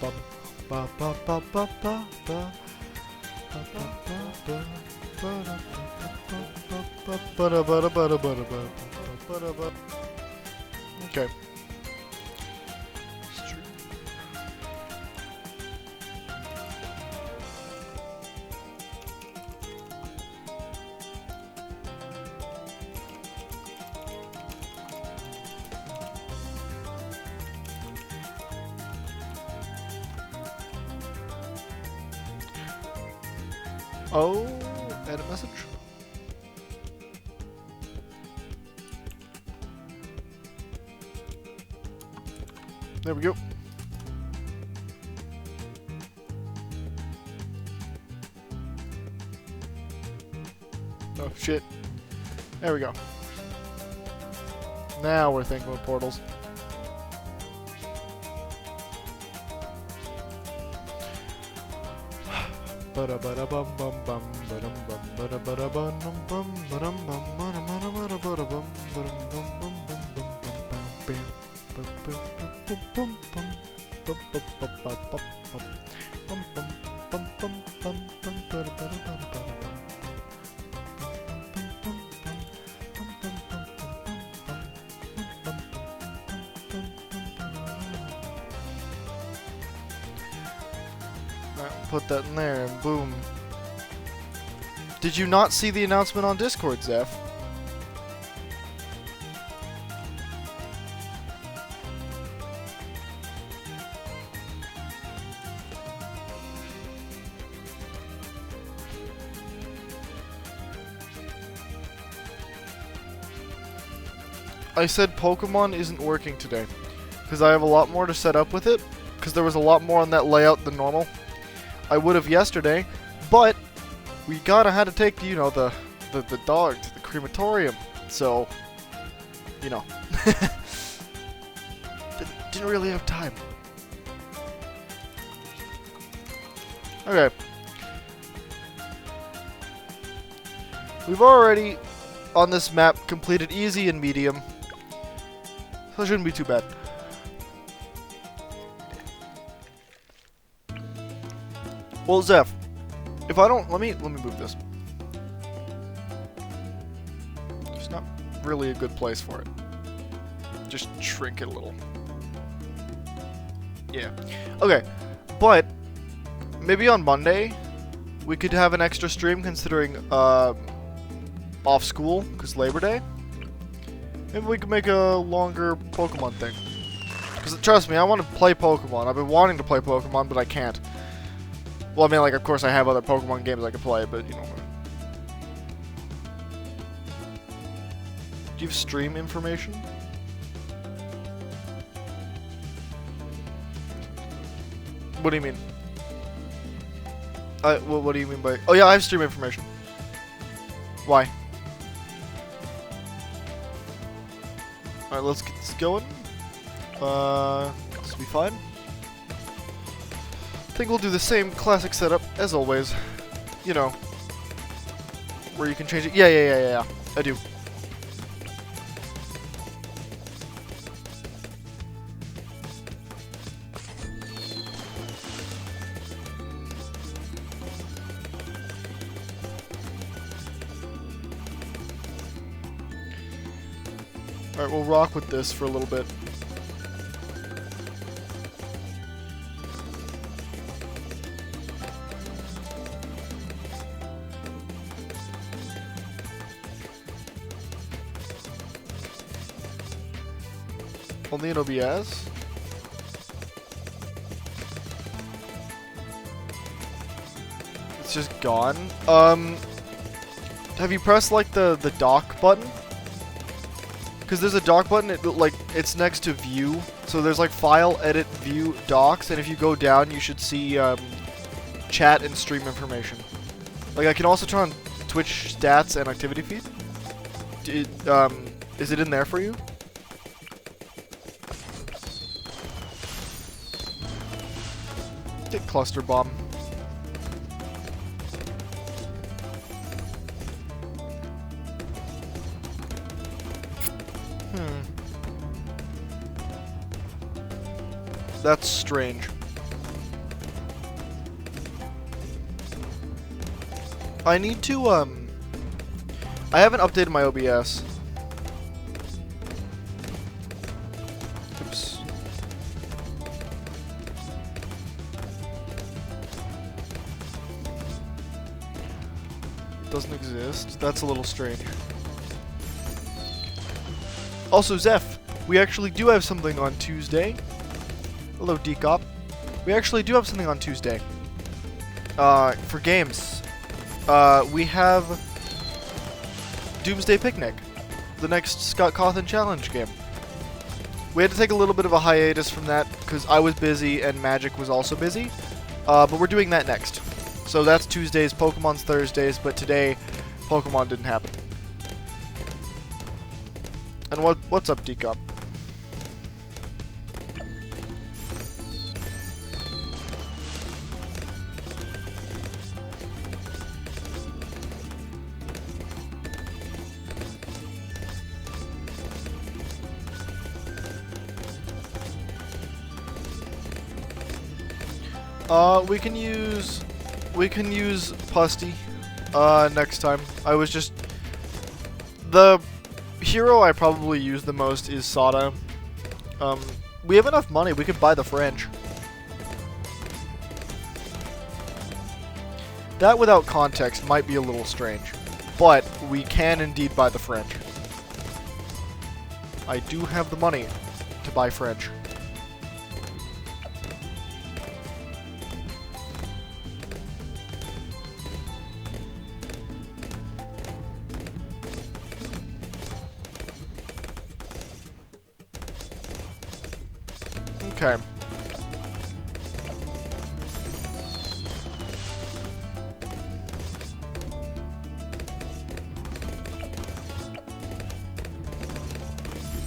Okay. Oh, edit message. There we go. Oh shit. There we go. Now we're thinking with portals. Put that in there and boom. Did you not see the announcement on Discord, Zeph? I said Pokemon isn't working today because I have a lot more to set up with it because there was a lot more on that layout than normal. I would have yesterday, but we had to take, you know, the dog to the crematorium. So, you know, didn't really have time. Okay. We've already, on this map, completed easy and medium. So it shouldn't be too bad. Well, Zeph, if I don't, let me move this. It's not really a good place for it. Just shrink it a little. Yeah. Okay, but maybe on Monday we could have an extra stream considering off school because Labor Day. Maybe we could make a longer Pokemon thing. Because trust me, I want to play Pokemon. I've been wanting to play Pokemon, but I can't. Well, I mean, like, of course I have other Pokemon games I can play, but, you know. Do you have stream information? What do you mean? What do you mean by... Oh, yeah, I have stream information. Why? Alright, let's get this going. This will be fine. I think we'll do the same classic setup as always. You know, where you can change it. Yeah. I do. Alright, we'll rock with this for a little bit. Only in OBS? It's just gone. Have you pressed like the dock button? Because there's a dock button, it's next to view. So there's like file, edit, view, docs, and if you go down you should see chat and stream information. Like I can also turn on Twitch stats and activity feed. Is it in there for you? Get cluster bomb. That's strange. I need to, I haven't updated my OBS. Oops. Doesn't exist. That's a little strange. Also, Zeph, we actually do have something on Tuesday. Hello, Decop. We actually do have something on Tuesday. For games. We have Doomsday Picnic, the next Scott Cawthon Challenge game. We had to take a little bit of a hiatus from that because I was busy and Magic was also busy. But we're doing that next. So that's Tuesdays, Pokemon's Thursdays, but today Pokemon didn't happen. And what's up, Decop? We can use Pusty next time. The hero I probably use the most is Sada. We have enough money, we could buy the French. That without context might be a little strange, but we can indeed buy the French. I do have the money to buy French. Okay.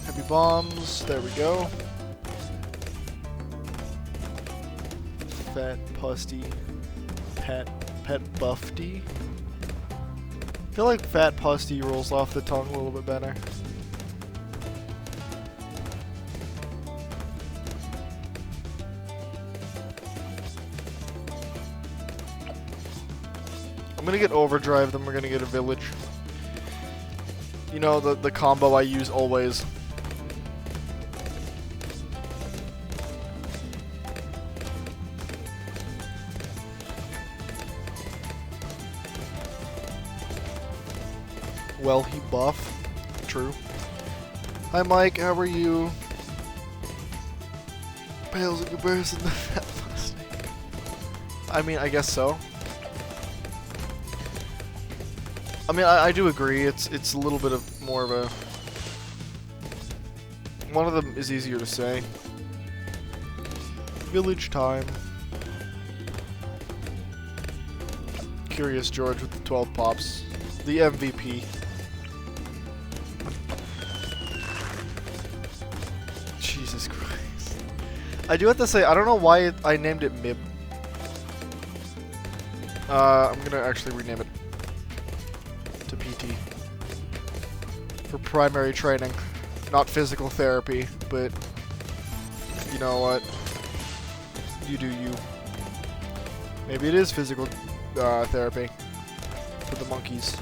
Heavy bombs. There we go. Fat Pusty. Pet Buffty. I feel like Fat Pusty rolls off the tongue a little bit better. I'm gonna get Overdrive, then we're gonna get a Village. You know, the combo I use always. Well, he buff. True. Hi Mike, how are you? Pales in comparison to Fat Pusty. I mean, I guess so. I mean, I do agree. It's a little bit of more of a. One of them is easier to say. Village time. Curious George with the 12 pops, the MVP. Jesus Christ! I do have to say I don't know why I named it Mib. I'm gonna actually rename it to PT for primary training, not physical therapy, but you know what? You do you. Maybe it is physical therapy for the monkeys.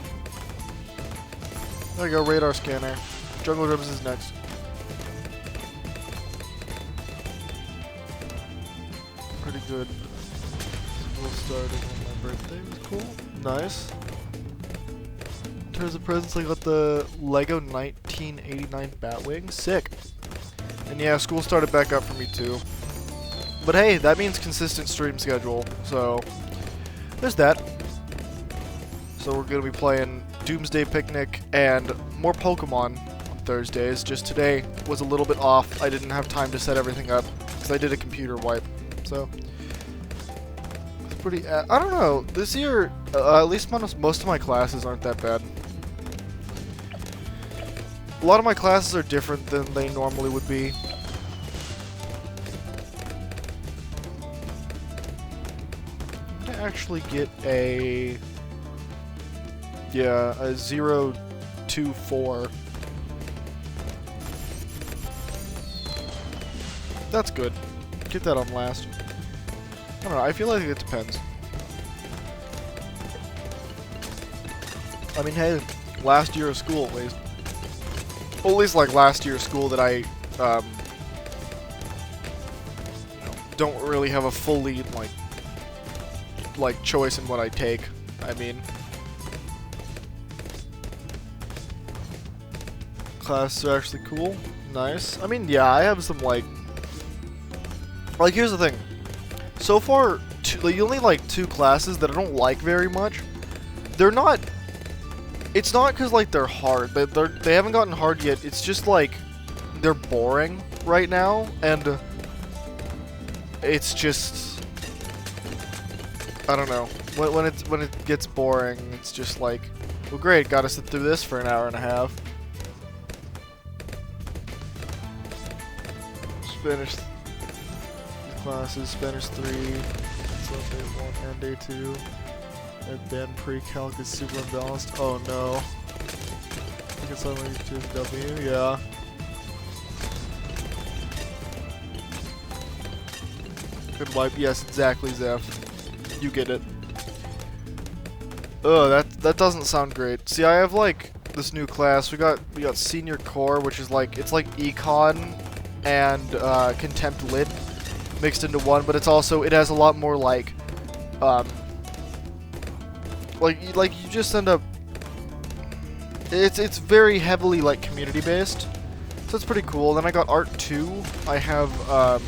There we go, radar scanner. Jungle Drums is next. Pretty good. We'll start on my birthday. It was cool. Nice. In terms of presents, I got the Lego 1989 Batwing. Sick. And yeah, school started back up for me too. But hey, that means consistent stream schedule, so there's that. So we're gonna be playing Doomsday Picnic and more Pokemon on Thursdays. Just today was a little bit off. I didn't have time to set everything up because I did a computer wipe. So it's pretty. I don't know. This year, at least most of my classes aren't that bad. A lot of my classes are different than they normally would be. I'm gonna actually get a 024. That's good. Get that on last. I don't know, I feel like it depends. I mean, hey, last year of school at least. Well, at least like last year of school that I don't really have a fully like choice in what I take. I mean, classes are actually cool, nice. I mean, yeah, I have some like here's the thing. So far, only like 2 classes that I don't like very much. They're not. It's not because like they're hard. They haven't gotten hard yet. It's just like they're boring right now, and it's just I don't know. When it gets boring, it's just like, well, great, gotta sit through this for an hour and a half. Spanish classes, Spanish 3, so day 1 and day 2. And then pre-calc is super unbalanced. Oh no. I guess I'm going to W, yeah. Good wipe, yes, exactly, Zeph. You get it. Oh, that doesn't sound great. See, I have like this new class. We got senior core, which is like it's like econ and contempt lit mixed into one, but it has a lot more like you just end up. It's very heavily like community based, so it's pretty cool. Then I got art 2. I have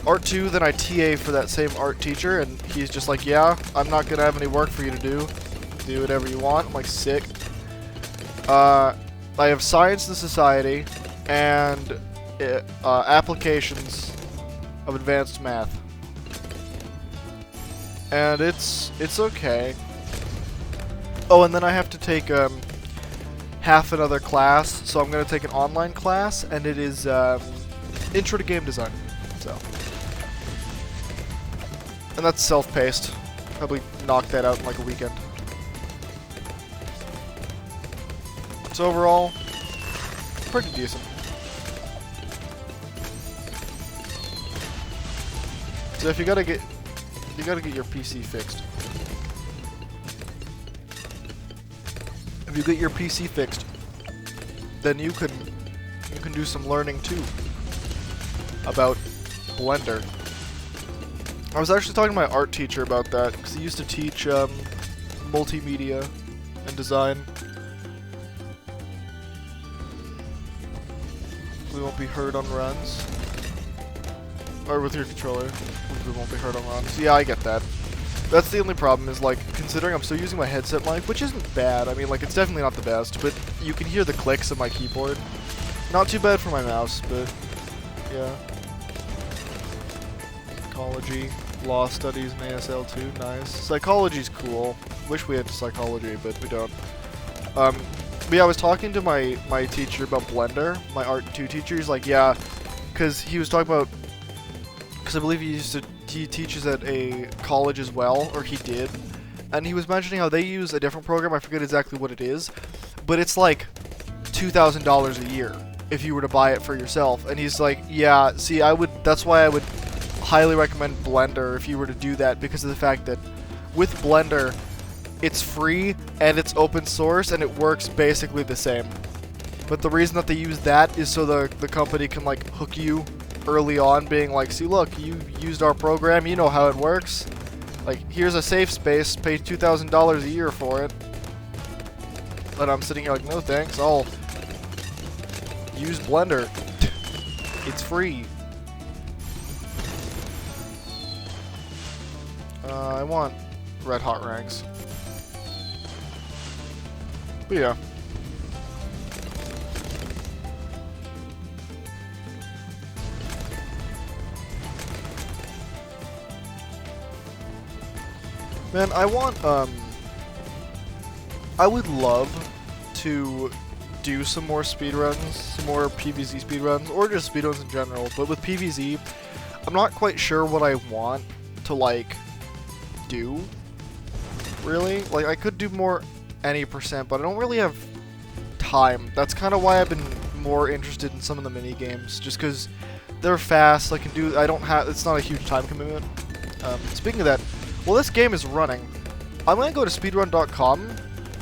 art 2. Then I TA for that same art teacher, and he's just like, yeah, I'm not gonna have any work for you to do. Do whatever you want. I'm like, sick. I have science and society, and applications of advanced math, and it's okay. Oh, and then I have to take half another class, so I'm gonna take an online class, and it is intro to game design. So, and that's self-paced. Probably knock that out in like a weekend. So overall, pretty decent. So if you gotta get your PC fixed. If you get your PC fixed, then you can do some learning too about Blender. I was actually talking to my art teacher about that because he used to teach multimedia and design. We won't be heard on runs. Or with your controller. We won't be heard on runs. Yeah, I get that. That's the only problem is, like, considering I'm still using my headset mic, which isn't bad. I mean, like, it's definitely not the best, but you can hear the clicks of my keyboard. Not too bad for my mouse, but yeah. Psychology, law studies, and ASL2, nice. Psychology's cool. Wish we had psychology, but we don't. But yeah, I was talking to my teacher about Blender, my Art 2 teacher. He's like, yeah, because he was talking about, because I believe he teaches at a college as well, or he did, and he was mentioning how they use a different program. I forget exactly what it is, but it's like $2,000 a year if you were to buy it for yourself. And he's like, yeah, see, that's why I would highly recommend Blender if you were to do that, because of the fact that with Blender, it's free and it's open source and it works basically the same. But the reason that they use that is so the company can like hook you early on, being like, see, look, you used our program, you know how it works. Like, here's a safe space, pay $2,000 a year for it. But I'm sitting here like, no thanks, I'll use Blender. It's free. I want red hot ranks. But yeah. Man, I would love to do some more speedruns, some more PvZ speedruns, or just speedruns in general, but with PvZ, I'm not quite sure what I want to, like, do, really. Like, I could do more any percent, but I don't really have time. That's kind of why I've been more interested in some of the mini games, just because they're fast. It's not a huge time commitment. Speaking of that, well, this game is running. I'm gonna go to speedrun.com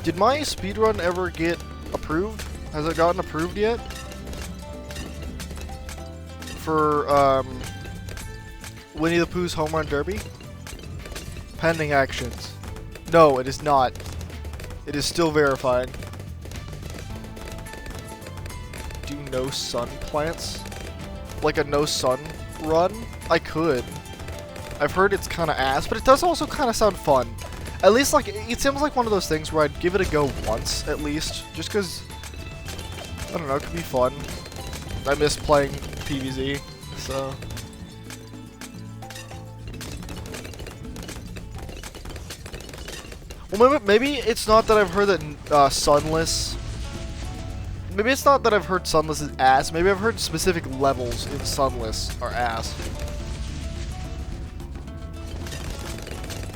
Did my speedrun ever get approved? Has it gotten approved yet? For, Winnie the Pooh's Home Run Derby? Pending actions. No, it is not. It is still verifying. Do no sun plants? Like a no sun run? I could. I've heard it's kind of ass, but it does also kind of sound fun. At least, like, it seems like one of those things where I'd give it a go once, at least. Just because, I don't know, it could be fun. I miss playing PvZ, so... Well, maybe it's not that I've heard that Sunless... Maybe it's not that I've heard Sunless is ass. Maybe I've heard specific levels in Sunless are ass.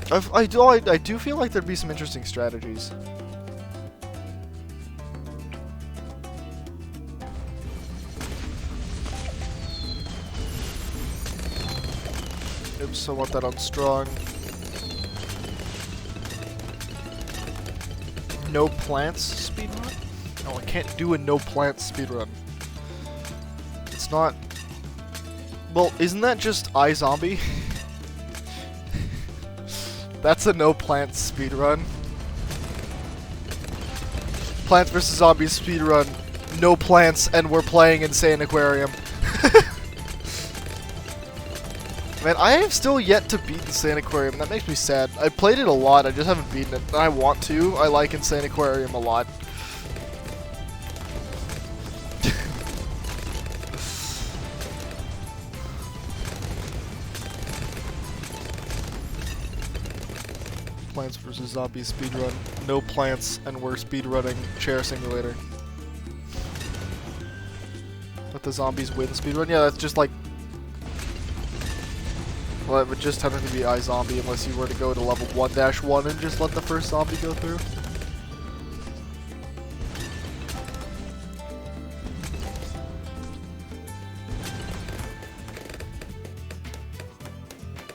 I do feel like there'd be some interesting strategies. Oops, I want that on strong. No plants speedrun? No, I can't do a no plants speedrun. It's not... Well, isn't that just iZombie? That's a no plants speedrun. Plants vs. Zombies speedrun. No plants, and we're playing Insane Aquarium. Man, I have still yet to beat Insane Aquarium. That makes me sad. I played it a lot, I just haven't beaten it. And I want to. I like Insane Aquarium a lot. Plants vs. Zombies speedrun. No plants, and we're speedrunning Chair Simulator. Let the zombies win speedrun? Yeah, that's just like... Well, it would just technically be iZombie unless you were to go to level 1-1 and just let the first zombie go through.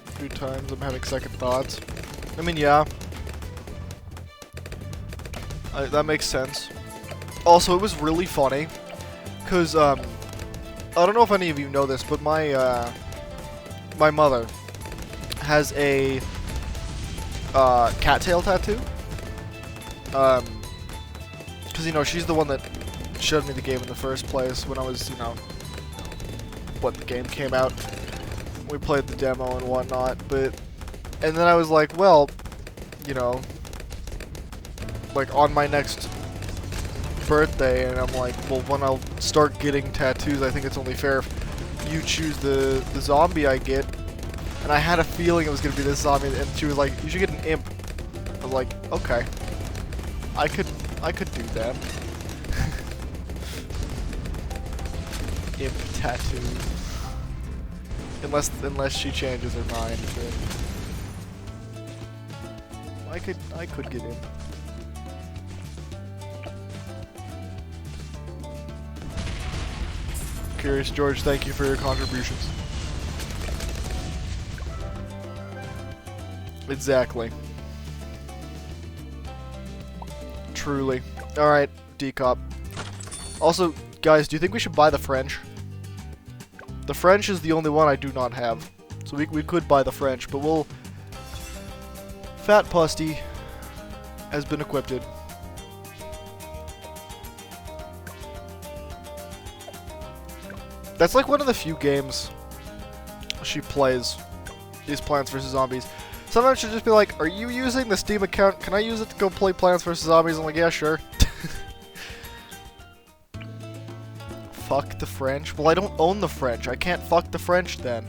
A few times I'm having second thoughts. I mean, yeah. That makes sense. Also, it was really funny. Because, I don't know if any of you know this, but my mother has a cattail tattoo. Because, you know, she's the one that showed me the game in the first place when I was, you know, when the game came out. We played the demo and whatnot, but... And then I was like, well, you know, like on my next birthday, and I'm like, well, when I'll start getting tattoos, I think it's only fair if you choose the zombie I get. And I had a feeling it was going to be this zombie, and she was like, you should get an imp. I was like, okay. I could do that. Imp tattoo. Unless she changes her mind. But I could get imp. Curious George, thank you for your contributions. Exactly. Truly. Alright, decop. Also, guys, do you think we should buy the French? The French is the only one I do not have. So we could buy the French, but we'll... Fat Pusty has been equipped. That's like one of the few games she plays, is Plants vs. Zombies. Sometimes she'll just be like, are you using the Steam account? Can I use it to go play Plants vs. Zombies? I'm like, yeah, sure. Fuck the French? Well, I don't own the French. I can't fuck the French then.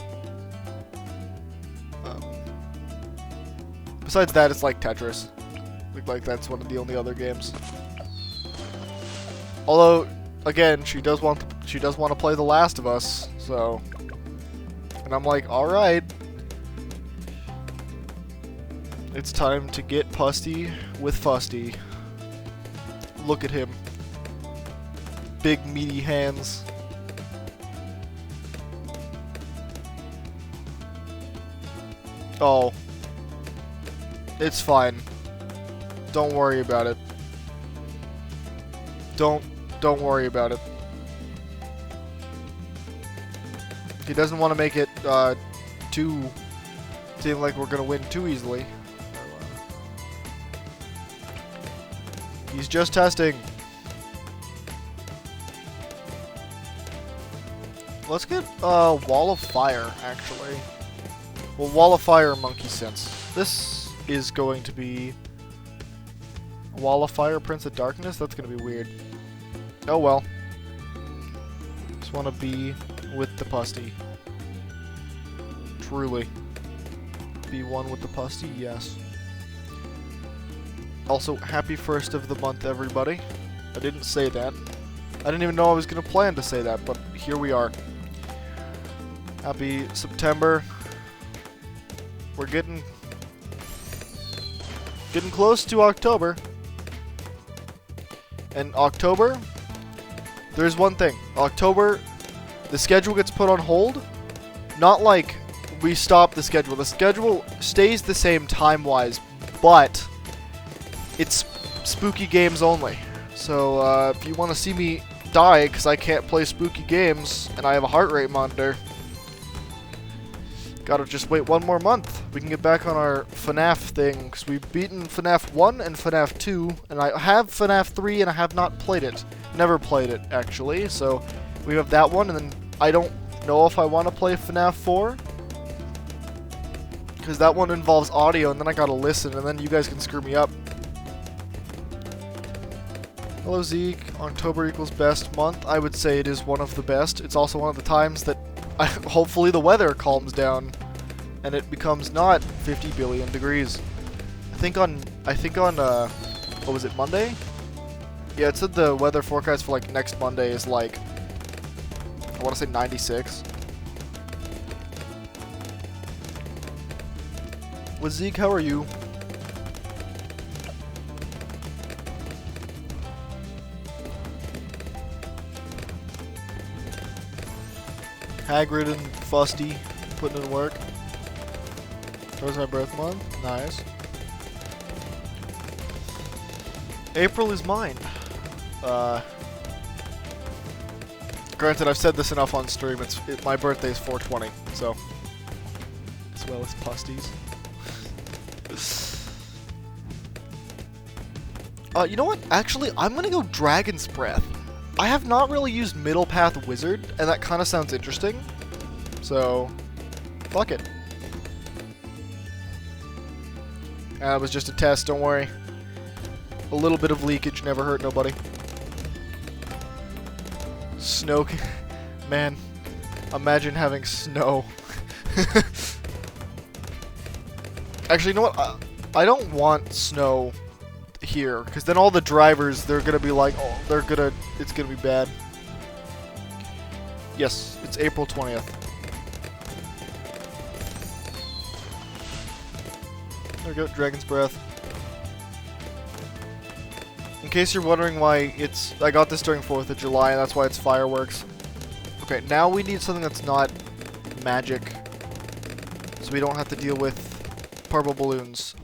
Besides that, it's like Tetris. Like that's one of the only other games. Although, again, she does want to play The Last of Us, so. And I'm like, all right. It's time to get Pusty with Fusty. Look at him. Big meaty hands. Oh. It's fine. Don't worry about it. Don't worry about it. He doesn't want to make it too seem like we're gonna win too easily. He's just testing. Let's get Wall of Fire, actually. Well, Wall of Fire, Monkey Sense. This is going to be Wall of Fire, Prince of Darkness? That's going to be weird. Oh well. Just want to be with the Pusty. Truly. Be one with the Pusty? Yes. Also, happy 1st of the month, everybody. I didn't say that. I didn't even know I was going to plan to say that, but here we are. Happy September. We're getting close to October. And October, there's one thing. October, the schedule gets put on hold. Not like we stop the schedule. The schedule stays the same time-wise, but it's spooky games only. So if you want to see me die because I can't play spooky games and I have a heart rate monitor, gotta just wait one more month. We can get back on our FNAF thing, because we've beaten FNAF 1 and FNAF 2, and I have FNAF 3 and I have not played it. Never played it, actually, so we have that one, and then I don't know if I want to play FNAF 4, because that one involves audio, and then I gotta listen, and then you guys can screw me up. Hello Zeke, October equals best month. I would say it is one of the best. It's also one of the times that hopefully the weather calms down and it becomes not 50 billion degrees. I think on what was it, Monday? Yeah, it said the weather forecast for like next Monday is like, I want to say 96. With Zeke, how are you? Hagrid and Fusty putting in work. Where's my birth month? Nice. April is mine. Granted, I've said this enough on stream. My birthday is 4/20, so as well as Pusty's. You know what? Actually, I'm gonna go Dragon's Breath. I have not really used Middle Path Wizard, and that kind of sounds interesting. So, fuck it. It was just a test, don't worry. A little bit of leakage never hurt nobody. Snow. Man, imagine having snow. Actually, you know what? I don't want snow here, because then all the drivers, they're gonna be like, oh, it's gonna be bad. Yes, it's April 20th. There we go, Dragon's Breath. In case you're wondering why I got this during 4th of July, and that's why it's fireworks. Okay, now we need something that's not magic, so we don't have to deal with purple balloons.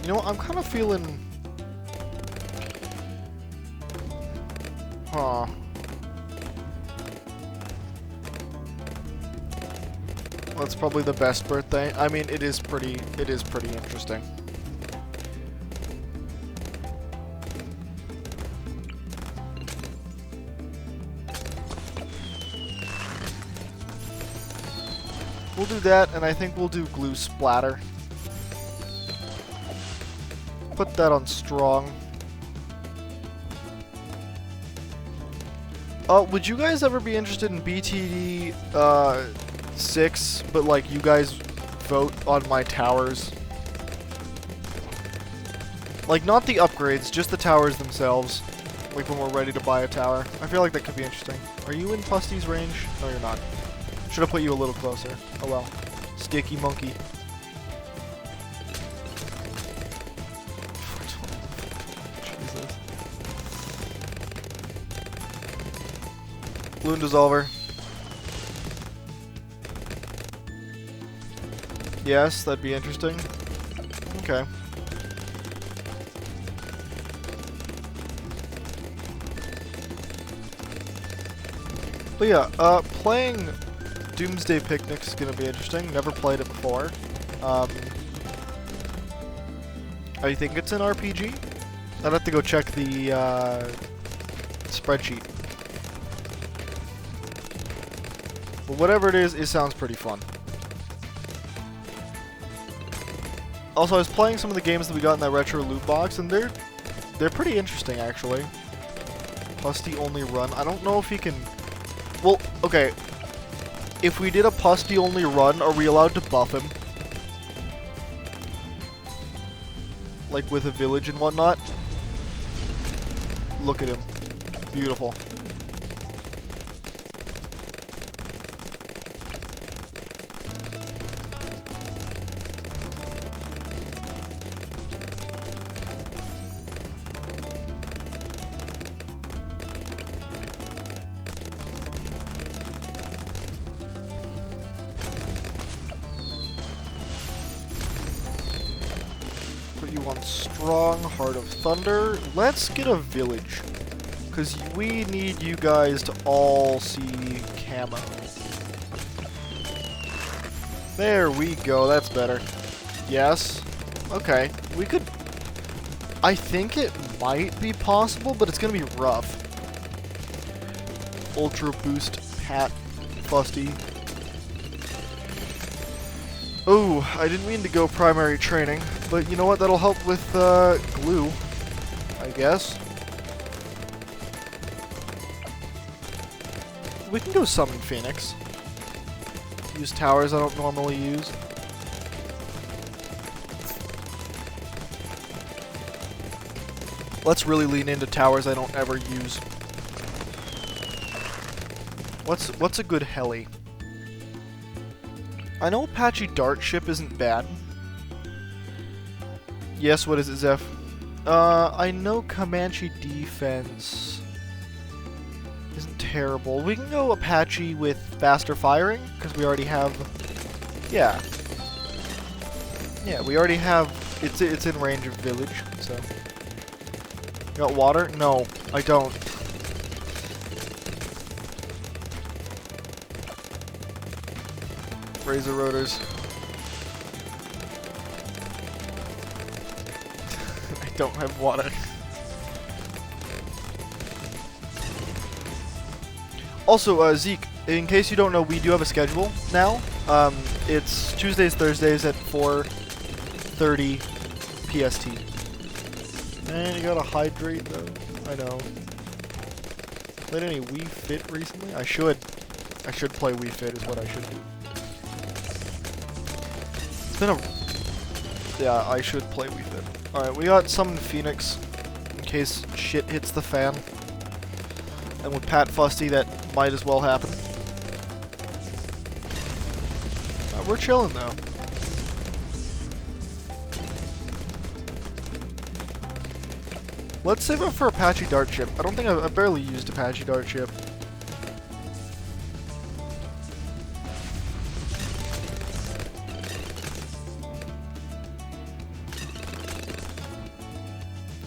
You know what, I'm kind of feeling... Huh. That's probably the best birthday. I mean, it is pretty interesting. We'll do that, and I think we'll do glue splatter. Put that on strong. Would you guys ever be interested in BtD 6, but like you guys vote on my towers? Like not the upgrades, just the towers themselves. Like when we're ready to buy a tower. I feel like that could be interesting. Are you in Pusty's range? No, you're not. Should have put you a little closer. Oh well. Sticky monkey. Jesus. Balloon dissolver. Yes, that'd be interesting. Okay. But yeah, playing Doomsday Picnic's gonna be interesting. Never played it before. I think it's an RPG. I'd have to go check the spreadsheet. But whatever it is, it sounds pretty fun. Also, I was playing some of the games that we got in that retro loot box, and they're pretty interesting actually. Pusty only run. I don't know if he can. Well, okay. If we did a Pusty only run, are we allowed to buff him? Like with a village and whatnot? Look at him. Beautiful. Put you on strong, Heart of Thunder. Let's get a village. Because we need you guys to all see camo. There we go, that's better. Yes. Okay, we could... I think it might be possible, but it's gonna be rough. Ultra Boost Pat Fusty. Oh, I didn't mean to go primary training, but you know what? That'll help with glue, I guess. We can go summon Phoenix. Use towers I don't normally use. Let's really lean into towers I don't ever use. What's a good heli? I know Apache Dart Ship isn't bad. Yes, what is it, Zeph? I know Comanche Defense isn't terrible. We can go Apache with faster firing, because we already have... Yeah. Yeah, we already have... It's in range of village, so... You got water? No, I don't. Razor rotors. I don't have water. Also, Zeke, in case you don't know, we do have a schedule now. It's Tuesdays, Thursdays at 4:30 PST. And you gotta hydrate though. I know. Played any Wii Fit recently? I should play Wii Fit is what I should do. It's been a... Yeah, I should play Wii Fit. Alright, we got Summon Phoenix in case shit hits the fan. And with Pat Fusty, that might as well happen. We're chilling though. Let's save up for Apache Dart Ship. I don't think I've barely used Apache Dart Ship.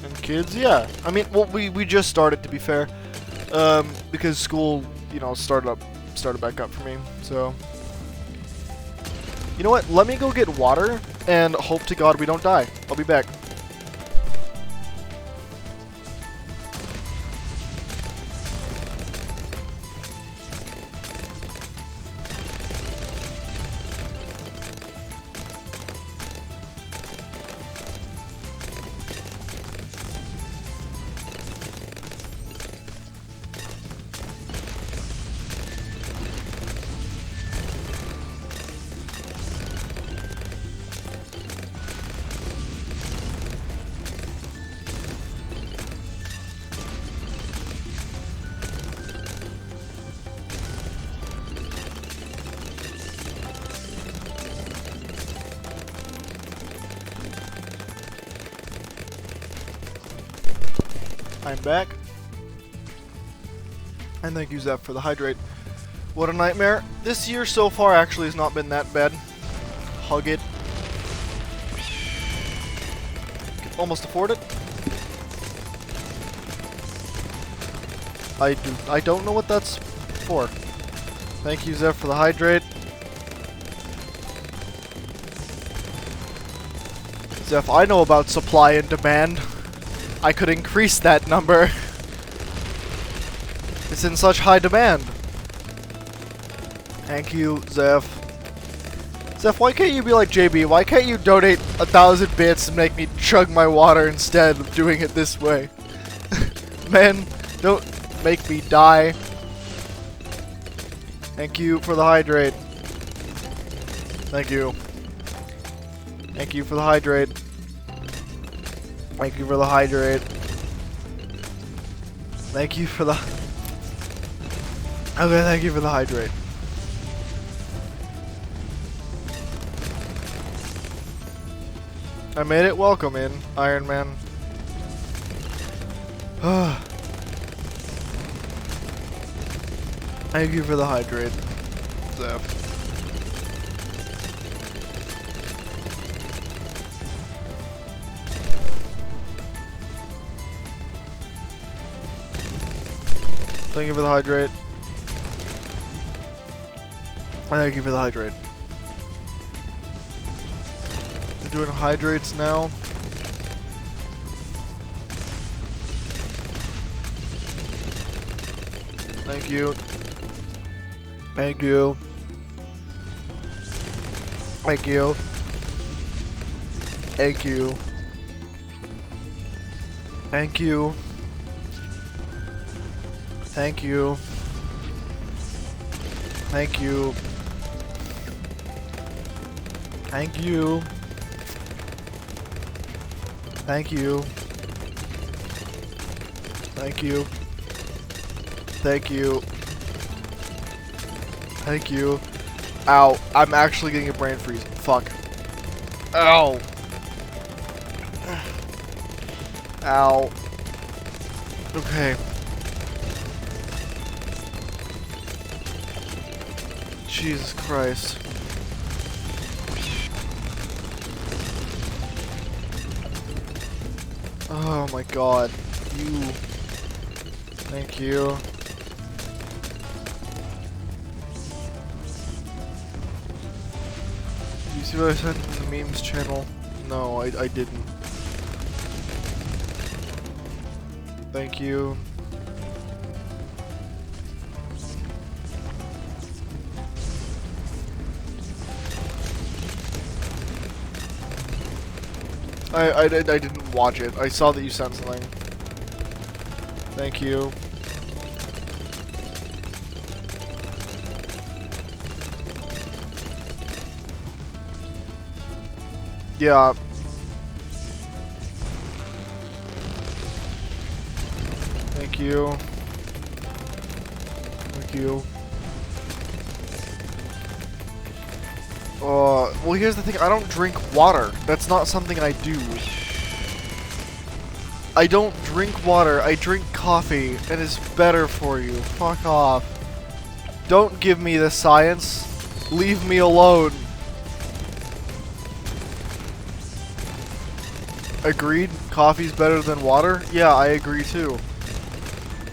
And kids, yeah. I mean, well, we just started, to be fair, because school, you know, started back up for me. So, you know what? Let me go get water, and hope to God we don't die. I'll be back. I'm back. And thank you, Zeph, for the hydrate. What a nightmare. This year so far actually has not been that bad. Hug it. almost afford it. I don't know what that's for. Thank you, Zeph, for the hydrate. Zeph, I know about supply and demand. I could increase that number. It's in such high demand. Thank you, Zeph. Zeph, why can't you be like JB? Why can't you donate 1,000 bits and make me chug my water instead of doing it this way? Man, don't make me die. Thank you for the hydrate. Thank you. Thank you for the hydrate. Thank you for the hydrate. Thank you for the... Okay, thank you for the hydrate. I made it. Welcome in, Iron Man. Thank you for the hydrate, Zeph. Thank you for the hydrate. Thank you for the hydrate. We're doing hydrates now. Thank you. Thank you. Thank you. Thank you. Thank you. Thank you. Thank you. Thank you. Thank you. Thank you. Thank you. Thank you. Ow. I'm actually getting a brain freeze. Fuck. Ow. Ow. Okay. Jesus Christ. Oh my god. You. Thank you. You see what I sent in the memes channel? No, I didn't. Thank you. I didn't watch it. I saw that you sent something. Thank you. Yeah. Thank you. Thank you. Well, here's the thing. I don't drink water. That's not something I do. I don't drink water. I drink coffee, and it's better for you. Fuck off. Don't give me the science. Leave me alone. Agreed? Coffee's better than water? Yeah, I agree too.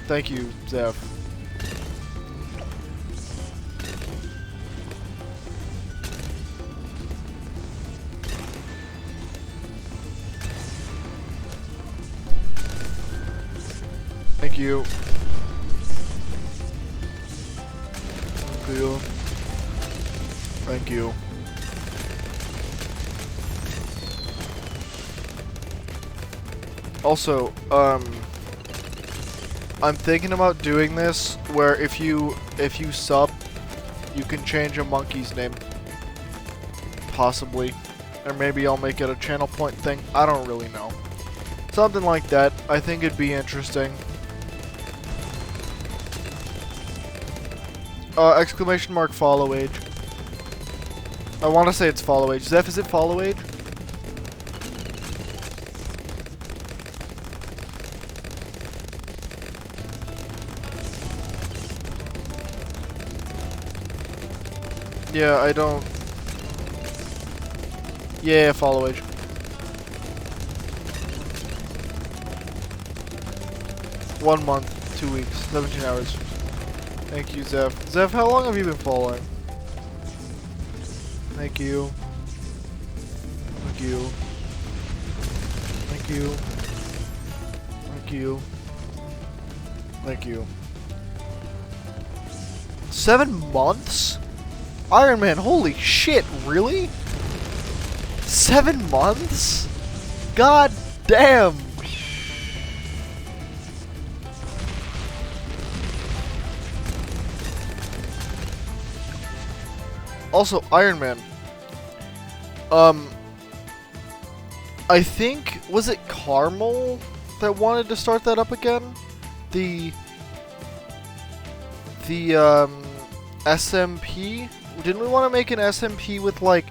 Thank you, Zeph. Thank you. Thank you. Thank you. Also, I'm thinking about doing this where if you sub, you can change a monkey's name. Possibly. Or maybe I'll make it a channel point thing. I don't really know. Something like that. I think it'd be interesting. Exclamation mark follow age. I want to say it's follow age. Zeph, is it follow age? Yeah, I don't... Yeah, follow age. 1 month, 2 weeks, 17 hours. Thank you, Zeph. Zeph, how long have you been following? Thank you. Thank you. Thank you. Thank you. Thank you. 7 months? Iron Man, holy shit, really? 7 months? God damn! Also, Iron Man. I think, was it Carmel that wanted to start that up again? The SMP? Didn't we want to make an SMP with, like,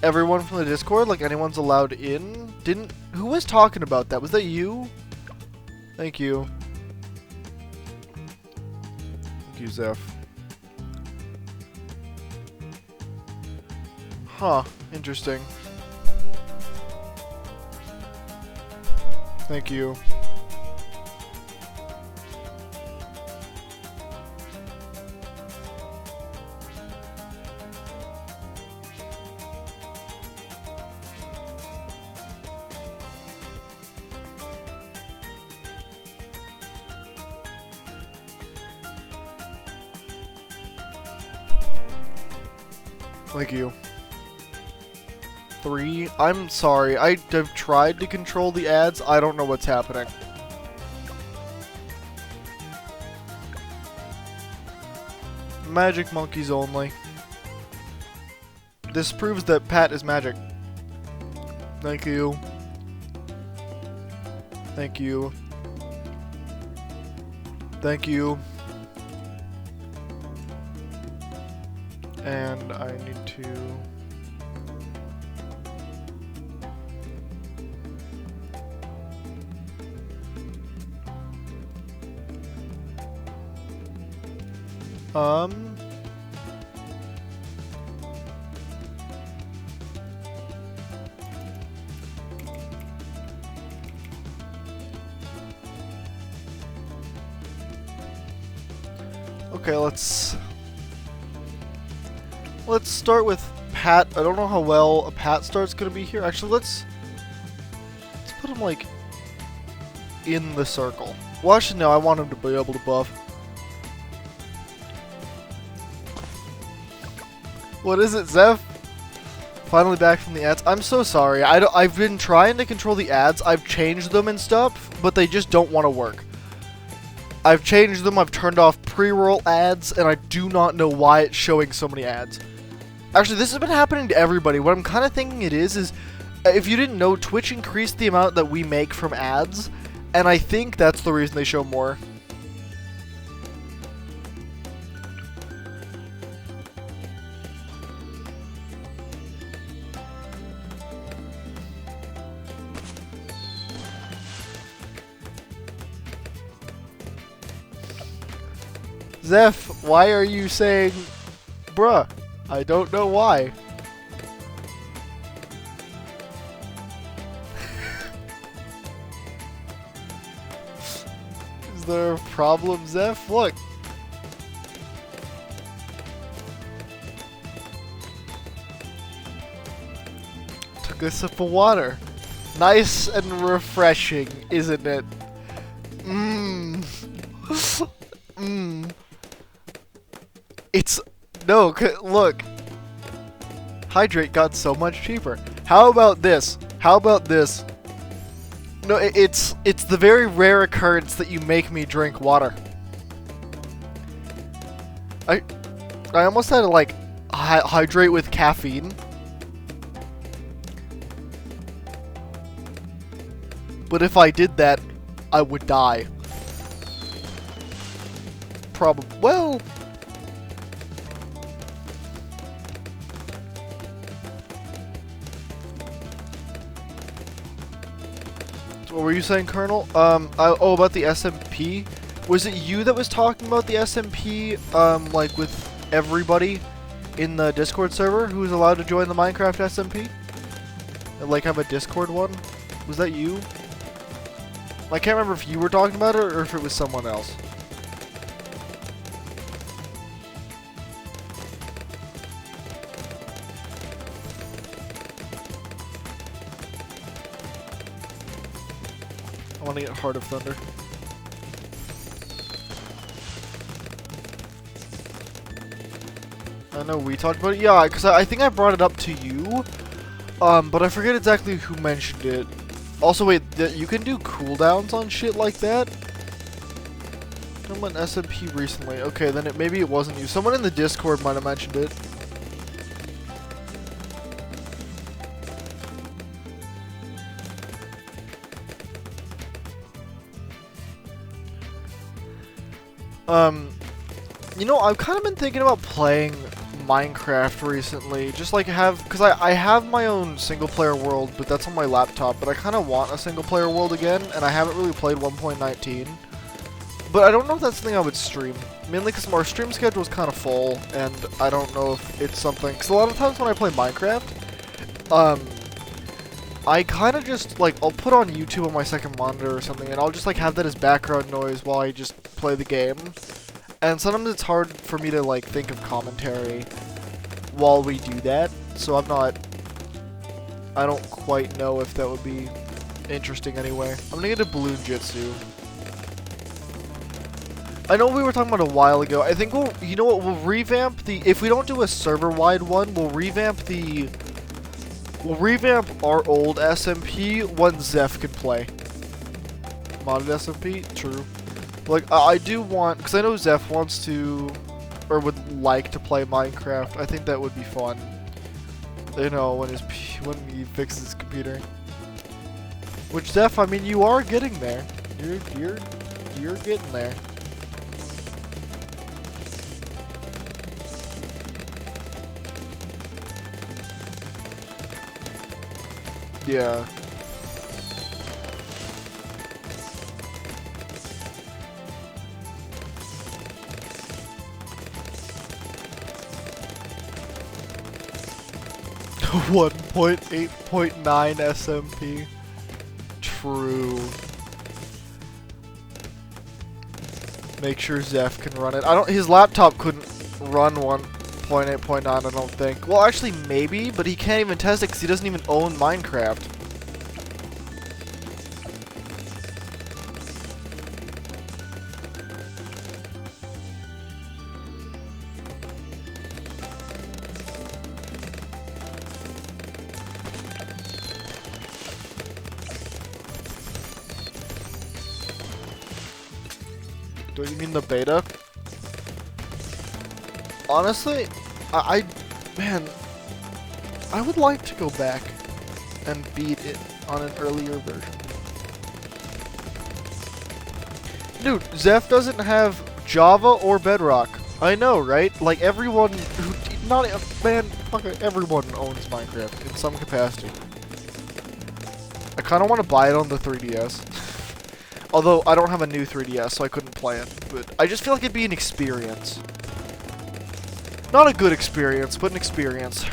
everyone from the Discord? Like, anyone's allowed in? Who was talking about that? Was that you? Thank you. Thank you, Zeph. Huh. Interesting. Thank you. Thank you. 3. I'm sorry. I have tried to control the ads. I don't know what's happening. Magic monkeys only. This proves that Pat is magic. Thank you. Thank you. Thank you. And I need to... Okay, let's start with Pat. I don't know how well a Pat start's gonna be here. Actually, let's put him, like, in the circle. Well, actually, no, I want him to be able to buff. What is it, Zeph? Finally back from the ads. I'm so sorry. I've been trying to control the ads. I've changed them and stuff, but they just don't want to work. I've changed them. I've turned off pre-roll ads, and I do not know why it's showing so many ads. Actually, this has been happening to everybody. What I'm kind of thinking it is if you didn't know, Twitch increased the amount that we make from ads, and I think that's the reason they show more. Zeph, why are you saying, bruh? I don't know why. Is there a problem, Zeph? Look. Took a sip of water. Nice and refreshing, isn't it? Mmm. Mmm. It's... No, look. Hydrate got so much cheaper. How about this? How about this? No, it's the very rare occurrence that you make me drink water. I almost had to, like, hydrate with caffeine. But if I did that, I would die. Probably. Well... What were you saying, Colonel? Oh, about the SMP? Was it you that was talking about the SMP, like, with everybody in the Discord server who's allowed to join the Minecraft SMP? And, like, have a Discord one? Was that you? I can't remember if you were talking about it or if it was someone else. I want to get Heart of Thunder. I know we talked about it. Yeah, because I think I brought it up to you. But I forget exactly who mentioned it. Also, wait, you can do cooldowns on shit like that? Someone SMP recently. Okay, then maybe it wasn't you. Someone in the Discord might have mentioned it. You know, I've kind of been thinking about playing Minecraft recently, just like because I have my own single player world, but that's on my laptop, but I kind of want a single player world again, and I haven't really played 1.19, but I don't know if that's something I would stream, mainly because our stream schedule is kind of full, and I don't know if it's something, because a lot of times when I play Minecraft, I kind of just, like, I'll put on YouTube on my second monitor or something, and I'll just, like, have that as background noise while I just play the game. And sometimes it's hard for me to, like, think of commentary while we do that. So I don't quite know if that would be interesting anyway. I'm gonna get a Balloon Jitsu. I know we were talking about a while ago. I think you know what, we'll revamp if we don't do a server-wide one, we'll revamp our old SMP when Zeph could play. Modded SMP? True. Like, I do want, because I know Zeph wants to, or would like to play Minecraft. I think that would be fun. You know, when he fixes his computer. Which, Zeph, I mean, you are getting there. You're getting there. Yeah. .8.9 SMP. True. Make sure Zeph can run it. His laptop couldn't run 1.8.9, I don't think. Well, actually, maybe, but he can't even test it because he doesn't even own Minecraft. Do you mean the beta? Honestly, man, I would like to go back and beat it on an earlier version. Dude, Zeph doesn't have Java or Bedrock. I know, right? Like everyone everyone owns Minecraft in some capacity. I kind of want to buy it on the 3DS. Although, I don't have a new 3DS, so I couldn't play it. But I just feel like it'd be an experience. Not a good experience, but an experience.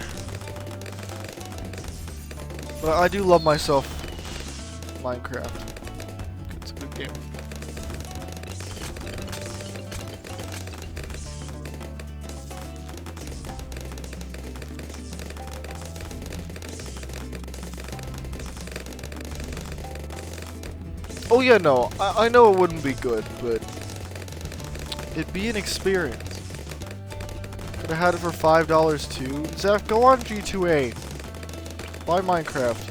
But I do love myself Minecraft. It's a good game. Oh yeah, no, I know it wouldn't be good, but it'd be an experience. Could have had it for $5 too. Zach, go on G2A. Buy Minecraft.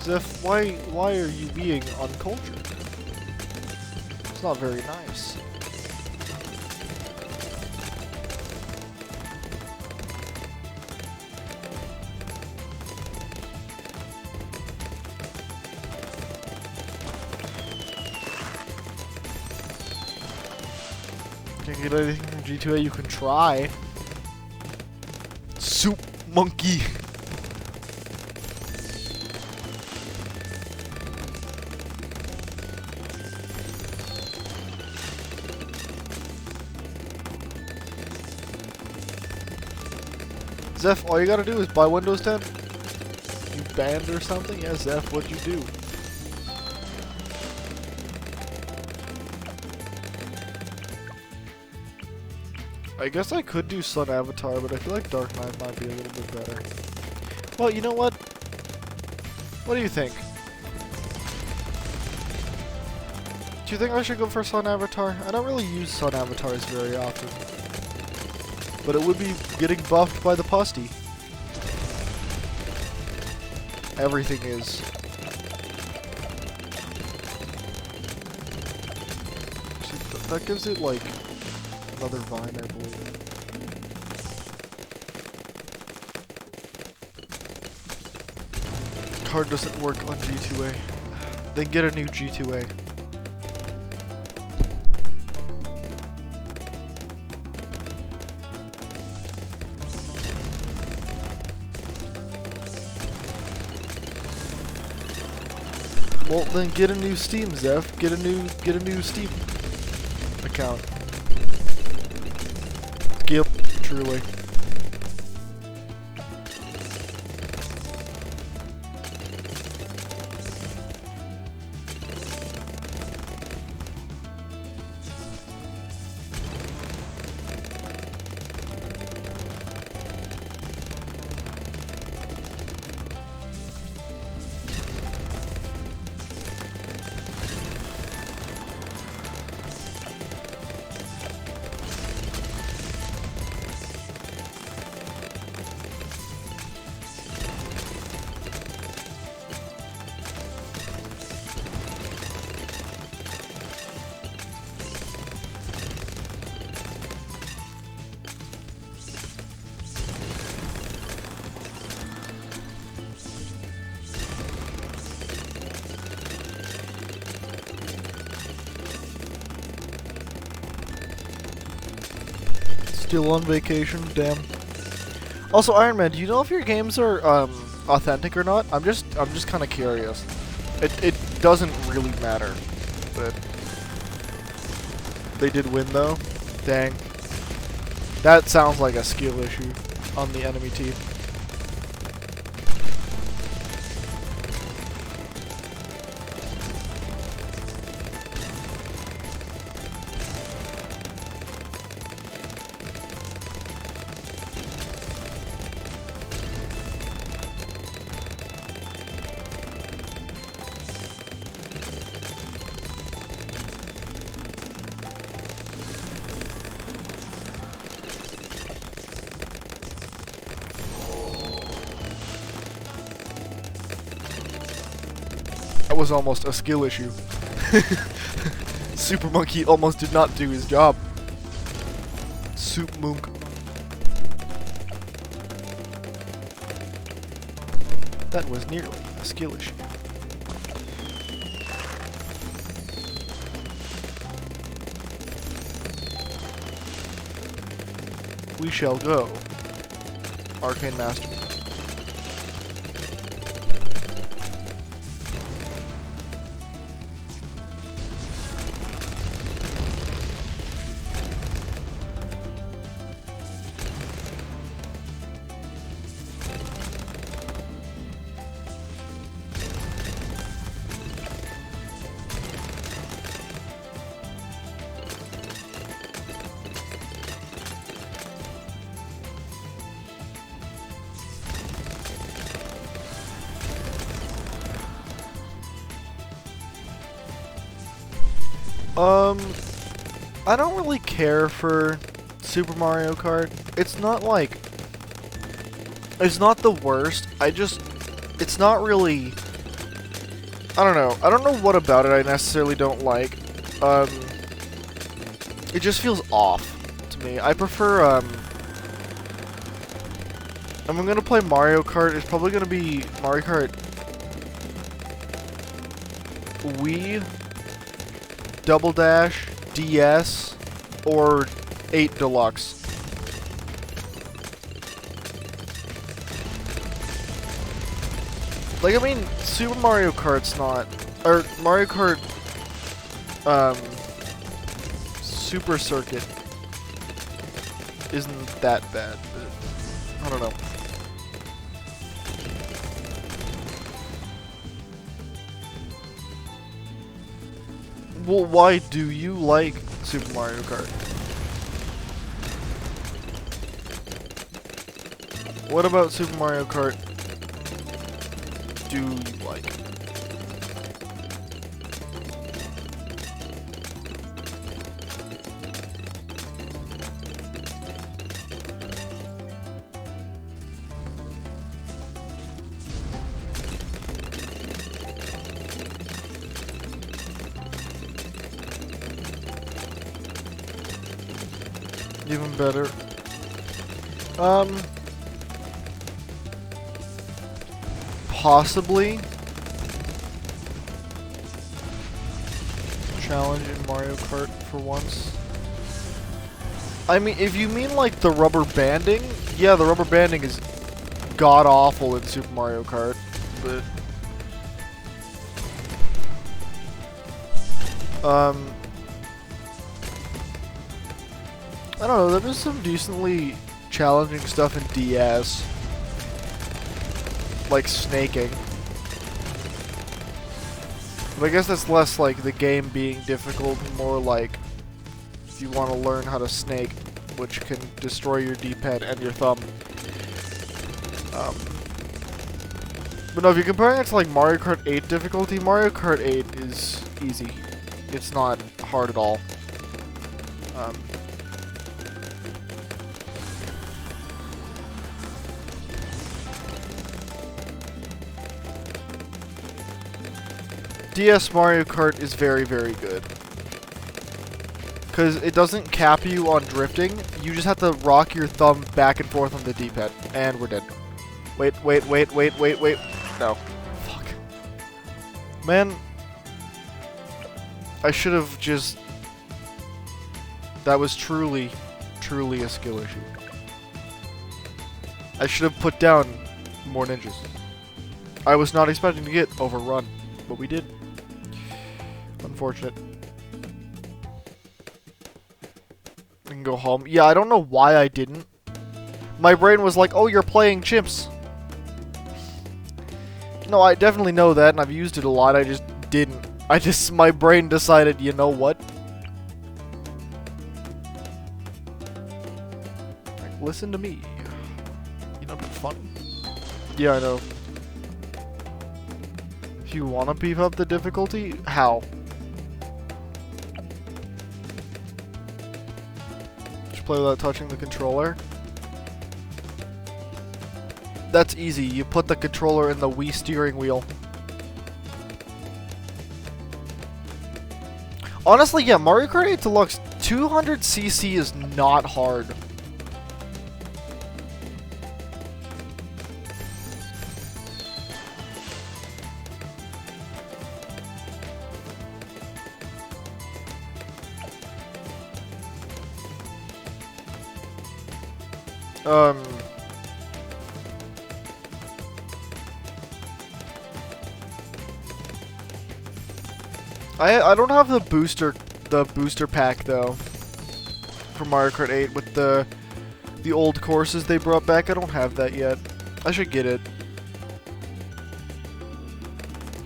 Zeph, why are you being uncultured? It's not very nice. Can't get anything from G2A, you can try. Soup monkey. Zeph, all you gotta do is buy Windows 10. You banned or something? Yeah, Zeph, what'd you do? I guess I could do Sun Avatar, but I feel like Dark Knight might be a little bit better. Well, you know what? What do you think? Do you think I should go for Sun Avatar? I don't really use Sun Avatars very often. But it would be getting buffed by the Pusty. Everything is. See, that gives it like another vine, I believe. Card doesn't work on G2A. Then get a new G2A. Well, then get a new Steam, Zeph. Get a new Steam account. Skip, truly. Still on vacation, damn. Also, Iron Man, do you know if your games are authentic or not? I'm just kind of curious. It doesn't really matter, but they did win though. Dang, that sounds like a skill issue on the enemy team. That was almost a skill issue. Super Monkey almost did not do his job. Soup Monk. That was nearly a skill issue. We shall go. Arcane Master. I don't really care for Super Mario Kart. It's not like... It's not the worst. It's not really... I don't know. I don't know what about it I necessarily don't like. It just feels off to me. I prefer, if I'm gonna play Mario Kart, it's probably gonna be Mario Kart Wii, Double Dash, DS, or 8 Deluxe. Like, I mean, Super Mario Kart's not... Or, Mario Kart... Super Circuit isn't that bad, but... I don't know. Well, why do you like Super Mario Kart? What about Super Mario Kart do you like? Even better. Possibly challenge in Mario Kart for once. I mean, if you mean like the rubber banding, yeah, the rubber banding is god awful in Super Mario Kart, but I don't know, there was some decently challenging stuff in DS. Like snaking. But I guess that's less like the game being difficult, more like if you want to learn how to snake, which can destroy your D-pad and your thumb. But no, if you're comparing it to like Mario Kart 8 difficulty, Mario Kart 8 is easy. It's not hard at all. DS Mario Kart is very, very good. Because it doesn't cap you on drifting, you just have to rock your thumb back and forth on the D-pad. And we're dead. Wait. No. Fuck. Man. I should have just... That was truly a skill issue. I should have put down more ninjas. I was not expecting to get overrun, but we did. Unfortunate. I can go home. Yeah, I don't know why I didn't. My brain was like, oh, you're playing chimps. No, I definitely know that, and I've used it a lot. I just didn't. My brain decided, you know what? Like, listen to me. You know, it's funny. Yeah, I know. If you want to beef up the difficulty, how? Just play without touching the controller. That's easy. You put the controller in the Wii steering wheel. Honestly, yeah, Mario Kart 8 Deluxe 200cc is not hard. I don't have the booster pack though for Mario Kart 8 with the old courses they brought back. I don't have that yet. I should get it.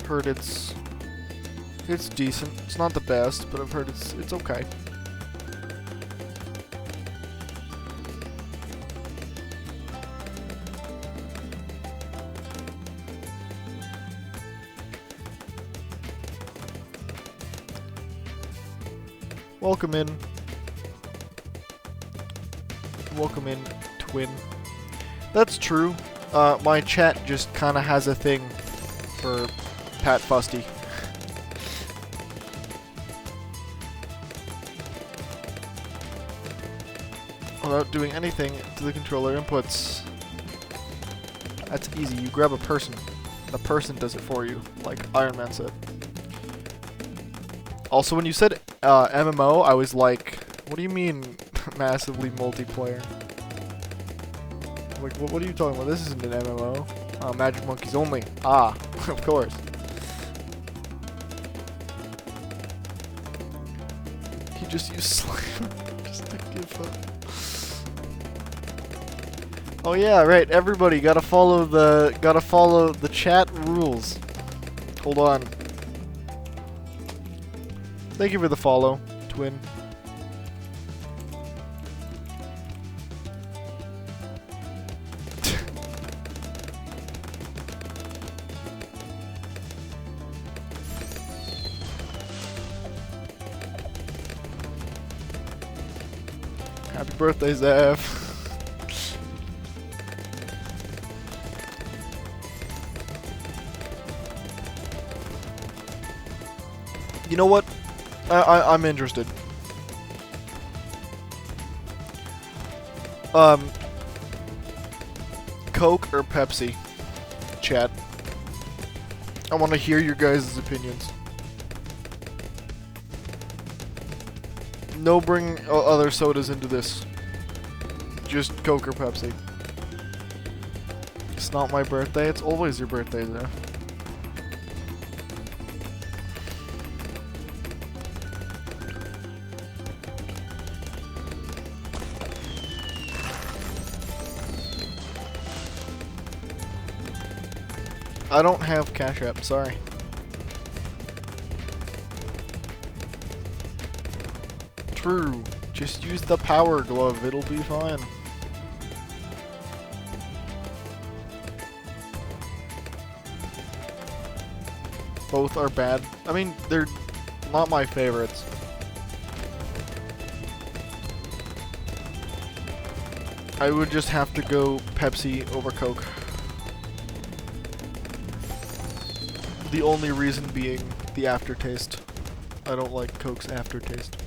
Heard it's decent. It's not the best, but I've heard it's okay. Welcome in. Welcome in, twin. That's true. My chat just kind of has a thing for Pat Fusty. Without doing anything to the controller inputs. That's easy. You grab a person. The person does it for you, like Iron Man said. Also, when you said MMO, I was like, what do you mean massively multiplayer? Like, what are you talking about? This isn't an MMO. Oh, Magic Monkeys only. Ah, of course. He just used Slam just to give up. Oh yeah, right. Everybody gotta follow the chat rules. Hold on. Thank you for the follow, twin. Happy birthday, Zeph. You know what? I'm interested. Coke or Pepsi? Chat. I want to hear your guys' opinions. No bring other sodas into this. Just Coke or Pepsi. It's not my birthday. It's always your birthday, though. I don't have Cash App, sorry. True. Just use the power glove, it'll be fine. Both are bad. I mean, they're not my favorites. I would just have to go Pepsi over Coke. The only reason being the aftertaste. I don't like Coke's aftertaste.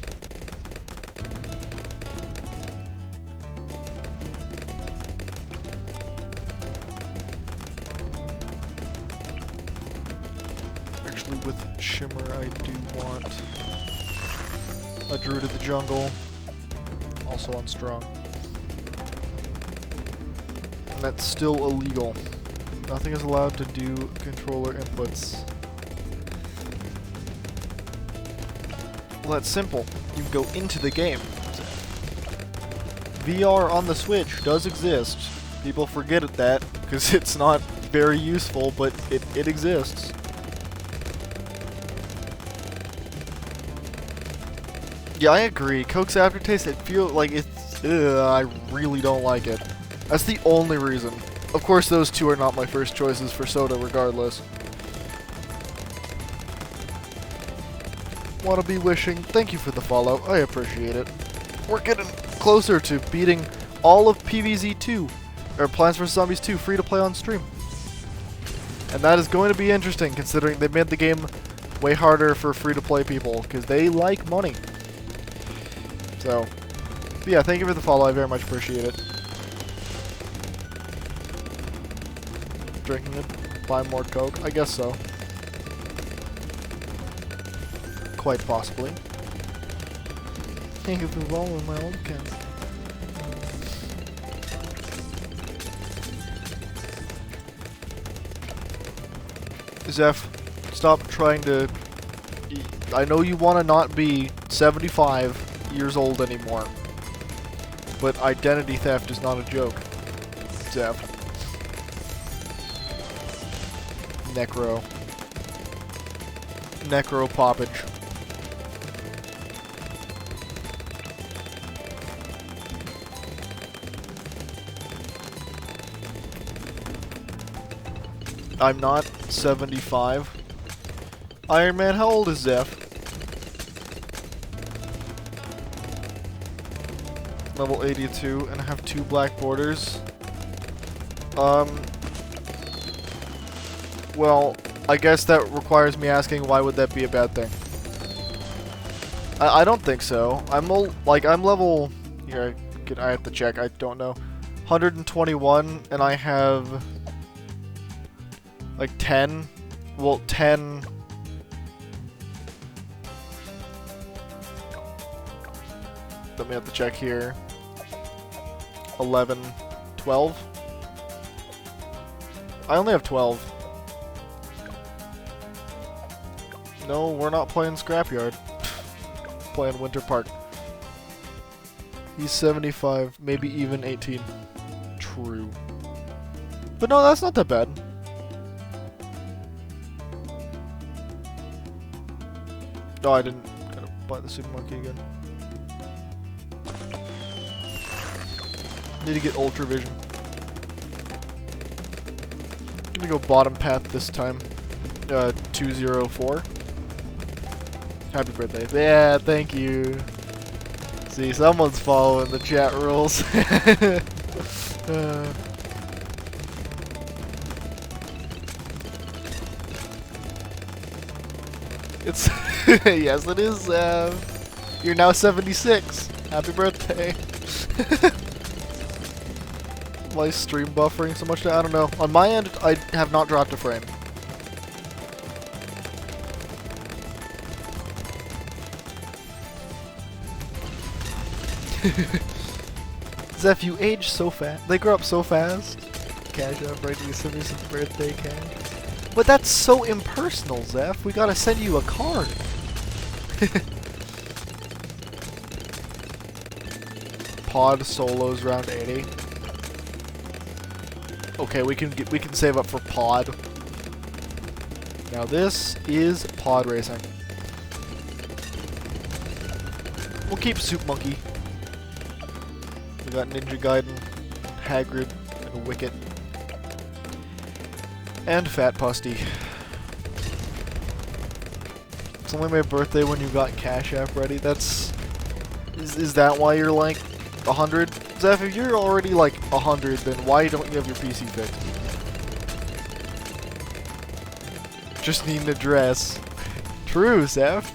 Actually, with Shimmer, I do want a Druid of the Jungle. Also on Strong. And that's still illegal. Nothing is allowed to do controller inputs. Well, that's simple. You go into the game. VR on the Switch does exist. People forget that because it's not very useful, but it exists. Yeah, I agree. Coke's aftertaste, it feels like it's... I really don't like it. That's the only reason. Of course, those two are not my first choices for soda, regardless. Wanna be wishing, thank you for the follow, I appreciate it. We're getting closer to beating all of PvZ2, or Plants vs. Zombies 2, free to play on stream. And that is going to be interesting, considering they made the game way harder for free to play people, because they like money. So, but yeah, thank you for the follow, I very much appreciate it. Drinking it, buy more Coke, I guess so. Quite possibly. Thank you for following my old account. Zeph, stop trying to... I know you want to not be 75 years old anymore, but identity theft is not a joke, Zeph. Necro poppage. I'm not 75. Iron Man, how old is Zeph? Level 82, and I have 2 black borders. Well, I guess that requires me asking why would that be a bad thing? I don't think so. I'm level... Here, I have to check, I don't know. 121, and I have... like 10? Well, 10... Let me have to check here. 11, 12? I only have 12. No, we're not playing Scrapyard. Playing Winter Park. He's 75, maybe even 18. True. But no, that's not that bad. No, I didn't kind of buy the Super Monkey again. Need to get Ultra Vision. Gonna go bottom path this time. 204. Happy birthday. Yeah, thank you. See, someone's following the chat rules. It's yes, it is. You're now 76. Happy birthday. Why is stream buffering so much? I don't know. On my end, I have not dropped a frame. Zeph, you age so fast. They grow up so fast. Cash up, right? You send me some birthday cash. But that's so impersonal, Zeph. We gotta send you a card. Pod solos round 80. Okay, we can save up for pod. Now this is pod racing. We'll keep Soup Monkey. We got Ninja Gaiden, Hagrid, and Wicket. And Fat Pusty. It's only my birthday when you got Cash App ready. That's... Is that why you're like 100? Zeph, if you're already like 100, then why don't you have your PC fixed? Just need an address. True, Zeph.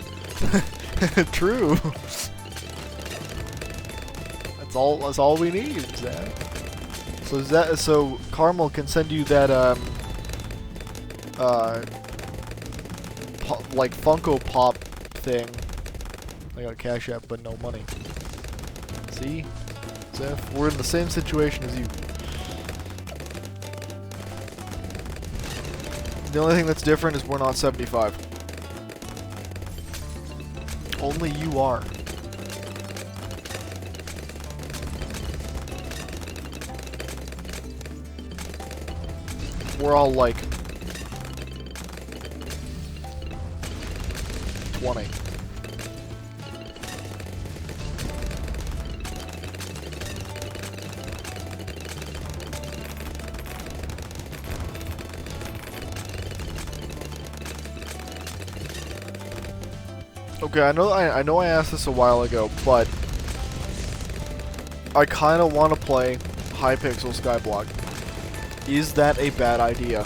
True. That's all we need, Zeph. So Carmel can send you that like Funko Pop thing. I got Cash App, but no money. See? Zeph, we're in the same situation as you. The only thing that's different is we're not 75. Only you are. We're all like 20. Okay, I know I asked this a while ago, but I kind of want to play Hypixel Skyblock. Is that a bad idea?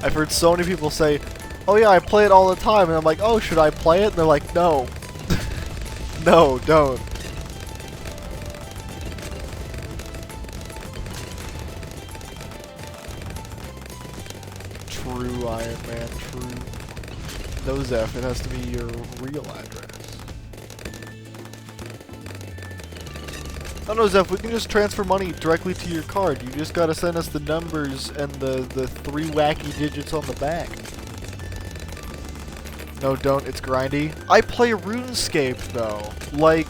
I've heard so many people say, "Oh yeah, I play it all the time," and I'm like, "Oh, should I play it?" And they're like, "No, no, don't." True, Iron Man, true. No, Zeph, it has to be your real address. Oh no, Zeph, we can just transfer money directly to your card. You just gotta send us the numbers and the 3 wacky digits on the back. No, don't, it's grindy. I play RuneScape, though. Like,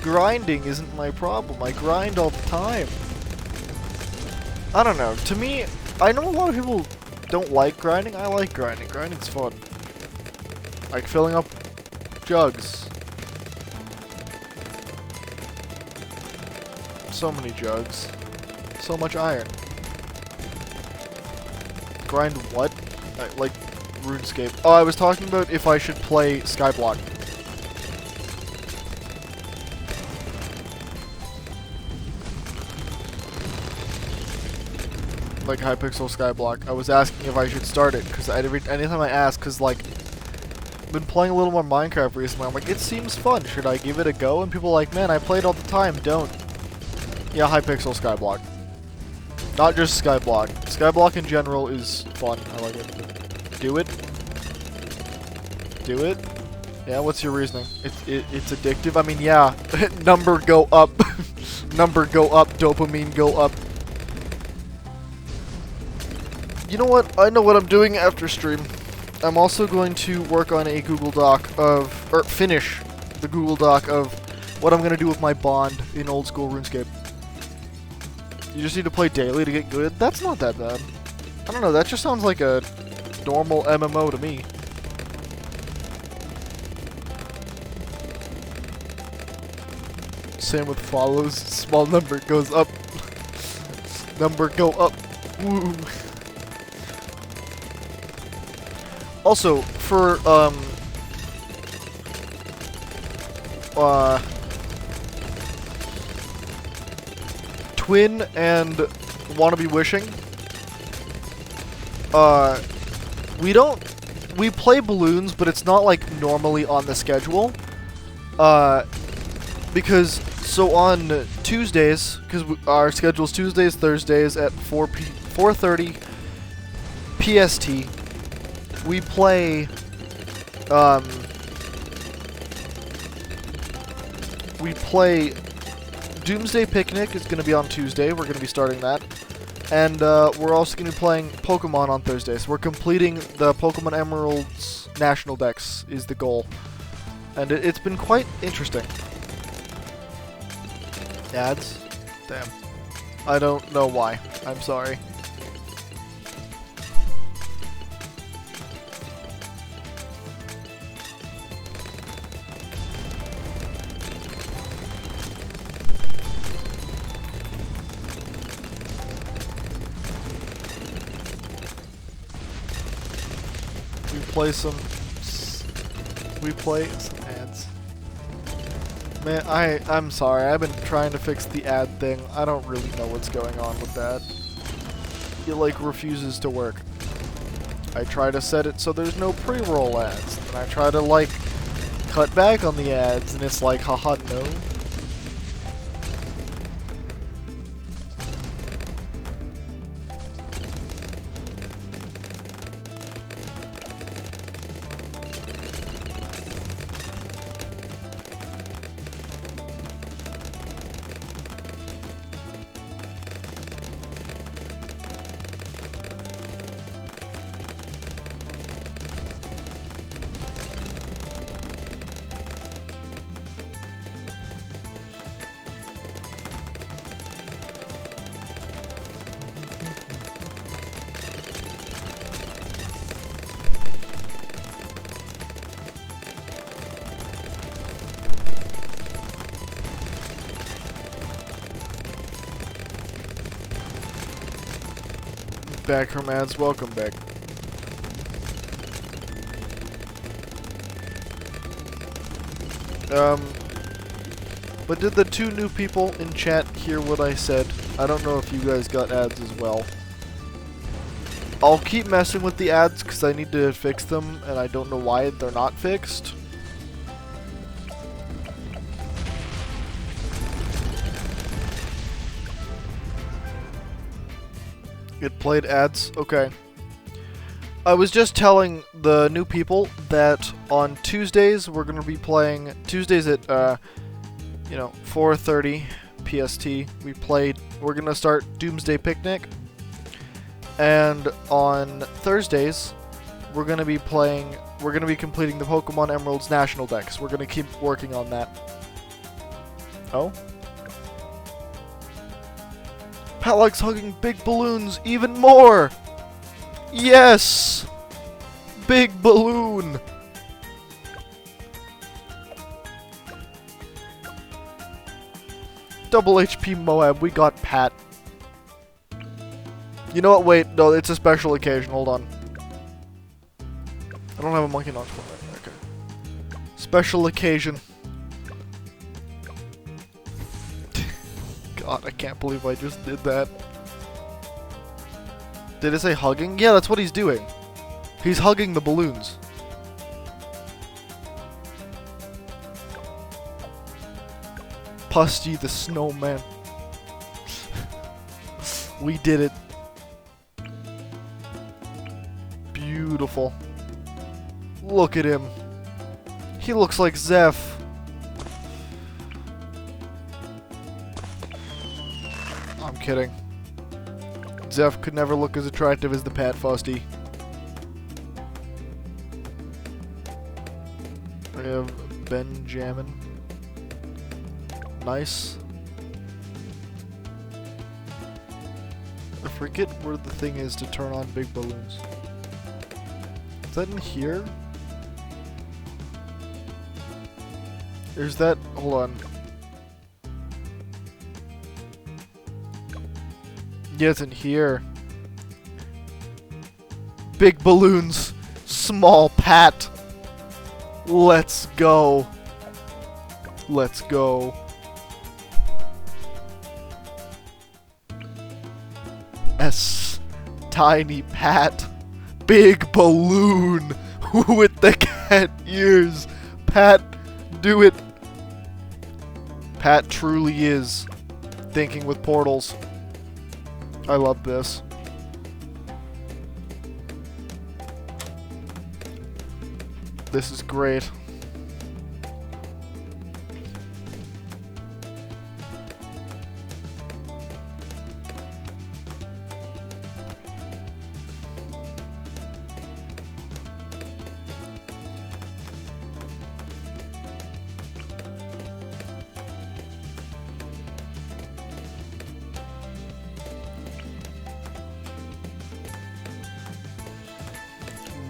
grinding isn't my problem. I grind all the time. I don't know, to me, I know a lot of people don't like grinding. I like grinding. Grinding's fun. Like filling up jugs. So many jugs. So much iron. Grind what? Like RuneScape. Oh, I was talking about if I should play Skyblock. Like Hypixel Skyblock. I was asking if I should start it, because anytime I ask, because like, I've been playing a little more Minecraft recently, I'm like, it seems fun, should I give it a go? And people are like, man, I play it all the time, don't. Yeah, Hypixel Skyblock. Not just Skyblock. Skyblock in general is fun, I like it. Do it. Do it. Yeah, what's your reasoning? It's addictive? I mean, yeah. Number go up. Number go up, dopamine go up. You know what? I know what I'm doing after stream. I'm also going to work on a Google Doc of, or finish the Google Doc of what I'm going to do with my bond in old school RuneScape. You just need to play daily to get good? That's not that bad. I don't know, that just sounds like a normal MMO to me. Same with follows. Small number goes up. Number go up. Woo. Also, for Twin and Wannabe Wishing, we play balloons, but it's not like normally on the schedule. Because so on Tuesdays, because our schedule's Tuesdays, Thursdays at 4:30 PST, we play Doomsday Picnic is going to be on Tuesday. We're going to be starting that. And we're also going to be playing Pokemon on Thursdays. We're completing the Pokemon Emeralds National Dex is the goal. And it's been quite interesting. Ads? Damn. I don't know why. I'm sorry. We play some ads. Man, I'm sorry. I've been trying to fix the ad thing. I don't really know what's going on with that. It like refuses to work. I try to set it so there's no pre-roll ads, and I try to like cut back on the ads, and it's like, haha, no. Back from ads, welcome back. But did the two new people in chat hear what I said? I don't know if you guys got ads as well. I'll keep messing with the ads because I need to fix them, and I don't know why they're not fixed. It played ads? Okay. I was just telling the new people that on Tuesdays we're going to be playing... Tuesdays at, 4:30 PST. We're going to start Doomsday Picnic. And on Thursdays, we're going to be completing the Pokemon Emeralds National Dex. We're going to keep working on that. Oh? Pat likes hugging big balloons even more! Yes! Big balloon! Double HP Moab, we got Pat. You know what, wait, no, it's a special occasion, hold on. I don't have a monkey knock for that, okay. Special occasion. God, I can't believe I just did that. Did it say hugging? Yeah, that's what he's doing. He's hugging the balloons. Pusty the snowman. We did it. Beautiful. Look at him. He looks like Zeph. I'm kidding. Zeph could never look as attractive as the Pat Fusty. I have Benjamin. Nice. I forget where the thing is to turn on big balloons. Is that in here? There's that... Hold on. He isn't here. Big balloons. Small Pat. Let's go. Let's go. S. Tiny Pat. Big balloon. With the cat ears. Pat, do it. Pat truly is thinking with portals. I love this. This is great.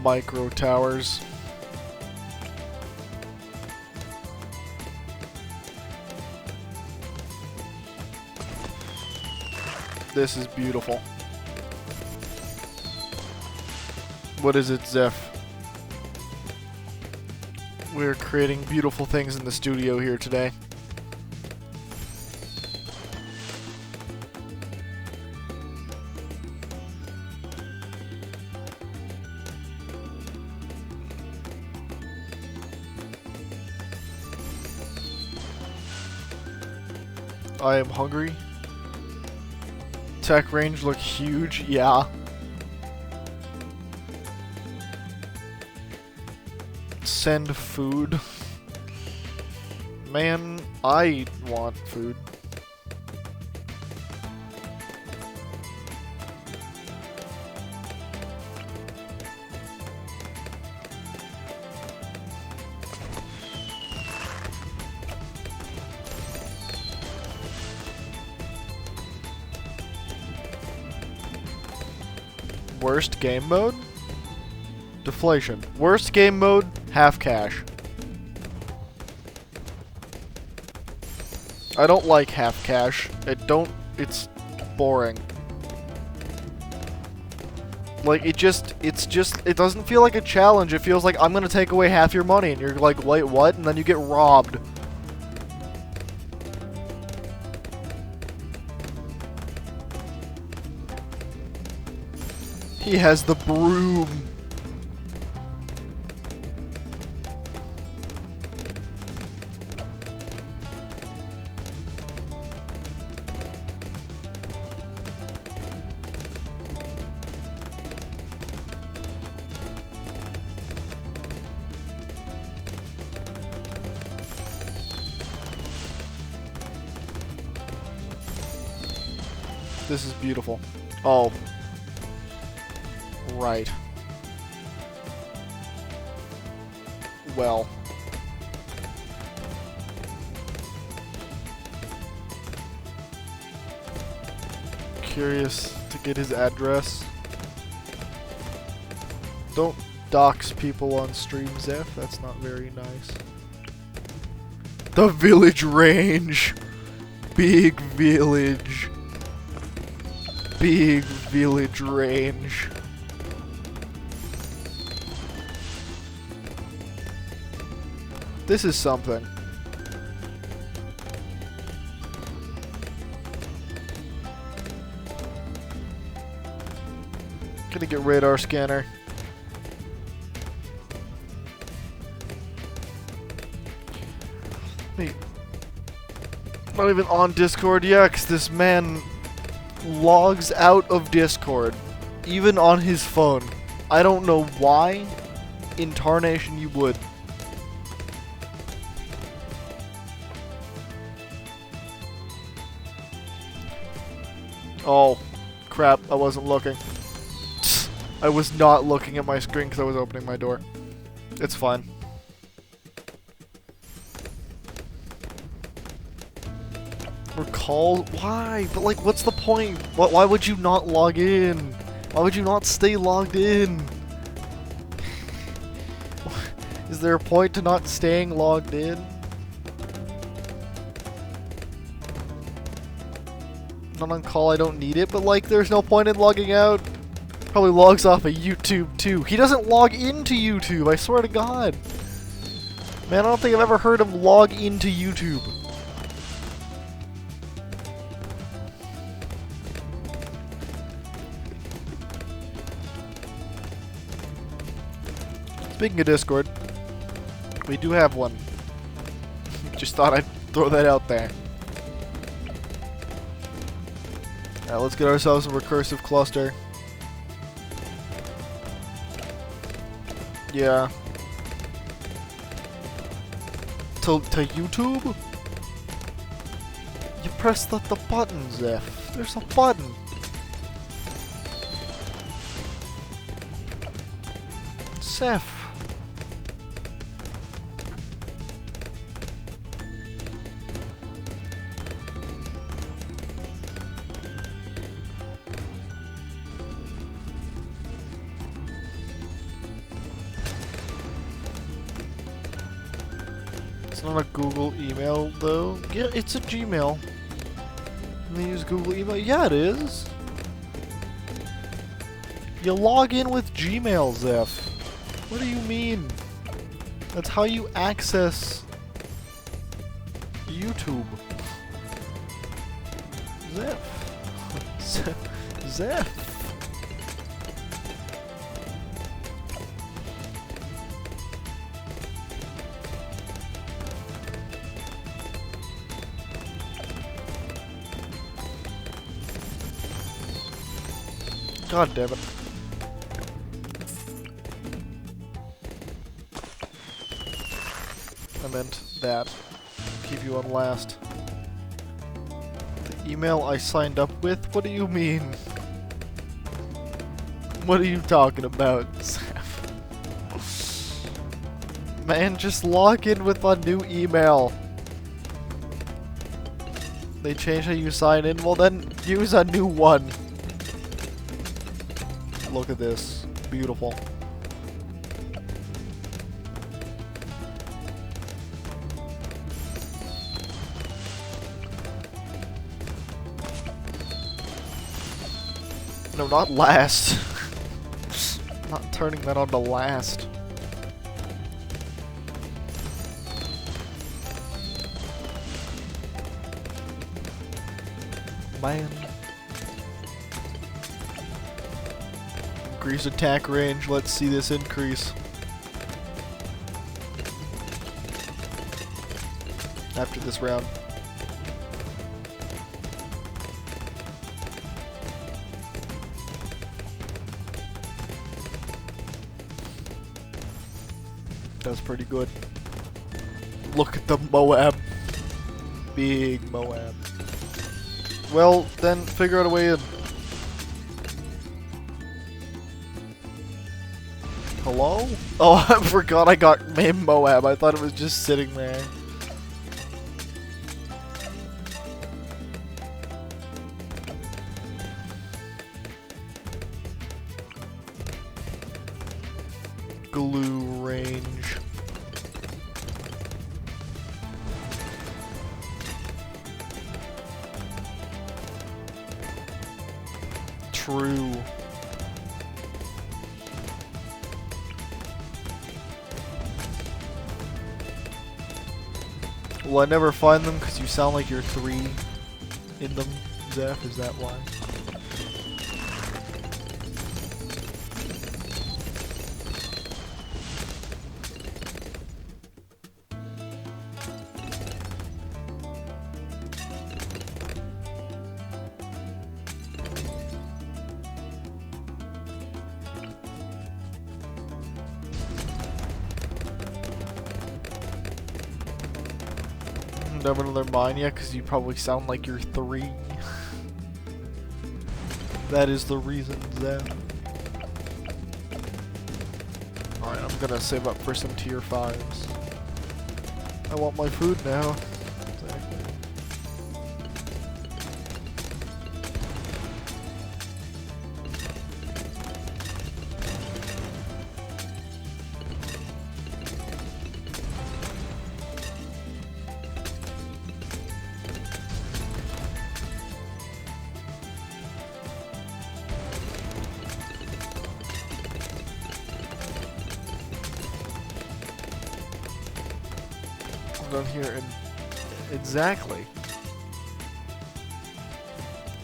Micro towers. This is beautiful. What is it, Zeph? We're creating beautiful things in the studio here today. I am hungry. Tech range look huge, yeah. Send food. Man, I want food. Worst game mode? Deflation. Worst game mode? Half cash. I don't like half cash. It's boring. Like, it doesn't feel like a challenge. It feels like I'm gonna take away half your money, and you're like, wait, what? And then you get robbed. He has the broom. This is beautiful. Oh. Right. Well. Curious to get his address. Don't dox people on stream, Zeph. That's not very nice. The village range. Big village. Big village range. This is something. Gonna get radar scanner. Wait. Not even on Discord yet, 'cause this man logs out of Discord, even on his phone. I don't know why in tarnation you would. Oh, crap, I wasn't looking. I was not looking at my screen because I was opening my door. It's fine. Recall? Why? But like, what's the point? Why would you not log in? Why would you not stay logged in? Is there a point to not staying logged in? Not on call, I don't need it, but like, there's no point in logging out. Probably logs off of YouTube too. He doesn't log into YouTube, I swear to God. Man, I don't think I've ever heard him log into YouTube. Speaking of Discord, we do have one. Just thought I'd throw that out there. Alright, let's get ourselves a recursive cluster. Yeah. To YouTube? You press the button, Zeph. There's a button. Zeph. It's not a Google email, though. Yeah, it's a Gmail. They use Google email. Yeah, it is. You log in with Gmail, Zeph. What do you mean? That's how you access YouTube. Zeph. Zeph. God damn it. I meant that. Keep you on last. The email I signed up with? What do you mean? What are you talking about, Zeph? Man, just log in with a new email. They changed how you sign in? Well then, use a new one. Look at this. Beautiful. No, not last. Not turning that on to last. Man. Increase attack range. Let's see this increase. After this round. That's pretty good. Look at the Moab. Big Moab. Well, then figure out a way in. Hello? Oh, I forgot I got named Moab. I thought it was just sitting there. Glue range. True. Well, I never find them because you sound like you're 3 in them, Zeph. Is that why? Never another mine yet because you probably sound like you're 3. That is the reason, Zeph. Alright, I'm gonna save up for some tier 5s. I want my food now. Exactly. Down here and exactly.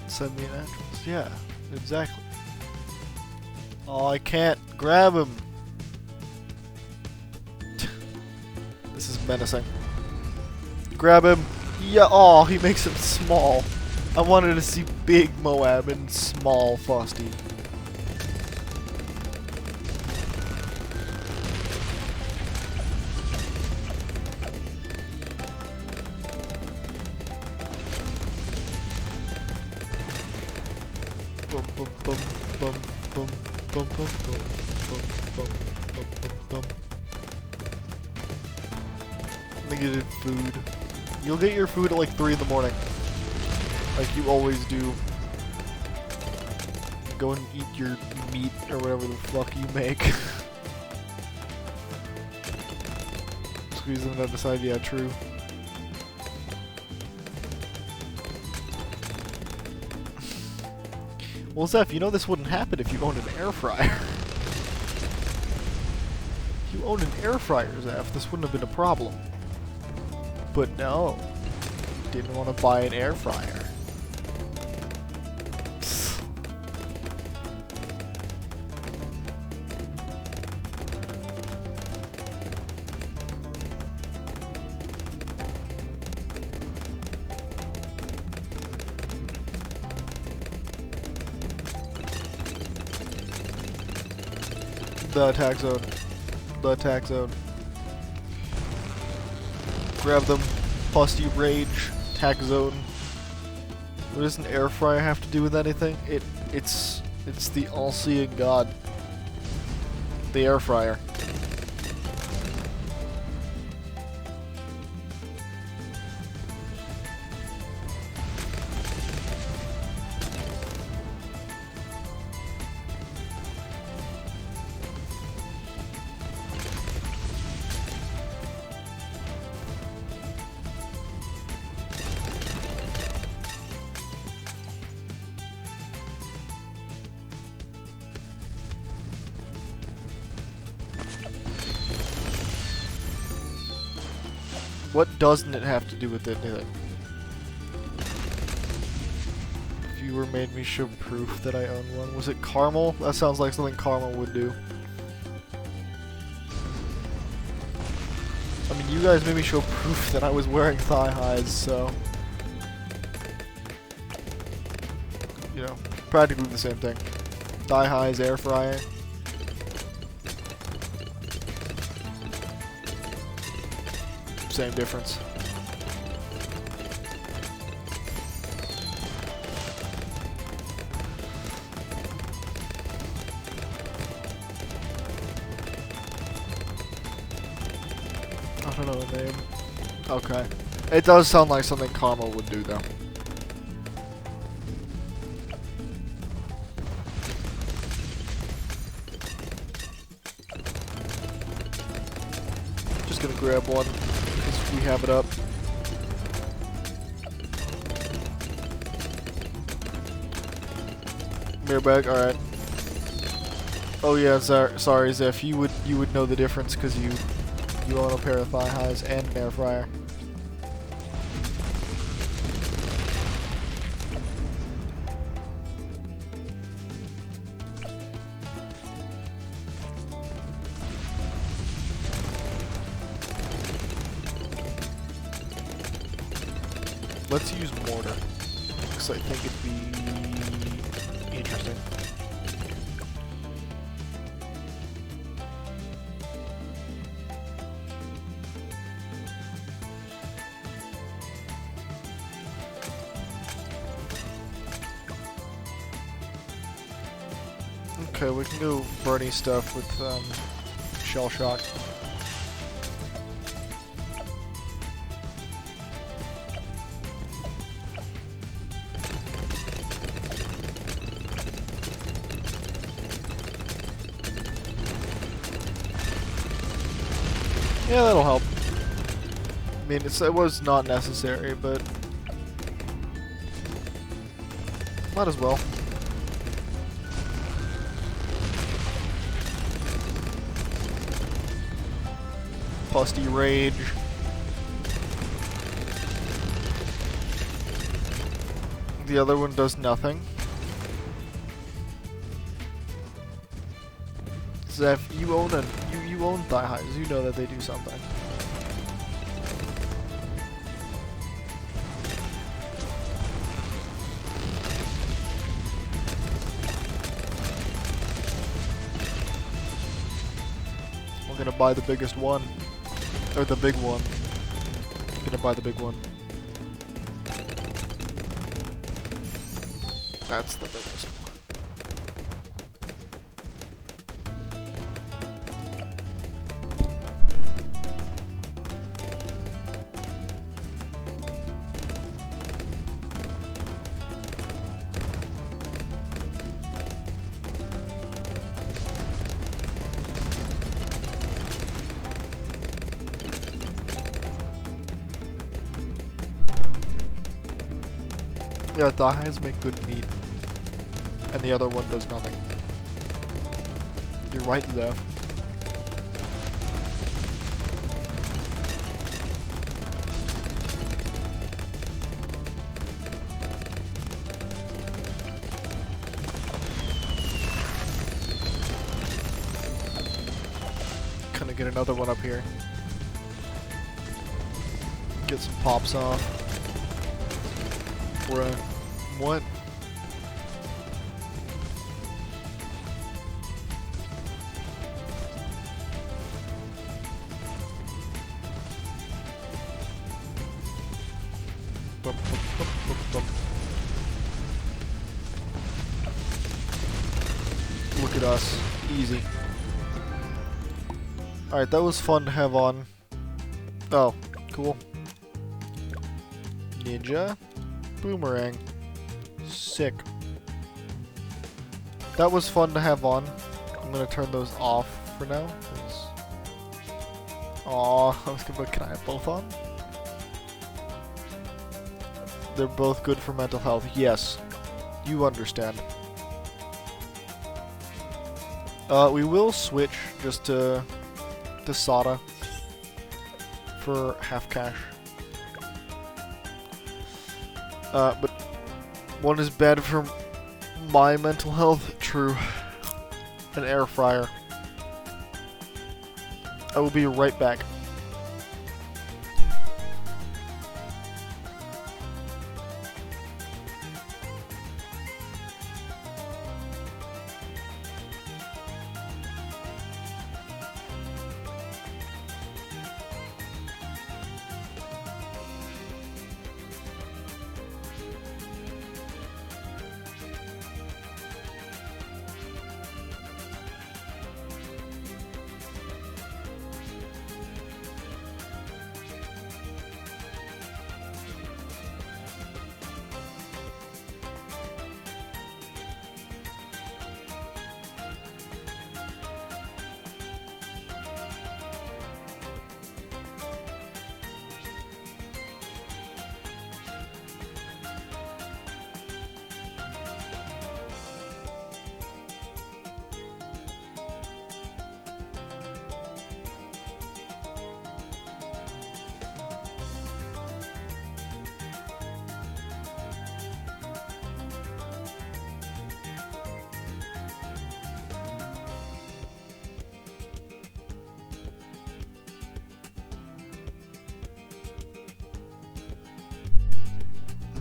Semi-naturals. Yeah, exactly. Oh, I can't grab him. This is menacing. Grab him. Yeah. Oh, he makes him small. I wanted to see big Moab and small Frosty. Bum bum bum bum bum bum bum bum bum bum bum bum. Negative food. You'll get your food at like 3 in the morning. Like you always do. Go and eat your meat or whatever the fuck you make. Squeeze them down the side, yeah, true. Well, Zeph, you know this wouldn't happen if you owned an air fryer. If you owned an air fryer, Zeph, this wouldn't have been a problem. But no. Didn't want to buy an air fryer. The attack zone. The attack zone. Grab them. Posty rage. Attack zone. What does an air fryer have to do with anything? It's the all-seeing god. The air fryer. What doesn't it have to do with anything? Viewer made me show proof that I own one. Was it caramel? That sounds like something caramel would do. I mean, you guys made me show proof that I was wearing thigh highs, so... You know, practically the same thing. Thigh highs, air fryer. Same difference. I don't know the name. Okay. It does sound like something Karma would do, though. Just gonna grab one. We have it up. Mirror bag, alright. Oh yeah, sorry Zeph, you would know the difference because you own a pair of thigh highs and an air fryer. Let's use mortar, because I think it'd be interesting. Okay, we can go Bernie stuff with shell shock. Yeah, that'll help. I mean, it was not necessary, but might as well. Posty rage. The other one does nothing. Zeph, you own thigh highs. You know that they do something. We're gonna buy the biggest one, or the big one. Gonna buy the big one. That's the biggest one. Yeah, thigh highs make good meat. And the other one does nothing. You're right, Zeph. Gonna get another one up here. Get some pops off. Bruh. What? Bum, bum, bum, bum, bum. Look at us. Easy. Alright, that was fun to have on. Oh, cool. Ninja. Boomerang. Sick. That was fun to have on. I'm gonna turn those off for now. Aw, I was gonna, can I have both on? They're both good for mental health. Yes. You understand. We will switch just to SATA for half cash. But one is bad for my mental health. True. An air fryer. I will be right back.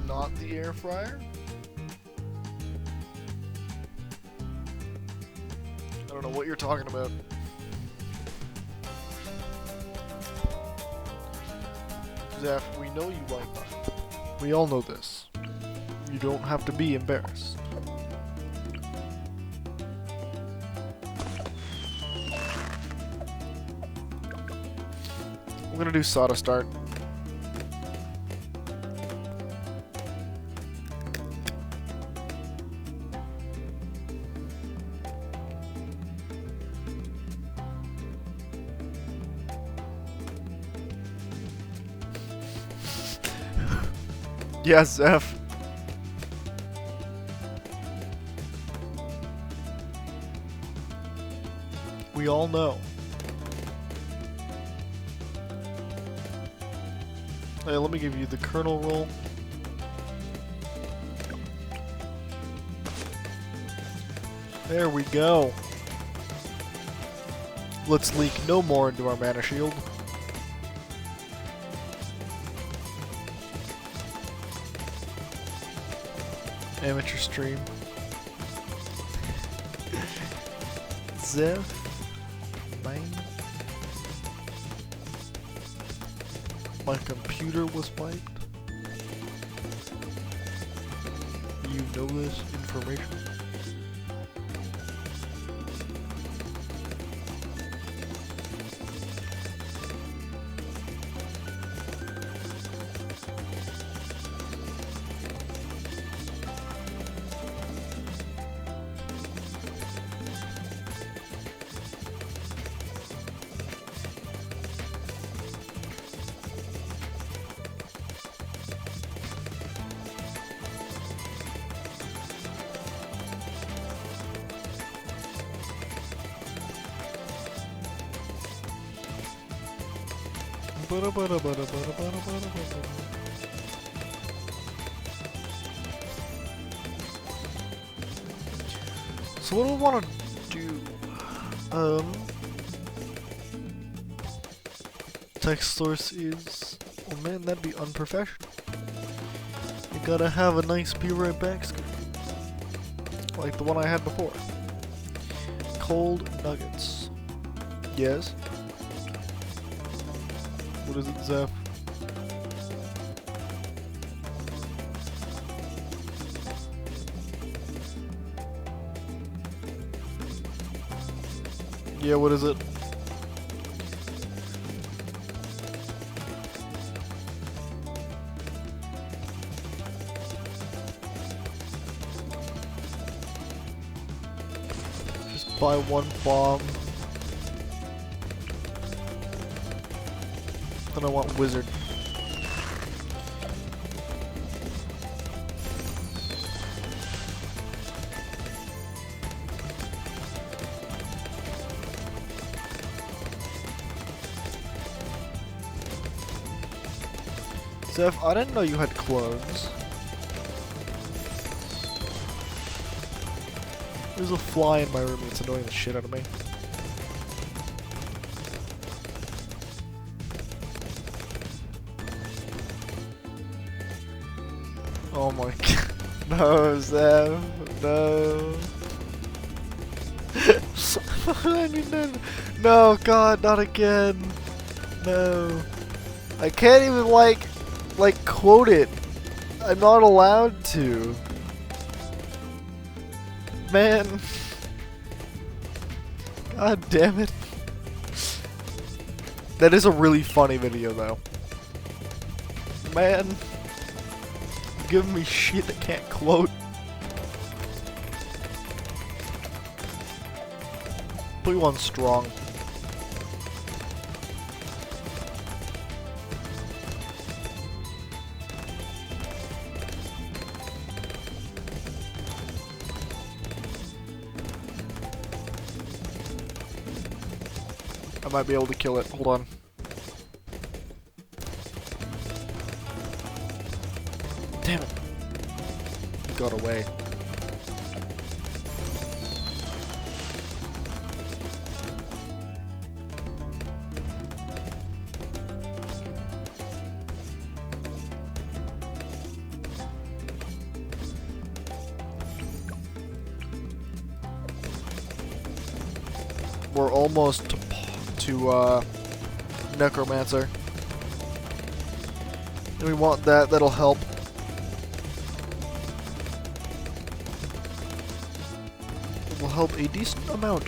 Not the air fryer? I don't know what you're talking about. Zeph, we know you like that. We all know this. You don't have to be embarrassed. I'm gonna do SATA start. Yes, F. We all know. Hey, let me give you the kernel roll. There we go. Let's leak no more into our mana shield. Amateur stream. Zeph. Mine. My computer was wiped. You know this information? So what do I want to do? Text source is... Oh man, that'd be unprofessional. You gotta have a nice be right back screen. Like the one I had before. Cold nuggets. Yes? What is it, Zeph? Yeah, what is it? Just buy one bomb. Then I want wizard. Zeph, I didn't know you had clones. There's a fly in my room that's annoying the shit out of me. Oh my god. No, Zeph. No. I mean, no, God, not again. No. I can't even, like, quote it. I'm not allowed to. Man. God damn it. That is a really funny video, though. Man. Giving me shit I can't quote. Put you on strong. I might be able to kill it. Hold on. Damn it. He got away. We're almost to Necromancer. And we want that, that'll help. It will help a decent amount.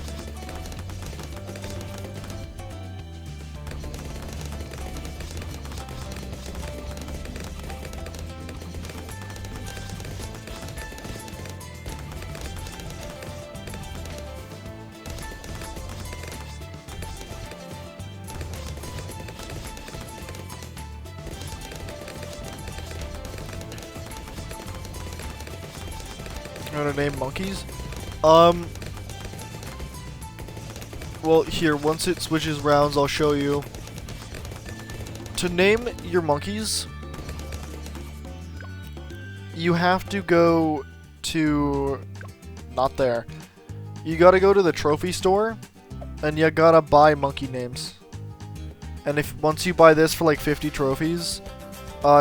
How to name monkeys? Well, here, once it switches rounds, I'll show you. To name your monkeys, you have to go to... not there. You gotta go to the trophy store, and you gotta buy monkey names. And if once you buy this for like 50 trophies,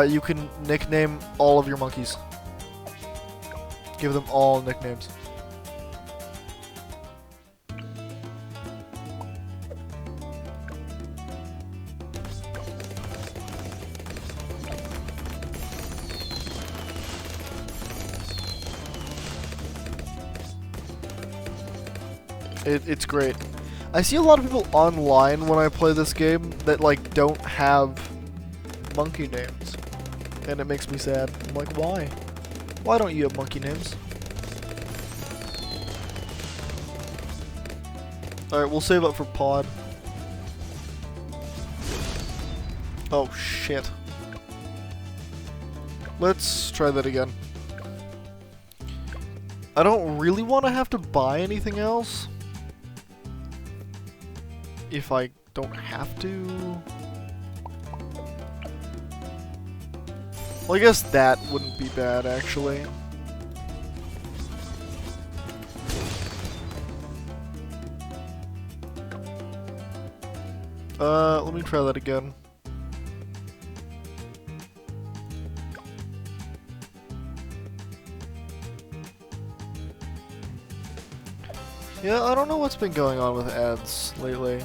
you can nickname all of your monkeys. Give them all nicknames. It's great. I see a lot of people online when I play this game that like don't have monkey names, and it makes me sad. I'm like, why? Why don't you have monkey names? Alright, we'll save up for pod. Oh shit. Let's try that again. I don't really want to have to buy anything else. If I don't have to... Well, I guess that wouldn't be bad, actually. Let me try that again. Yeah, I don't know what's been going on with ads lately.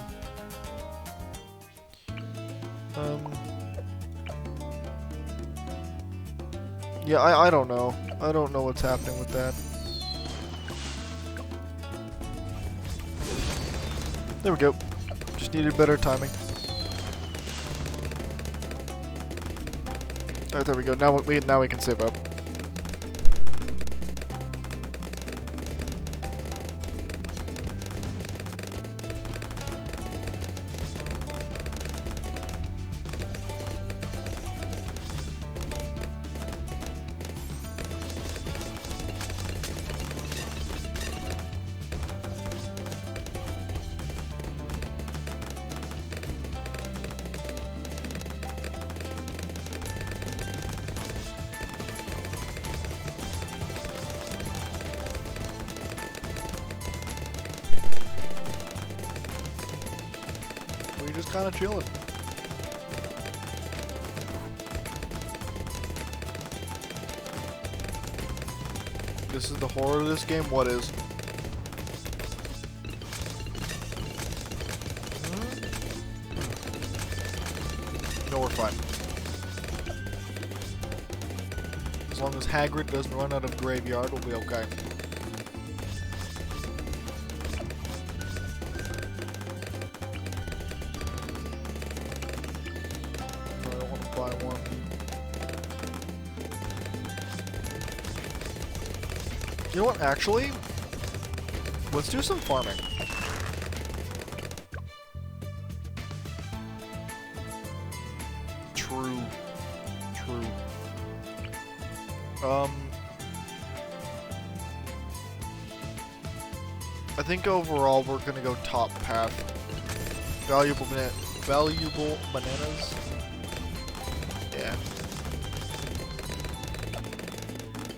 Yeah, I don't know. I don't know what's happening with that. There we go. Just needed better timing. Alright, there we go. Now we can save up. Just kind of chilling. This is the horror of this game. What is? No, we're fine. As long as Hagrid doesn't run out of graveyard, we'll be okay. You know what, actually? Let's do some farming. True. True. I think overall we're gonna go top path. Valuable bananas. Yeah.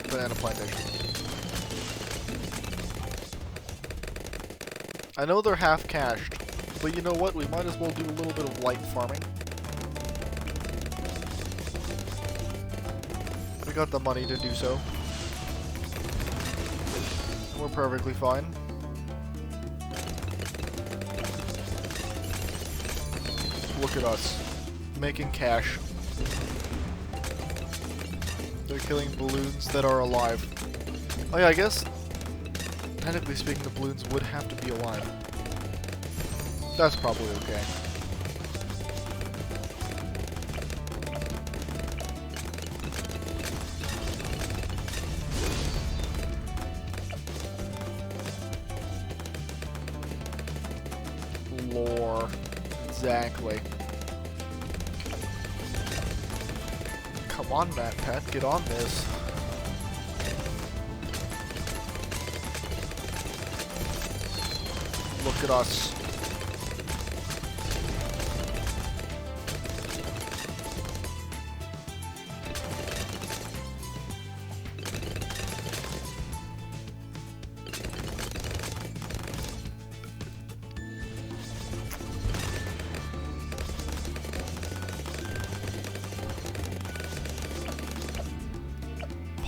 Banana plantation. I know they're half cached, but you know what? We might as well do a little bit of light farming. We got the money to do so. We're perfectly fine. Look at us. Making cash. They're killing balloons that are alive. Oh yeah, I guess technically speaking, the balloons would have to be alive. That's probably okay. Lore. Exactly. Come on, Matt Pat, get on this. Look at us.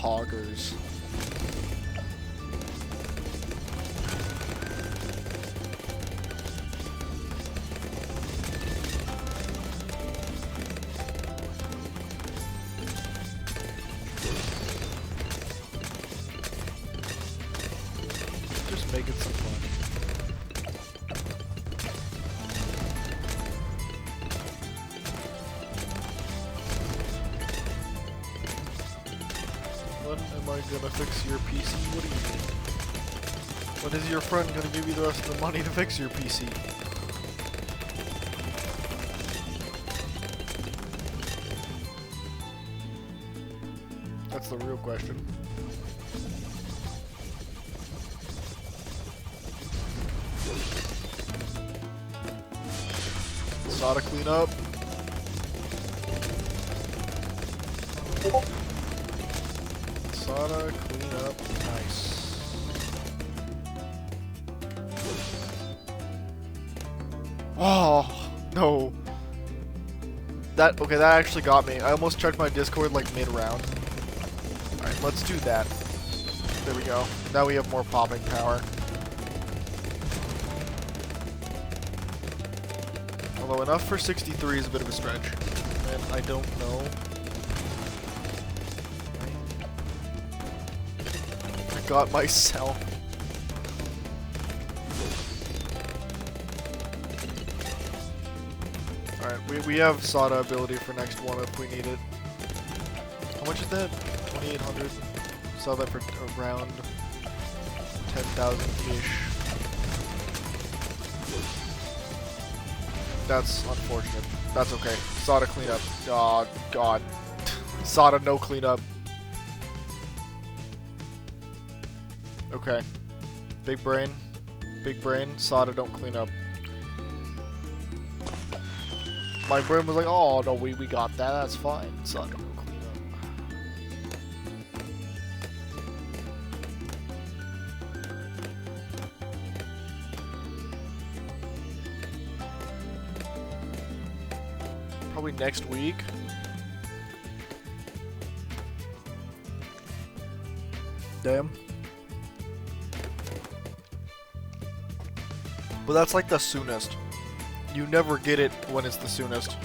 poggers. Just make it some fun. When am I gonna fix your PC? What do you mean? When is your friend gonna give you the rest of the money to fix your PC? That's the real question. SATA cleanup. SATA cleanup. Nice. Oh no. Okay, that actually got me. I almost checked my Discord like mid-round. Alright, let's do that. There we go. Now we have more popping power. Although enough for 63 is a bit of a stretch. And I don't know. I got myself. Alright, we have SATA ability for next one if we need it. How much is that? 2,800. Sell that for around 10,000-ish. That's unfortunate. That's okay. SATA cleanup. Oh, God. SATA no cleanup. Okay. Big brain. Big brain. SATA don't clean up. My brain was like, oh, no, we got that. That's fine. SATA don't clean up. Probably next week. Damn. But that's like the soonest. You never get it when it's the soonest.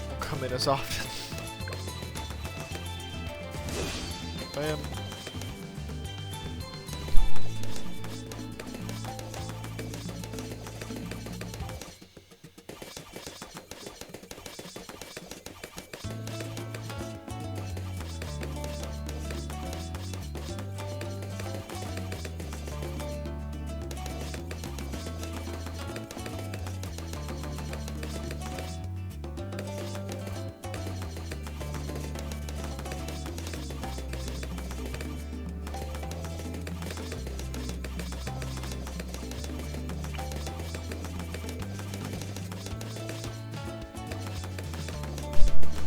Won't come in as often. Bam.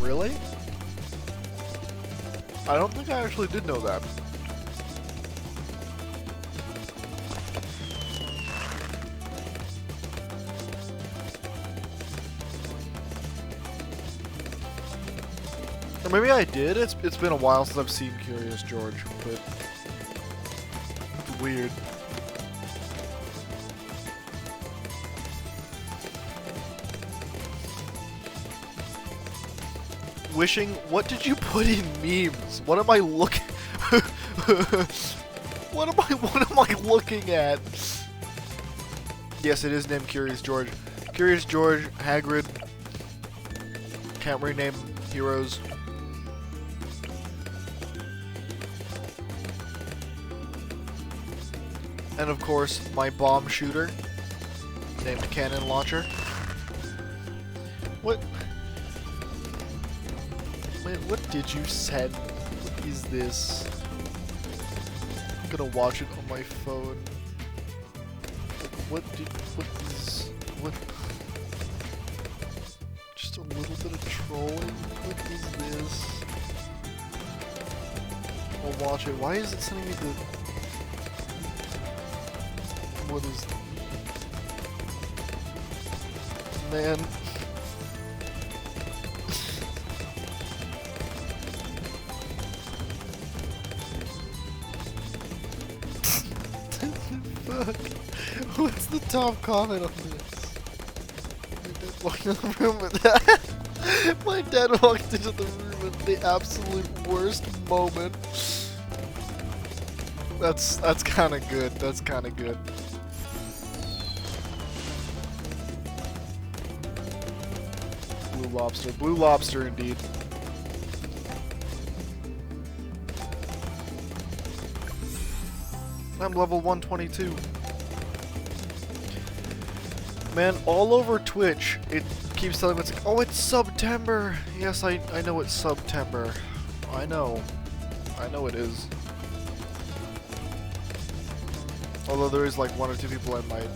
Really? I don't think I actually did know that. Or maybe I did. It's been a while since I've seen Curious George, but it's weird. Wishing, what did you put in memes? What am I looking what am I looking at? Yes, it is named Curious George. Curious George, Hagrid. Can't rename heroes. And of course, my bomb shooter, named Cannon Launcher. What? Wait, what did you send? What is this? I'm gonna watch it on my phone. What just a little bit of trolling? What is this? I'll watch it. Why is it sending me the... What is... man. Fuck. What's the top comment on this? My dad walked into the room with that. My dad walked into the room at the absolute worst moment. That's kind of good. That's kind of good. Blue lobster indeed. I'm level 122. Man, all over Twitch, it keeps telling me, it's like, oh, it's September. Yes, I know it's September. I know it is. Although there is like 1 or 2 people I might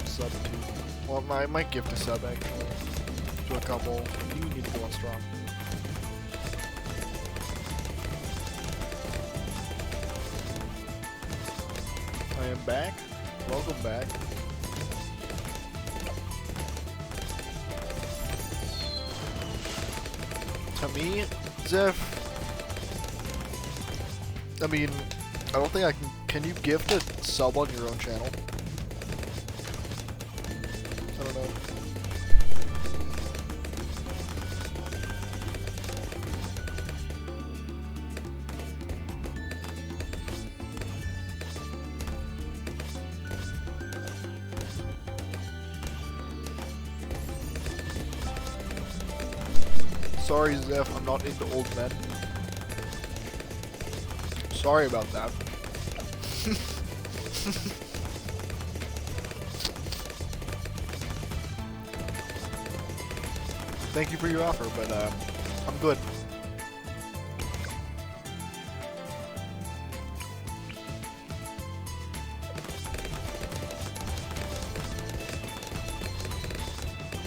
sub to. Well, I might gift a sub actually to a couple. You need to go on strong. I am back. Welcome back. To me, Zeph. I mean, I don't think I can. Can you gift a sub on your own channel? I don't know. Sorry, Zeph, I'm not into old men. Sorry about that. Thank you for your offer, but I'm good.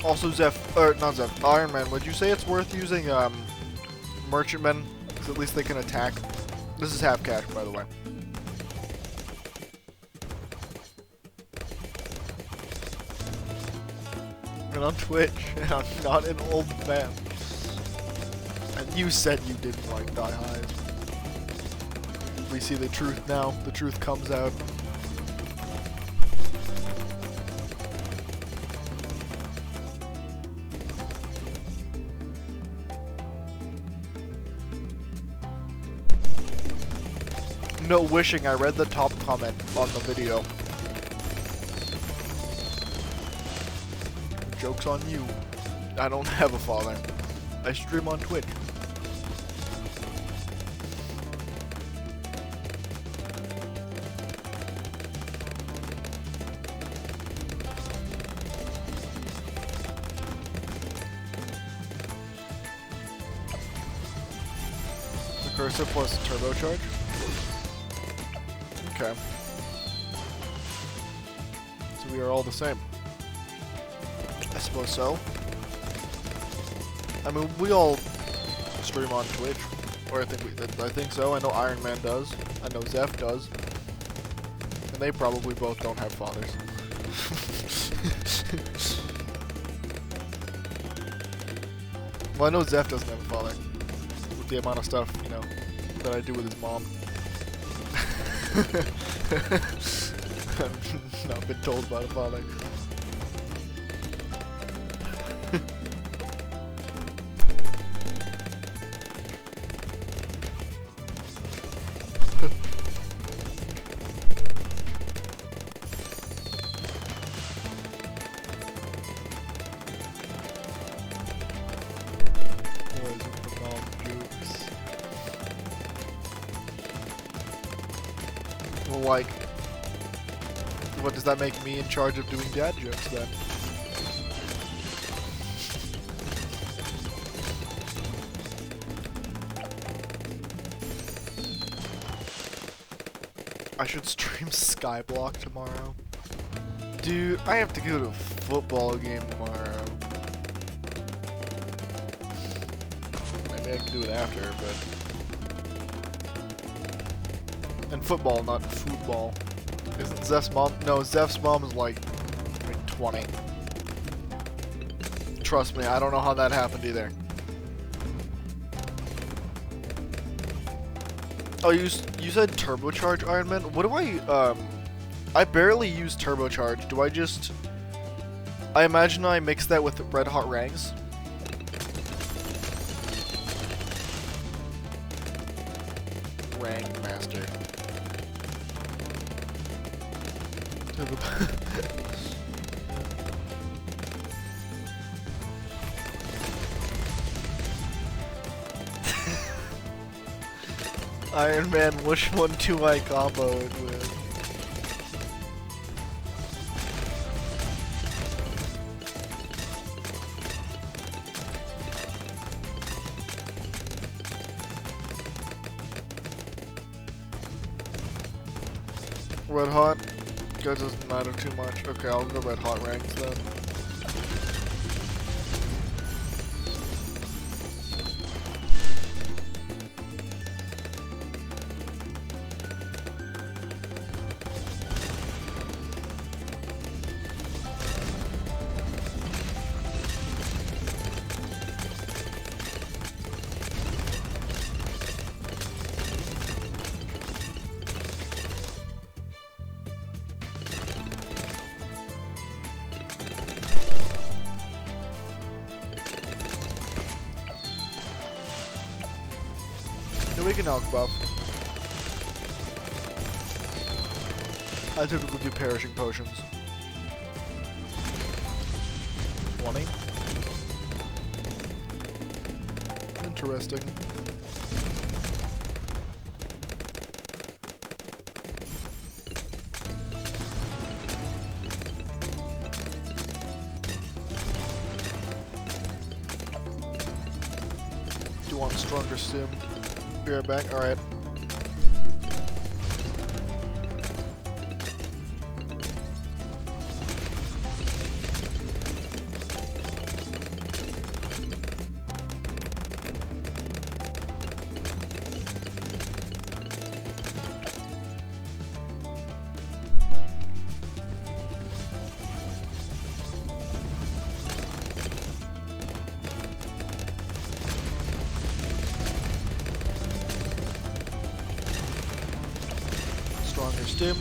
Also, Zeph, or not Zeph, Iron Man, would you say it's worth using merchantmen? Because at least they can attack. This is half cash, by the way. And on Twitch, and I'm not an old man. And you said you didn't like Die Highs. We see the truth now. The truth comes out. No wishing, I read the top comment on the video. Joke's on you. I don't have a father. I stream on Twitch. The cursor plus turbocharge? Okay. So we are all the same. I suppose so. I mean, we all stream on Twitch, or I think so. I know Iron Man does. I know Zeph does, and they probably both don't have fathers. Well, I know Zeph doesn't have a father, with the amount of stuff, you know, that I do with his mom. I've not been told about a father. Well, like, what does that make me in charge of doing dad jokes then? I should stream Skyblock tomorrow. Dude, I have to go to a football game tomorrow. Maybe I can do it after, but... And football, not football. Isn't Zeph's mom? No, Zeph's mom is like 20. Trust me, I don't know how that happened either. Oh, you said turbocharge Iron Man? What do I barely use turbocharge. Do I just... I imagine I mix that with red hot rangs. Rang master. Iron Man, which one do I combo it with? Red hot? That doesn't matter too much. Okay, I'll go red hot ranks then. We can alch buff. I typically do perishing potions. 20. Interesting. Do you want stronger sim? Be right back. Alright. Stronger stim.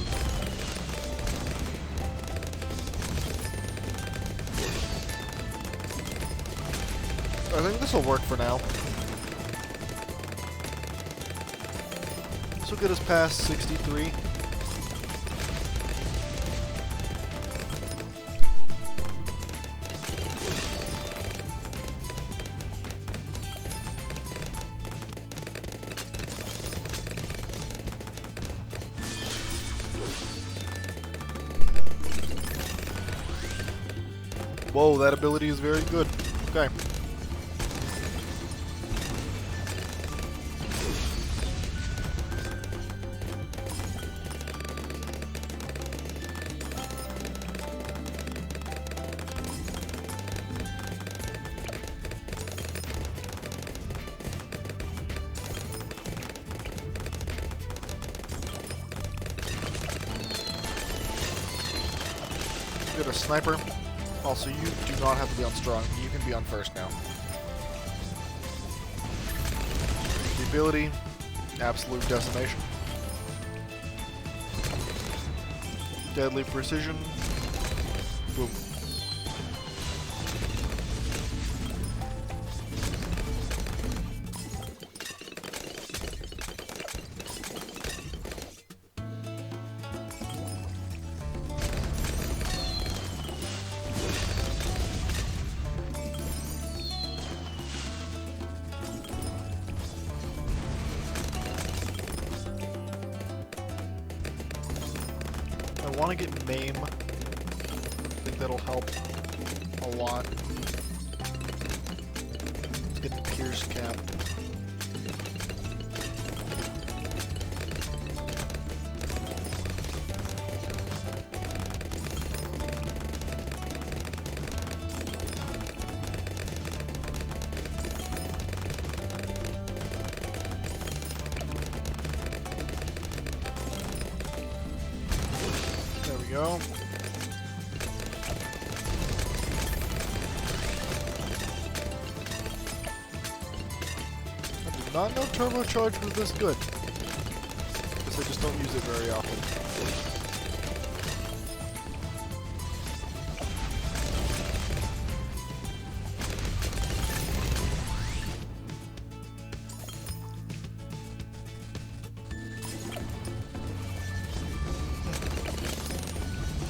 I think this will work for now. This will get us past 63. Whoa, that ability is very good. Okay. Get a sniper. Also, you do not have to be on strong. You can be on first now. The ability, absolute decimation. Deadly precision. Boom. I want to get Maim. I think that'll help a lot. Let's get the Pierce cap. Go. not know turbocharged was this good. Guess I just don't use it very often.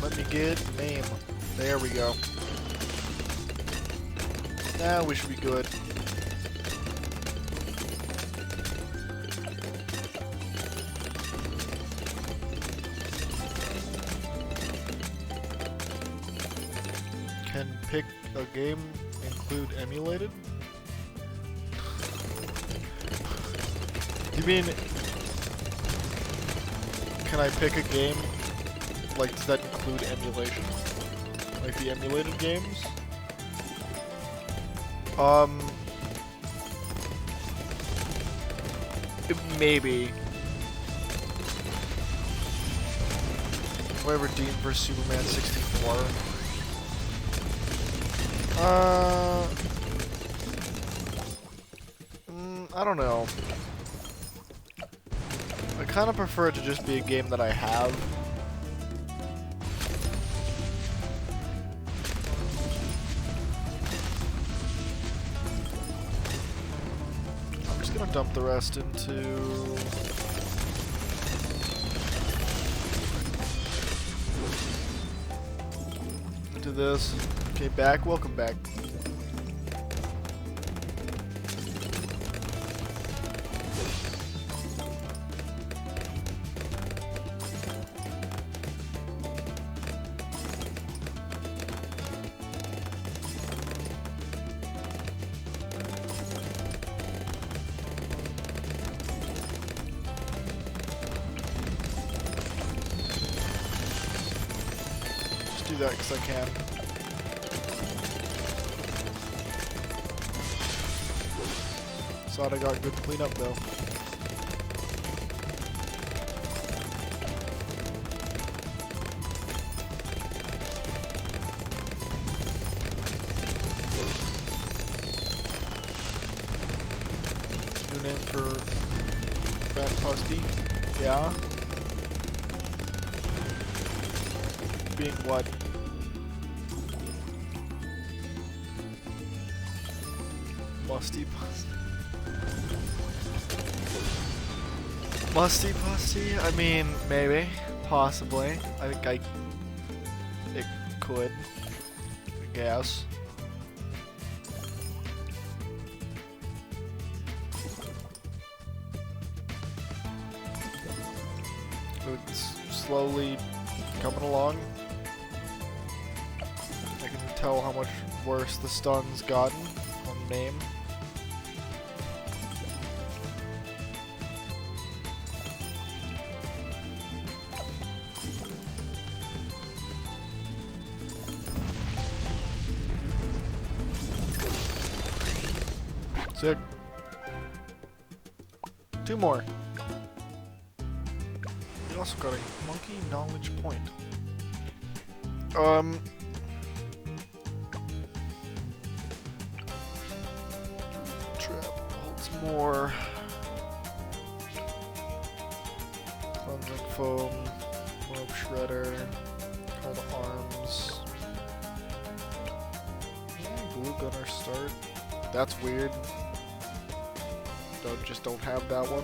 Let me get name. There we go. Now we should be good. Can pick a game include emulated? You mean, can I pick a game, like, does that include emulation? Like the emulated games? Maybe. Have I ever redeemed for Superman 64? I don't know. I kind of prefer it to just be a game that I have. I'm just gonna dump the rest into this. Okay, back. Welcome back. Just do that because I can. Thought I got good cleanup though. New name for Fat Pusty? Yeah. Being what? Musty Pusty. Musty Pusty? I mean, maybe. Possibly. I think it could. I guess. It's slowly coming along. I can tell how much worse the stun's gotten on name. Sick. 2 more. We also got a monkey knowledge point. Trap holds more. Cleansing foam. Rope shredder. Call to arms. Glue gunner start. That's weird. Just don't have that one.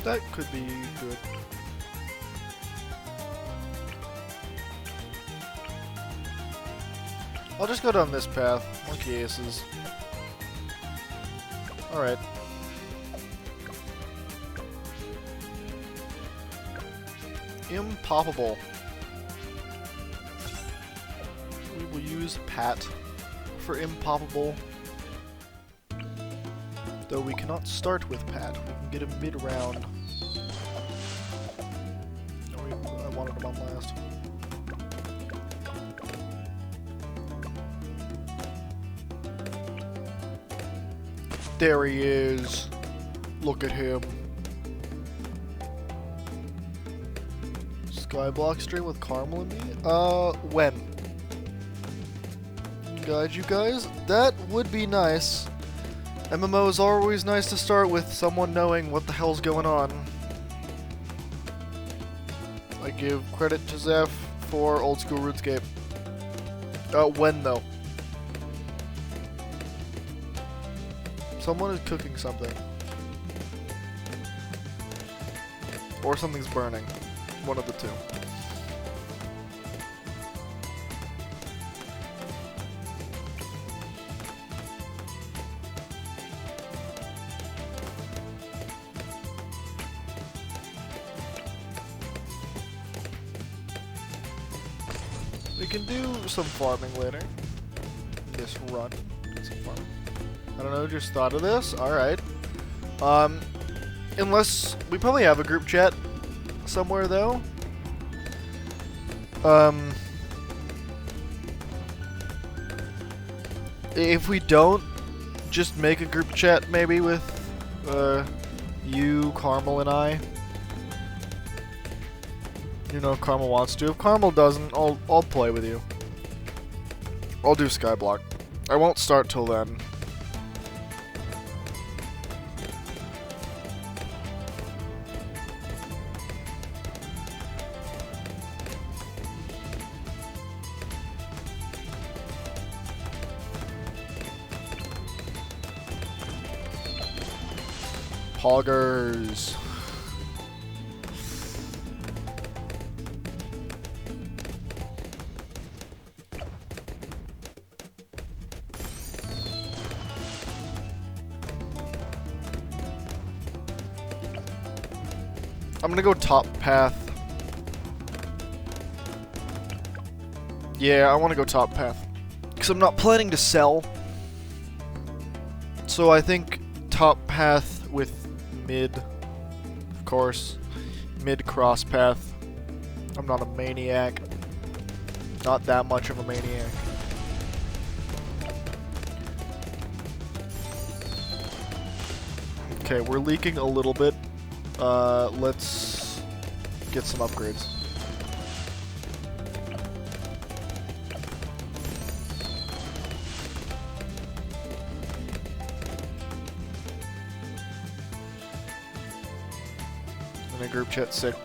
That could be good. I'll just go down this path. Monkey aces. Alright. Impoppable. We will use Pat for Impoppable. Though we cannot start with Pat. We can get him mid-round. No, I wanted him on last. There he is. Look at him. Skyblock stream with Carmel and me? When? Guide you guys? That would be nice. MMO is always nice to start with someone knowing what the hell's going on. I give credit to Zeph for old school RuneScape. When though? Someone is cooking something. Or something's burning. One of the two. We can do some farming later. This run. Get some farming. I don't know, just thought of this. Alright. Unless we probably have a group chat somewhere though. If we don't, just make a group chat maybe with you, Carmel, and I. You know, if Carmel wants to. If Carmel doesn't, I'll play with you. I'll do Skyblock. I won't start till then. Poggers. I'm gonna go top path. Yeah, I want to go top path. Because I'm not planning to sell. So I think top path with mid, of course. Mid cross path. I'm not a maniac. Not that much of a maniac. Okay, we're leaking a little bit. Let's get some upgrades. In a group chat, sick.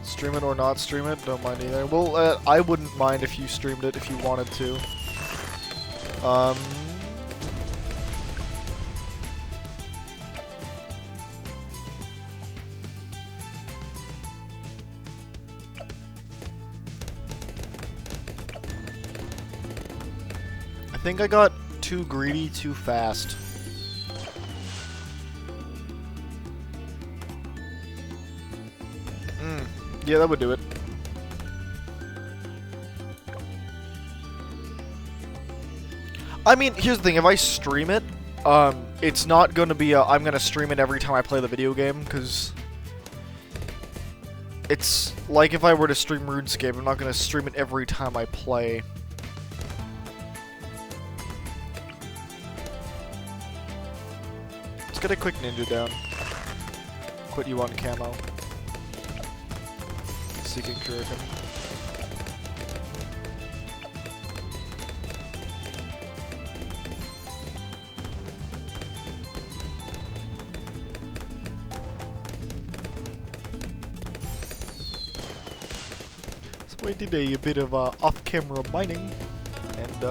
Stream it or not stream it, don't mind either. Well, I wouldn't mind if you streamed it if you wanted to. I think I got too greedy too fast. Yeah, that would do it. I mean, here's the thing, if I stream it, it's not gonna be a, I'm gonna stream it every time I play the video game, because it's like if I were to stream RuneScape, I'm not gonna stream it every time I play. Let's get a quick ninja down. Put you on camo. Seeking Shuriken. So we did a bit of off-camera mining, and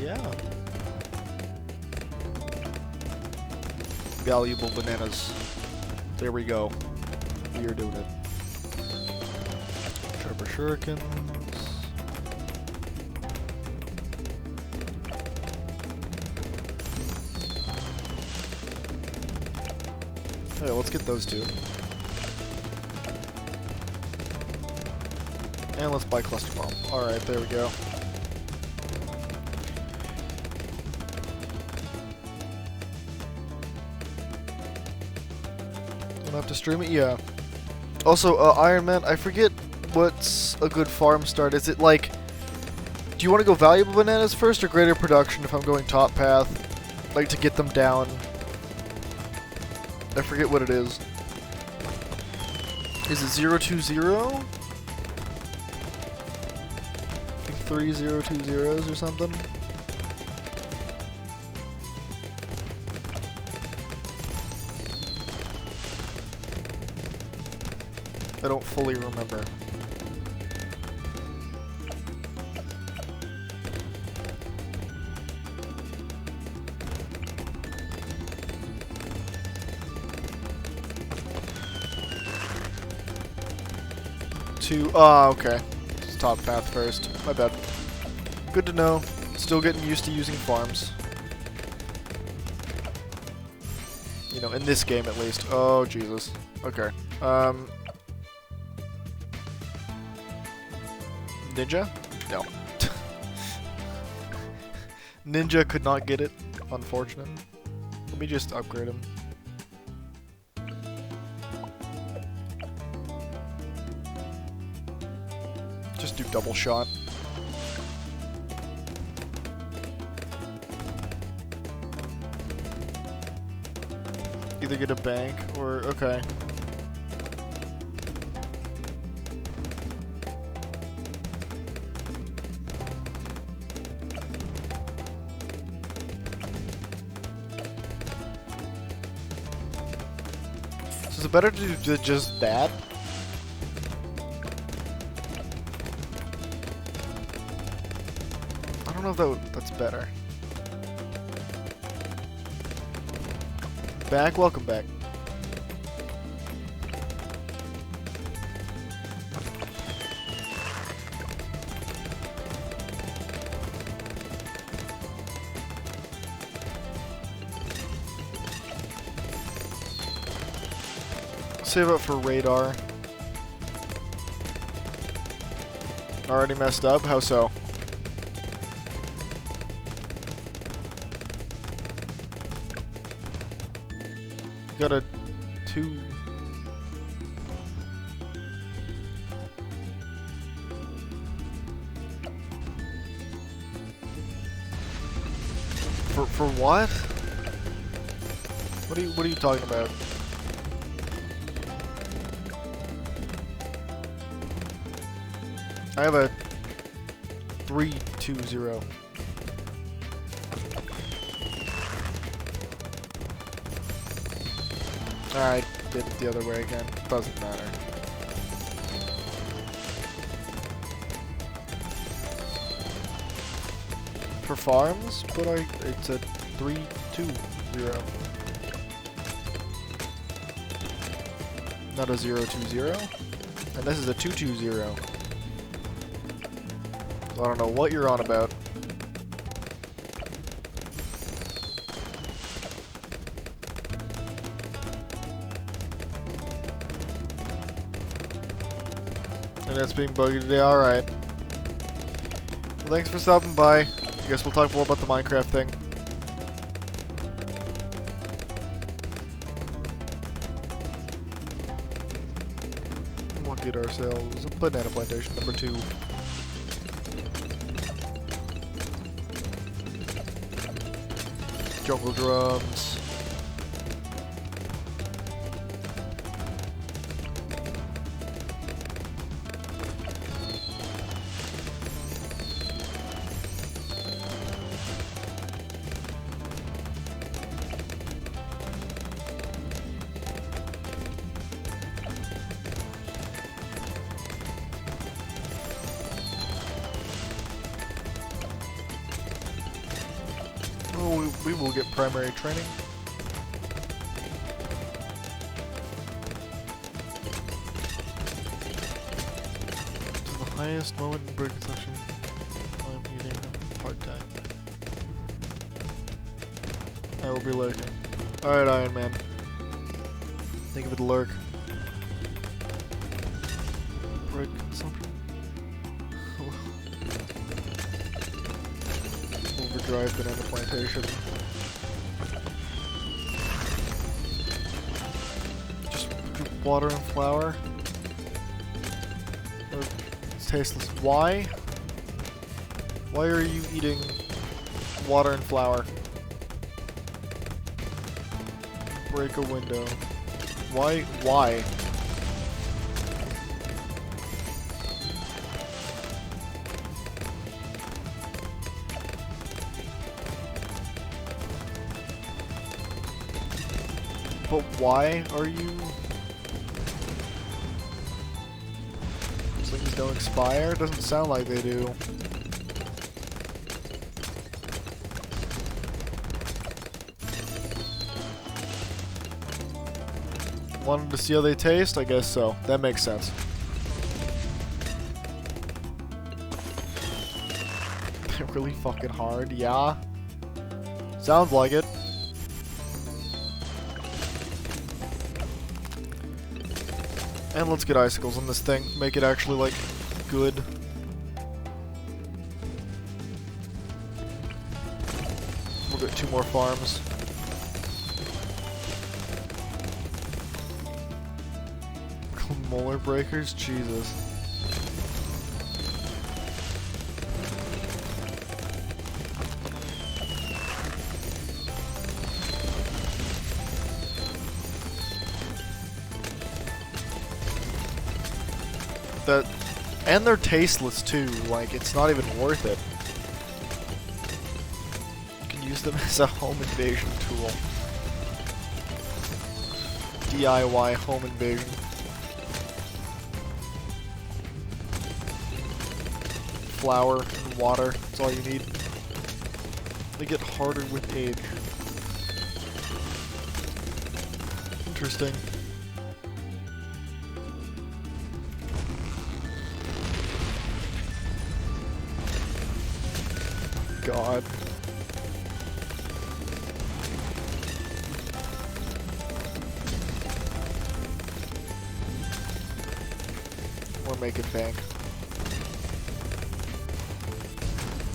yeah. Valuable bananas. There we go. We are doing it. Sharper shurikens. Hey, let's get those two. And let's buy cluster bomb. Alright, there we go. Don't have to stream it? Yeah. Also, Iron Man, I forget what's a good farm start. Is it like Do you want to go valuable bananas first or greater production if I'm going top path? Like to get them down. I forget what it is. Is it 020? I think 3 020s or something. I don't fully remember. Okay. It's top path first. My bad. Good to know. Still getting used to using farms. You know, in this game at least. Oh, Jesus. Okay. Ninja? No. Ninja could not get it. Unfortunate. Let me just upgrade him. Just do double shot. Either get a bank or... okay. So is it better to do just that? I don't know if that's better. Back? Welcome back. Save up for radar. Already messed up? How so? Got a 2. For what? What are you talking about? I have a 320. Alright, did it the other way again. Doesn't matter. For farms, but it's a 320. Not a 020. And this is a 220. So I don't know what you're on about. And that's being buggy today, alright. Well, thanks for stopping by. I guess we'll talk more about the Minecraft thing. We'll get ourselves a banana plantation number 2. Jungle drums. We will get primary training. To the highest moment in break session. I'm eating hard time. I will be lurking. Alright, Iron Man. Think of it, lurk. Break consumption. Overdrive banana plantation. Just water and flour. Or it's tasteless. Why? Why are you eating water and flour? Break a window. Why? Why? But why are you... These things don't expire? Doesn't sound like they do. Wanted to see how they taste? I guess so. That makes sense. They're really fucking hard, yeah? Sounds like it. And let's get icicles on this thing. Make it actually, like, good. We'll get 2 more farms. Molar breakers? Jesus. And they're tasteless too, like it's not even worth it. You can use them as a home invasion tool. DIY home invasion. Flour and water, that's all you need. They get harder with age. Interesting. God. We're making bank.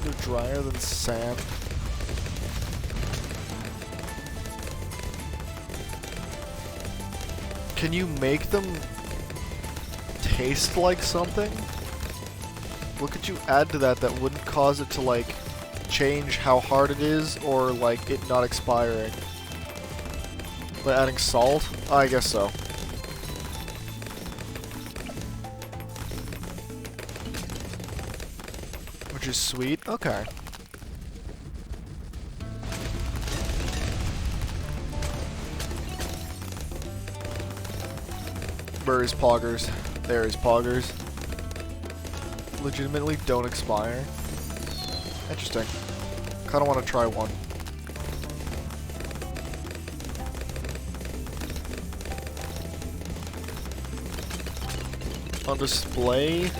They're drier than sand. Can you make them taste like something? What could you add to that that wouldn't cause it to, like, change how hard it is, or, like, it not expiring? By adding salt? I guess so. Which is sweet? Okay. Where is Poggers? There is Poggers. Legitimately don't expire. Interesting. Kinda wanna try one. On display,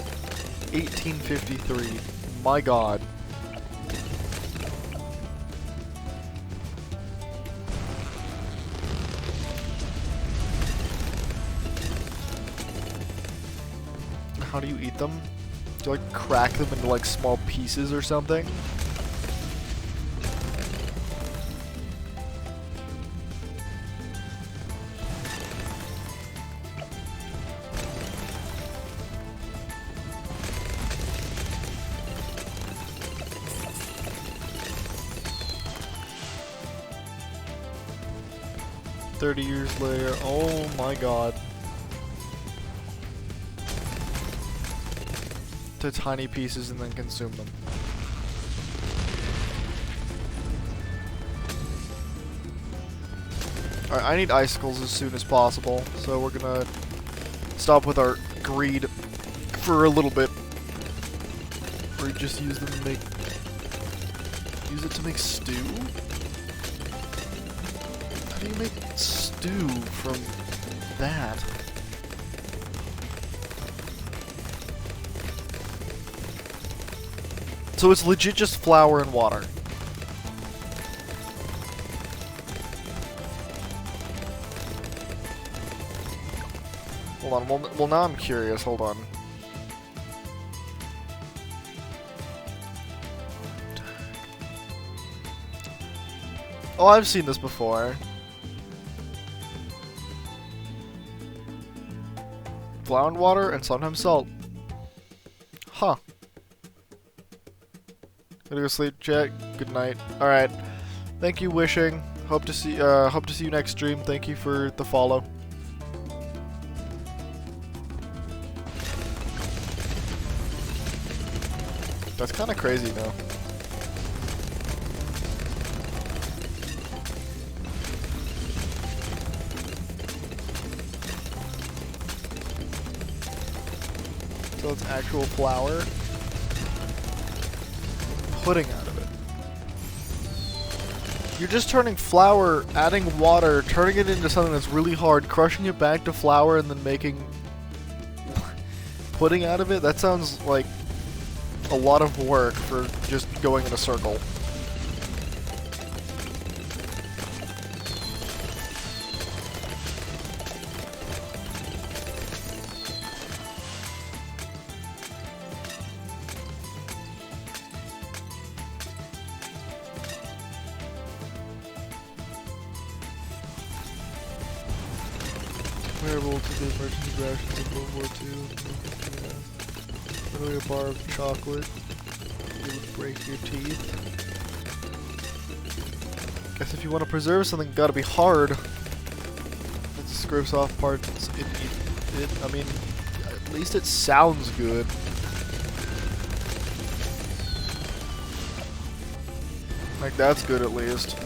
1853. My god. How do you eat them? Do you, like, crack them into, like, small pieces or something? "30 years later." Oh my god. To tiny pieces and then consume them. Alright, I need icicles as soon as possible, so we're gonna stop with our greed for a little bit. Or just use them to make... Use it to make stew? How do you make stew from that? So it's legit just flour and water. Hold on, well now I'm curious, hold on. Oh, I've seen this before. Flour and water and sometimes salt. Huh. Gotta go sleep, chat. Good night. All right. Thank you, wishing. Hope to see you next stream. Thank you for the follow. That's kind of crazy, though. So it's actual flour. Pudding out of it. You're just turning flour, adding water, turning it into something that's really hard, crushing it back to flour, and then making pudding out of it? That sounds like a lot of work for just going in a circle. Comparable to the emergency rations of World War II. Literally a bar of chocolate. You would break your teeth. Guess if you want to preserve something, it's gotta be hard. That's the scrapes off part. I mean, at least it sounds good. Like, that's good at least.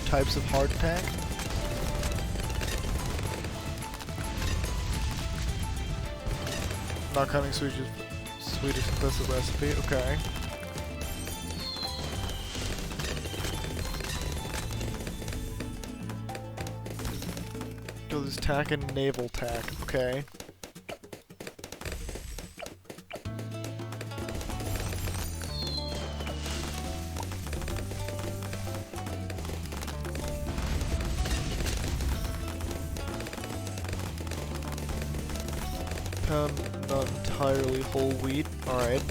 Types of heart attack. Not counting Swedish implicit recipe. Okay. There's tack and naval tack. Okay. Not entirely whole wheat. Alright.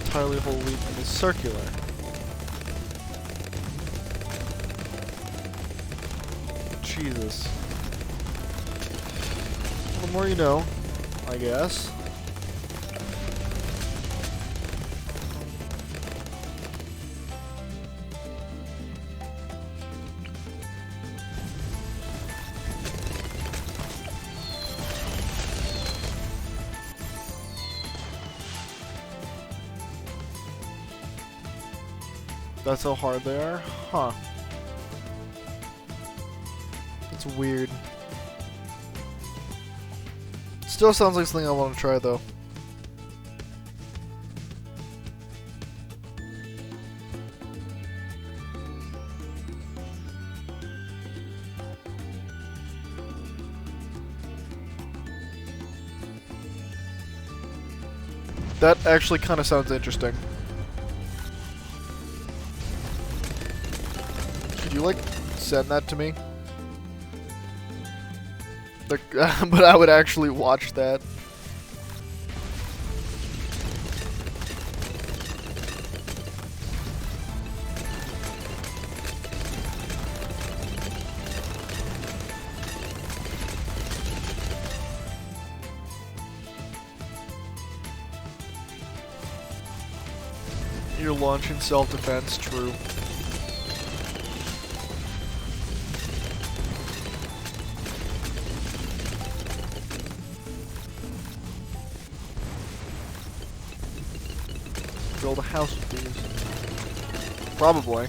Entirely whole wheat and is circular. Jesus. The more you know, I guess. That's how hard they are? Huh. That's weird. Still sounds like something I want to try, though. That actually kind of sounds interesting. Could you, like, send that to me? Like, but I would actually watch that. You're launching self-defense, true. Build a house with these. Probably.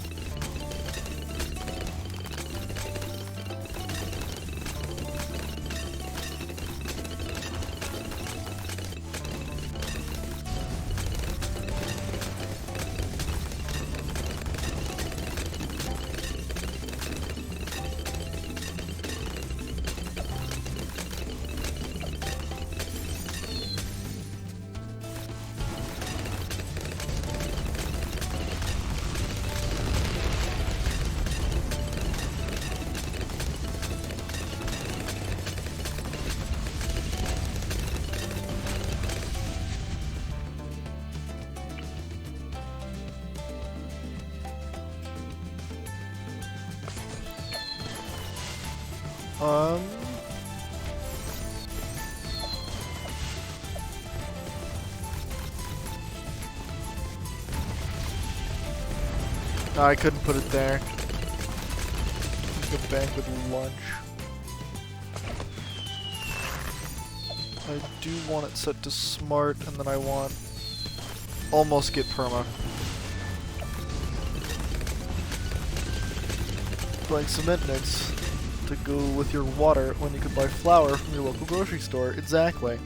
Um... No, I couldn't put it there. Like a bank with lunch. I do want it set to smart, and then I want almost get perma. Buying cement mix to go with your water when you could buy flour from your local grocery store. Exactly.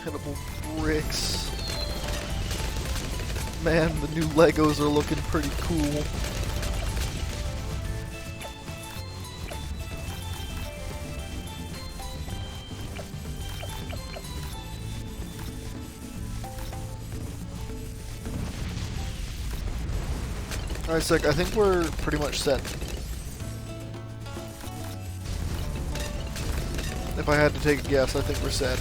Incredible bricks. Man, the new Legos are looking pretty cool. Alright, Sick, I think we're pretty much set. If I had to take a guess, I think we're set.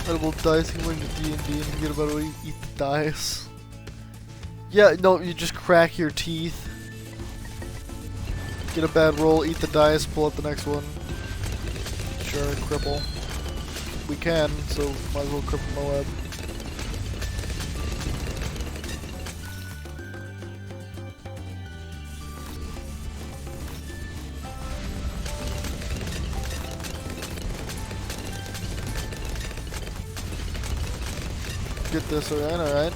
Edible dice, you can win the D&D and you get about to eat the dice. Yeah, no, you just crack your teeth. Get a bad roll, eat the dice, pull out the next one. Sure, cripple. We can, so might as well cripple Moab. Get this around, alright.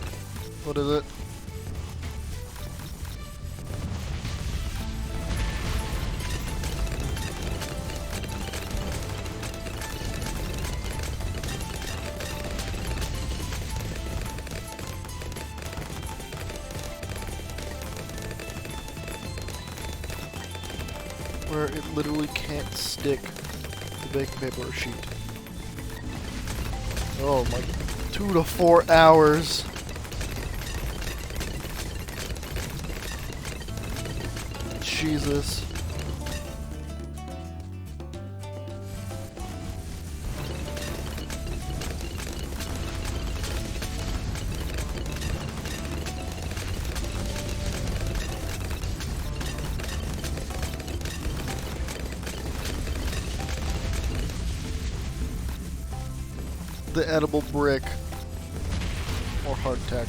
What is it? Where it literally can't stick to baking paper or sheet. Oh my, 2 to 4 hours. Jesus. The edible brick. Or hardtack.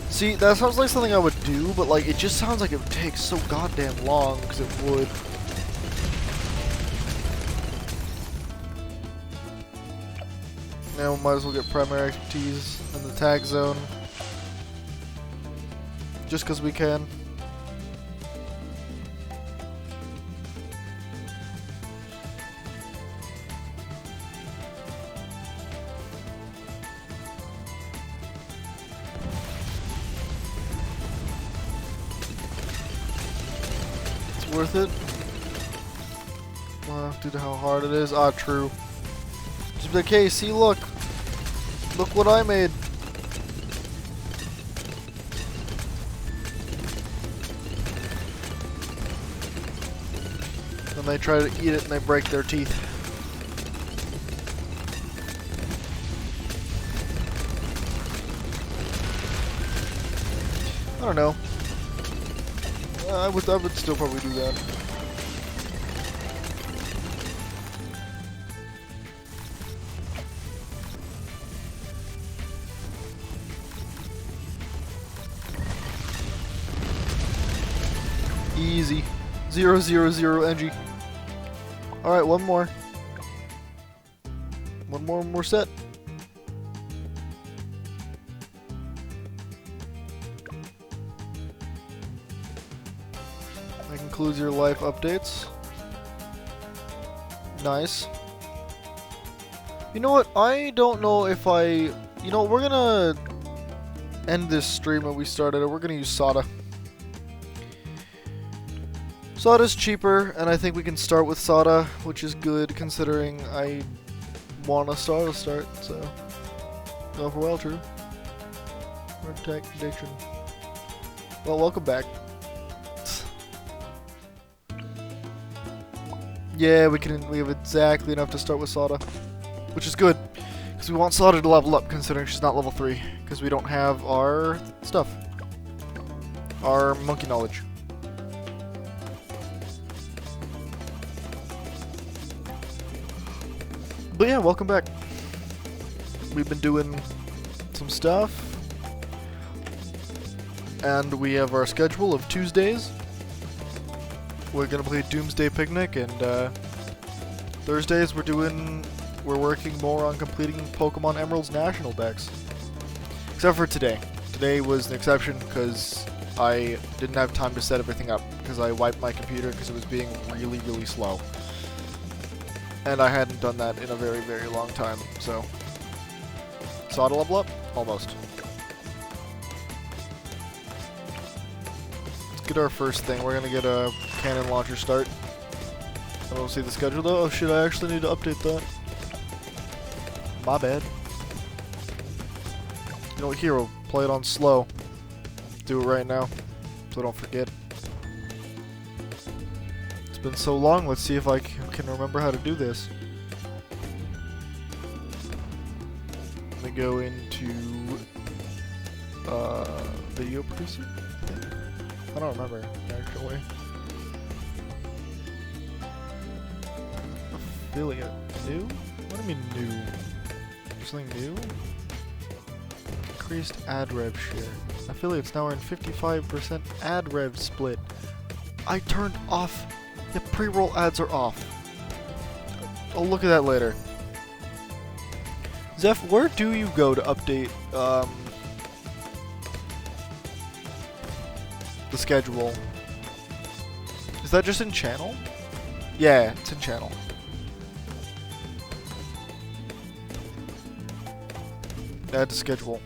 See, that sounds like something I would do, but like it just sounds like it would take so goddamn long, because it would. Now we might as well get primary expertise in the tag zone. Just because we can. Worth it? Due to how hard it is. Ah, true. Just be like, hey, see, look what I made. And they try to eat it and they break their teeth. I don't know. I would still probably do that. Easy. 0, 0, 0 NG. Alright, one more. One more set. That concludes your life updates. Nice. You know what? I don't know if I... You know, we're gonna end this stream when we started it. We're gonna use Sada. Sada's cheaper, and I think we can start with Sada, which is good considering I want a Sada start, so... Go for well, true. Attack addiction. Well, welcome back. Yeah, we have exactly enough to start with Sada, which is good, because we want Sada to level up, considering she's not level 3, because we don't have our stuff, our monkey knowledge. But yeah, welcome back. We've been doing some stuff, and we have our schedule of Tuesdays. We're gonna play Doomsday Picnic, and Thursdays we're working more on completing Pokemon Emerald's national decks. Except for today. Today was an exception because I didn't have time to set everything up because I wiped my computer because it was being really, really slow. And I hadn't done that in a very, very long time, so... Sada level up? Almost. Let's get our first thing. We're gonna get a cannon launcher start. I don't see the schedule though. Oh shit, I actually need to update that. My bad. You know what, Hero, play it on slow. Do it right now, so I don't forget. It's been so long, let's see if I can remember how to do this. Let me go into video producer, I think. I don't remember, actually. Affiliate. New? What do you mean new? Something new? Increased ad rev share. Affiliates now are in 55% ad rev split. I turned off. The pre-roll ads are off. I'll look at that later. Zeph, where do you go to update the schedule? Is that just in channel? Yeah, it's in channel. Add to schedule.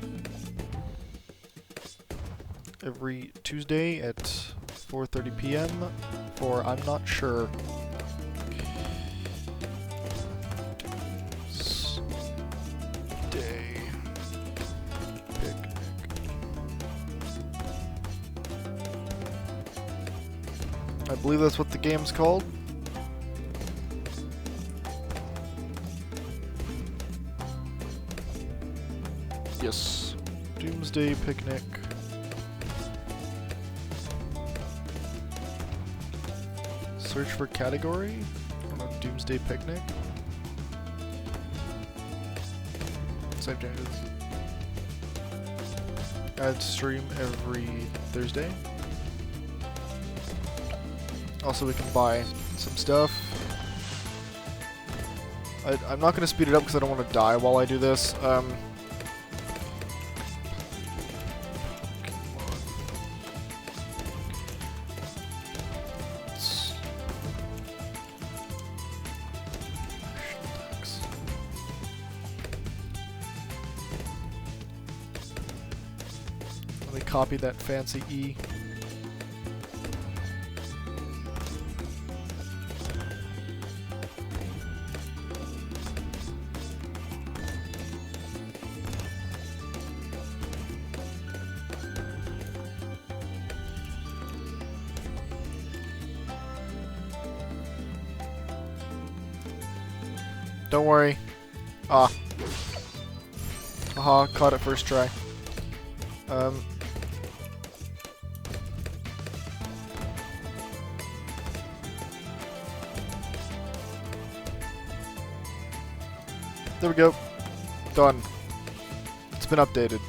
Every Tuesday at 4:30 p.m. for I'm not sure. Day picnic. I believe that's what the game's called. Yes. Doomsday Picnic. Search for category. I don't know, Doomsday Picnic. Save changes. Add stream every Thursday. Also, we can buy some stuff. I'm not going to speed it up because I don't want to die while I do this. Copy that fancy E. Don't worry. Ah. Haha, caught it first try. There we go. Done. It's been updated.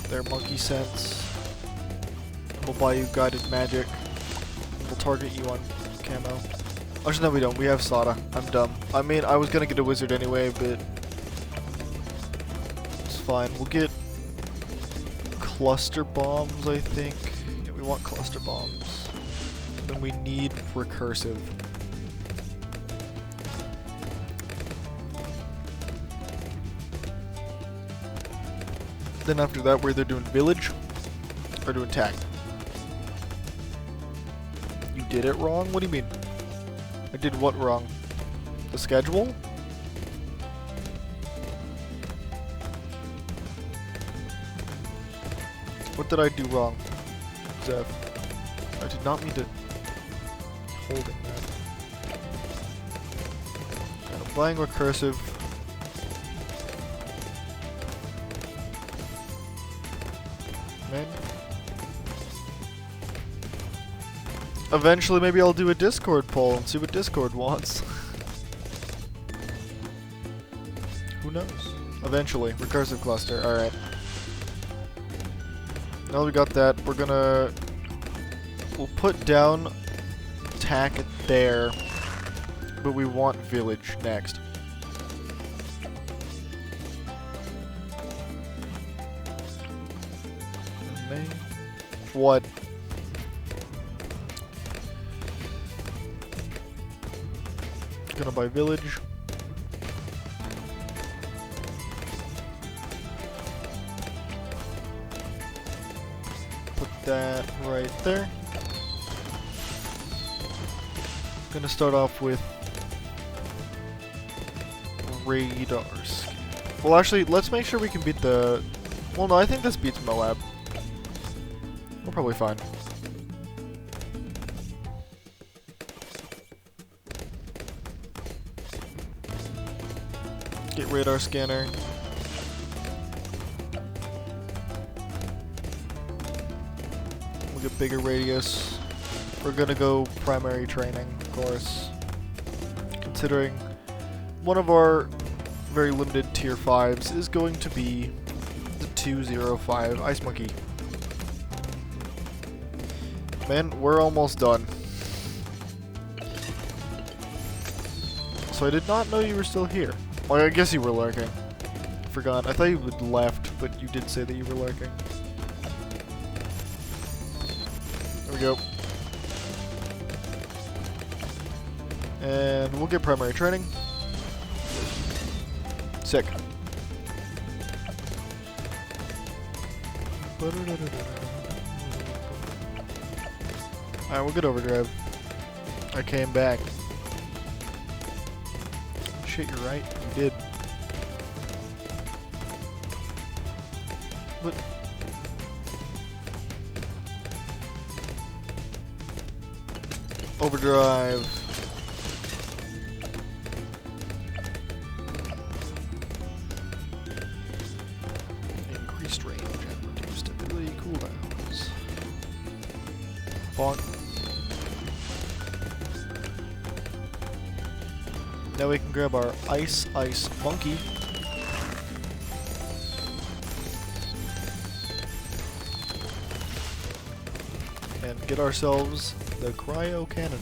Their monkey sense. We'll buy you guided magic. We'll target you on camo. Actually, no, we don't. We have Sada. I'm dumb. I mean, I was gonna get a wizard anyway, but it's fine. We'll get cluster bombs, I think. Yeah, we want cluster bombs. Then we need recursive. Then after that, we're either doing village or doing tag. You did it wrong? What do you mean? I did what wrong? The schedule? What did I do wrong, Zeph? I did not mean to holding that. And I'm buying recursive. Man. Eventually, maybe I'll do a Discord poll and see what Discord wants. Who knows? Eventually, recursive cluster. All right. Now we got that, we'll put down tack there, but we want village next. What? Gonna buy village. Put that right there. Gonna start off with radar scan. Well, actually, let's make sure we can beat the... Well, no, I think this beats Moab. We're probably fine. Get radar scanner. We'll get bigger radius. We're gonna go primary training, of course. Considering one of our very limited tier 5s is going to be the 205 Ice Monkey. Man, we're almost done. So I did not know you were still here. Well, I guess you were lurking. Forgot. I thought you had left, but you did say that you were lurking. There we go. And we'll get primary training. Sick. Alright, we'll get overdrive. I came back. Shit, you're right. You did. What? Overdrive. Increased range and reduced ability cooldowns. Bonk. Now we can grab our Ice Monkey. And get ourselves the cryo cannon.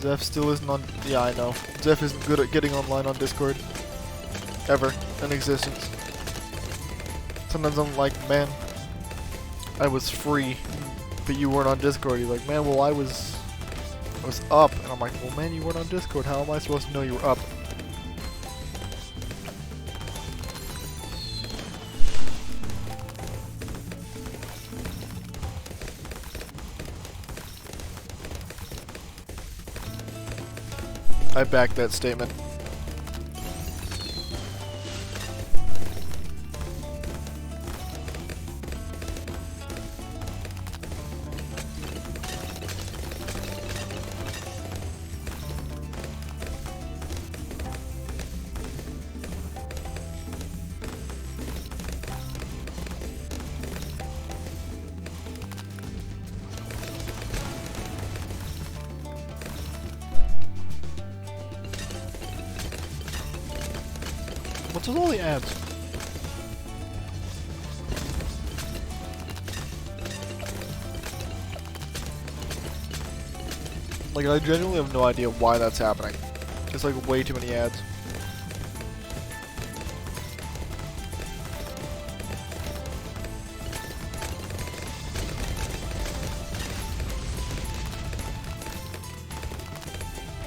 Zeph still isn't on... Yeah, I know. Zeph isn't good at getting online on Discord. Ever. In existence. Sometimes I'm like, man, I was free, but you weren't on Discord. You're like, man, well, I was up, and I'm like, well, man, you weren't on Discord. How am I supposed to know you were up? I back that statement. What's with all the ads? Like, I genuinely have no idea why that's happening. It's like way too many ads.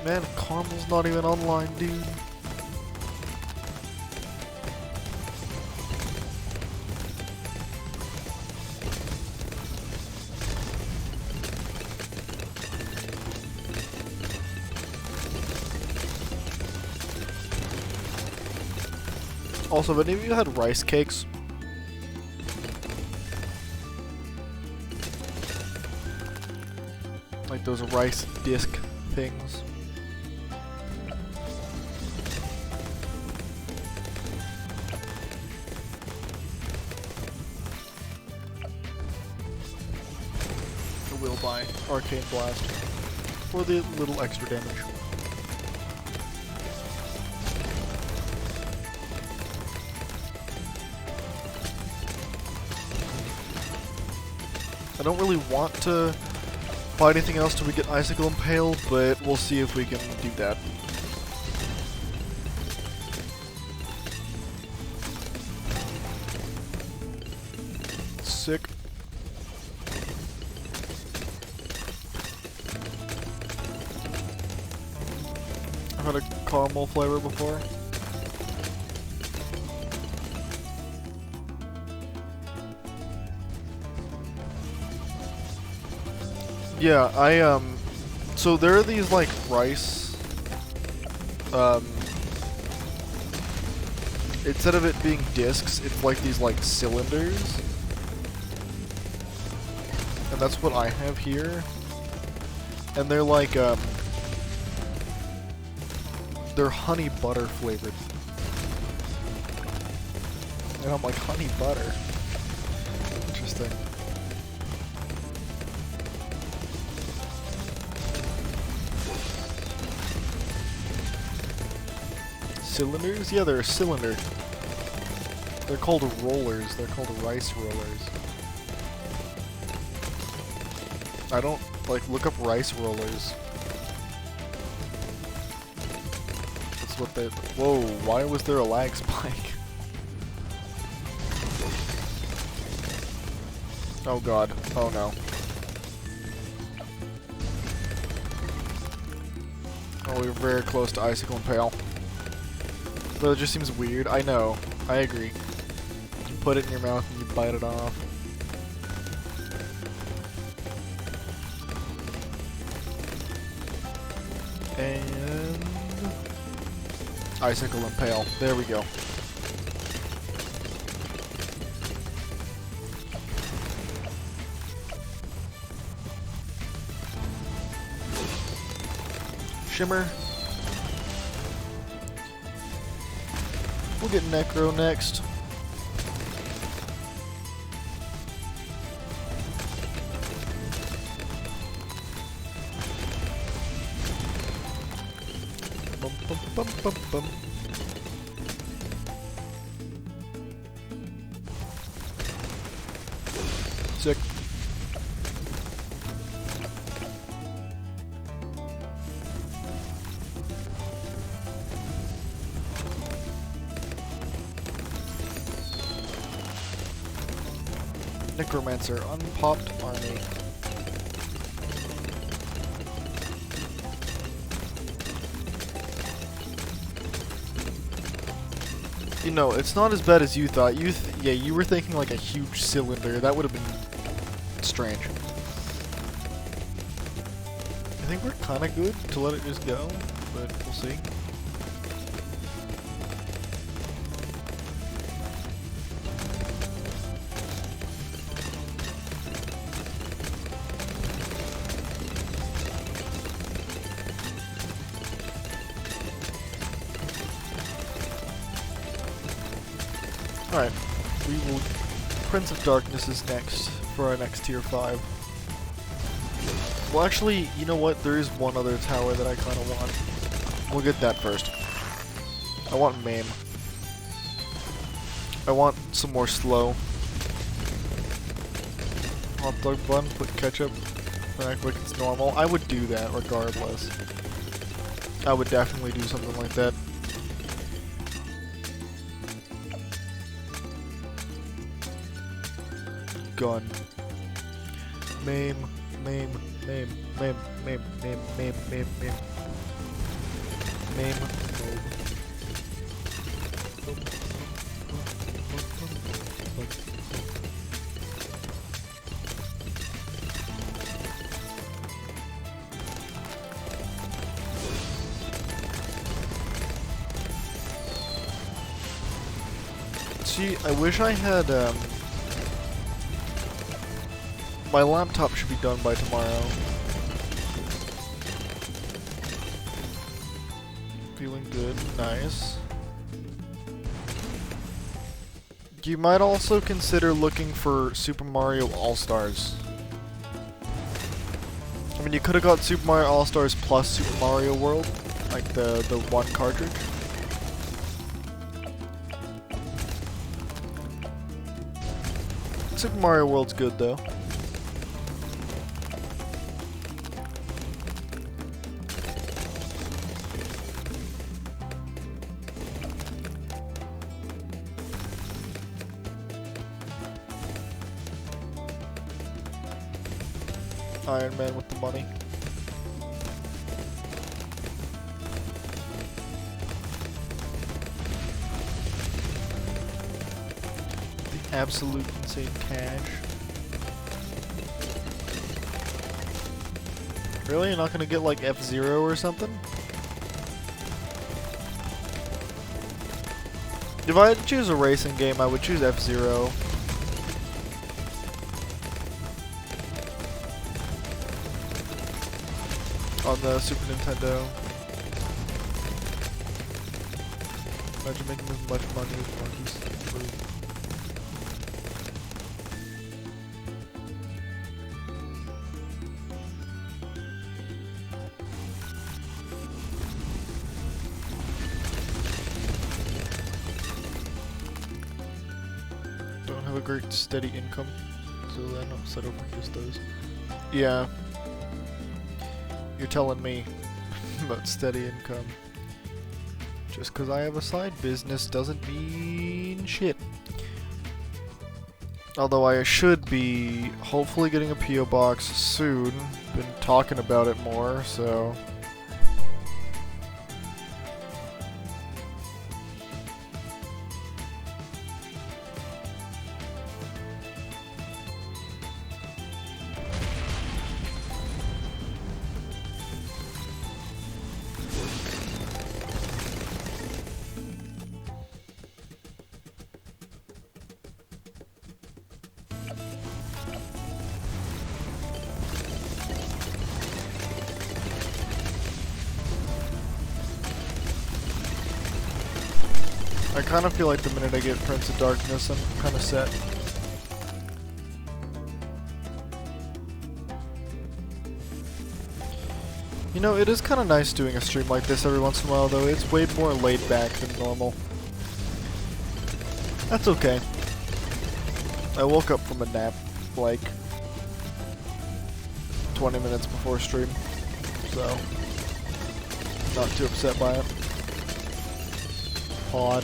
Man, Caramel's not even online, dude. Also, have any of you had rice cakes? Like those rice disc things? I will buy Arcane Blast for the little extra damage. I don't really want to buy anything else till we get Icicle Impale, but we'll see if we can do that. Sick. I've had a caramel flavor before. Yeah, so there are these, like, rice, instead of it being discs, it's like these, like, cylinders. And that's what I have here. And they're like, they're honey butter flavored. And I'm like, honey butter? Interesting. Cylinders? Yeah, they're a cylinder. They're called rollers. They're called rice rollers. I don't, like, look up rice rollers. That's what they... Whoa, why was there a lag spike? Oh god. Oh no. Oh, we were very close to Icicle Impale. But it just seems weird. I know. I agree. You put it in your mouth and you bite it off. And... Icicle Impale. There we go. Shimmer. We'll get Necro next. Bum, bum, bum, bum, bum. Sick. Necromancer, unpopped army. You know, it's not as bad as you thought. Yeah, you were thinking like a huge cylinder. That would have been strange. I think we're kind of good to let it just go, but we'll see. Alright, we will... Prince of Darkness is next, for our next tier 5. Well, actually, you know what? There is one other tower that I kind of want. We'll get that first. I want Mame. I want some more slow. Hot dog bun, put ketchup, and act like it's normal. I would do that regardless. I would definitely do something like that. Gun. Maim, maim, maim, maim, maim, maim, maim, maim, maim. Maim. See, I wish I had, my laptop should be done by tomorrow. Feeling good, nice. You might also consider looking for Super Mario All-Stars. I mean, you could have got Super Mario All-Stars plus Super Mario World, like the one cartridge. Super Mario World's good though. Iron Man with the money. The absolute insane cash. Really? You're not gonna get like F-Zero or something? If I had to choose a racing game, I would choose F-Zero. On the Super Nintendo. Imagine making as much money as monkeys. Don't have a great steady income, so then I'll settle for just those. Yeah. You're telling me about steady income. Just because I have a side business doesn't mean shit. Although I should be hopefully getting a P.O. box soon. Been talking about it more, so... I kind of feel like the minute I get Prince of Darkness, I'm kind of set. You know, it is kind of nice doing a stream like this every once in a while, though. It's way more laid back than normal. That's okay. I woke up from a nap, like, 20 minutes before stream, so not too upset by it. Odd.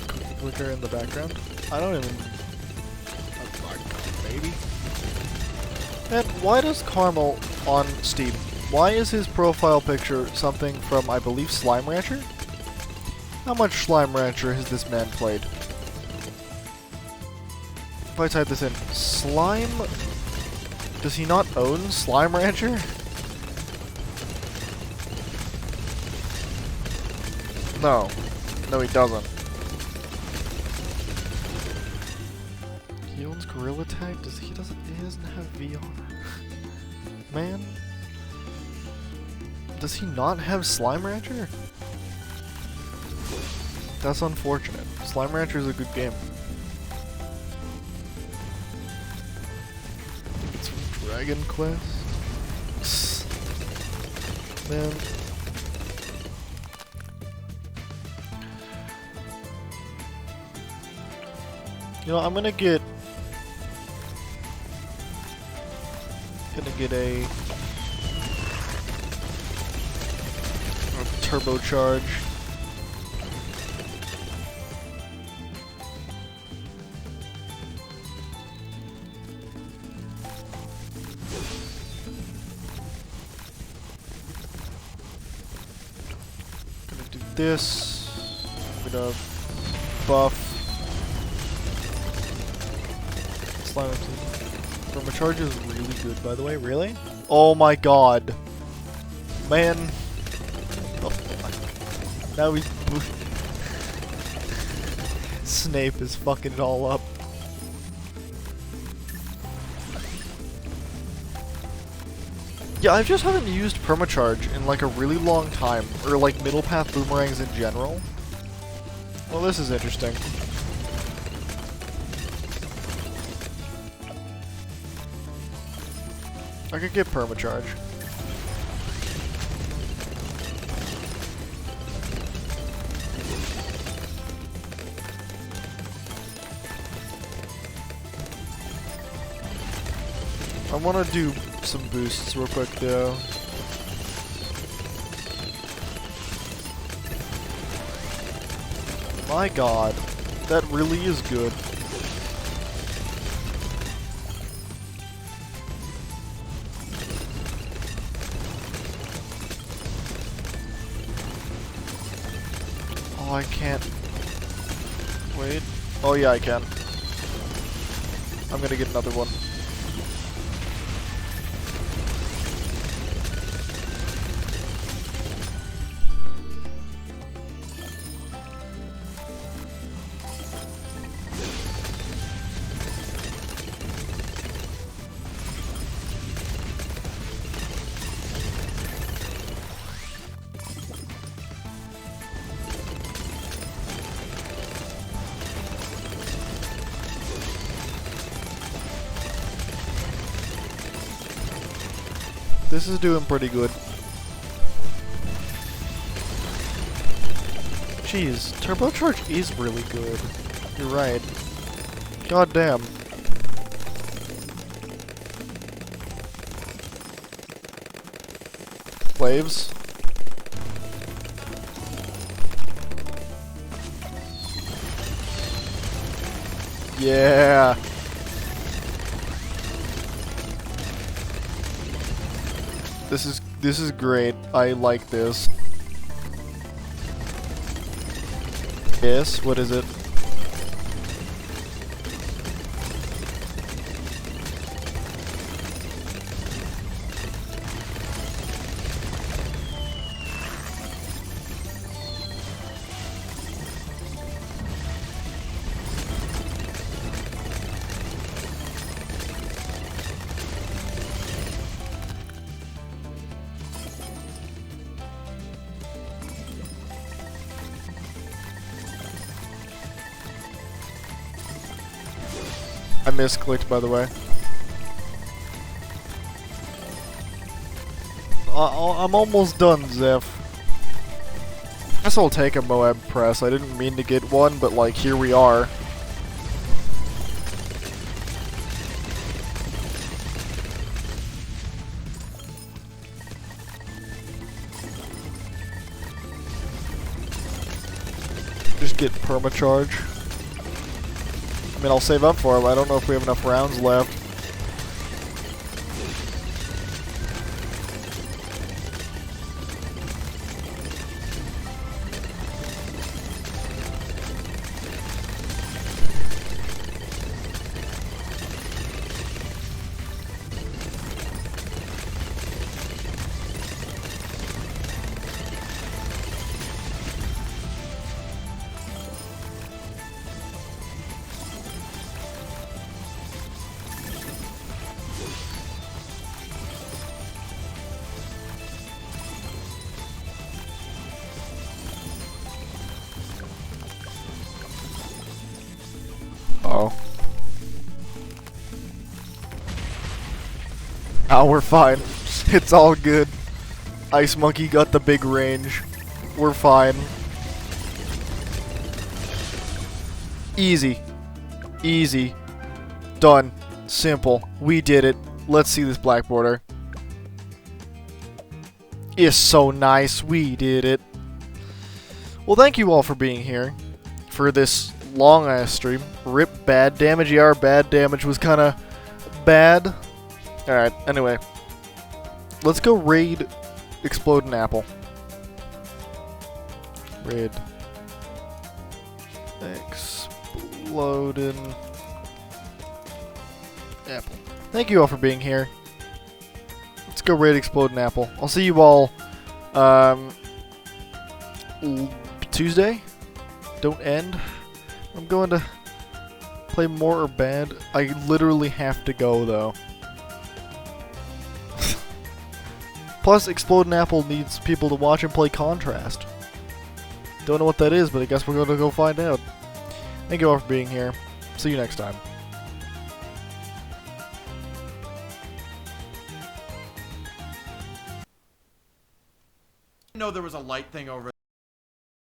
Cookie clicker in the background. I don't even... Oh my god, baby. And why does Carmel on Steam, why is his profile picture something from, I believe, Slime Rancher? How much Slime Rancher has this man played? If I type this in, Slime... Does he not own Slime Rancher? No. No, he doesn't. He owns Gorilla Tag? He doesn't have VR. Man. Does he not have Slime Rancher? That's unfortunate. Slime Rancher is a good game. It's from Dragon Quest. Man. You know, I'm gonna get a turbocharge. Gonna do this. Gonna buff. Slime into. Turbocharge is really good, by the way. Really? Oh my god. Man. Oh, now he's... Snape is fucking it all up. Yeah, I just haven't used permacharge in like a really long time. Or like middle path boomerangs in general. Well, this is interesting. I could get permacharge. I want to do some boosts real quick though. My god, that really is good. Oh, I can't. Wait. Oh yeah, I can. I'm gonna get another one. This is doing pretty good. Jeez, turbocharge is really good. You're right. God damn. Waves. Yeah. This is great. I like this. Yes, what is it? I misclicked, by the way. I'm almost done, Zeph. Guess I'll take a Moab press. I didn't mean to get one, but like, here we are. Just get permacharge. I mean, I'll save up for it, but I don't know if we have enough rounds left. Oh. Oh, we're fine. It's all good. Ice Monkey got the big range. We're fine. Easy. Easy. Done. Simple. We did it. Let's see this black border. It's so nice. We did it. Well, thank you all for being here for this long-ass stream. Rip bad damage. Yeah, our bad damage was kind of bad. Alright, anyway. Let's go raid Exploding Apple. Raid Exploding Apple. Thank you all for being here. Let's go raid Exploding Apple. I'll see you all Tuesday. Don't end. I'm going to play more or bad. I literally have to go though. Plus, Exploding Apple needs people to watch and play Contrast. Don't know what that is, but I guess we're going to go find out. Thank you all for being here. See you next time. I know there was a light thing over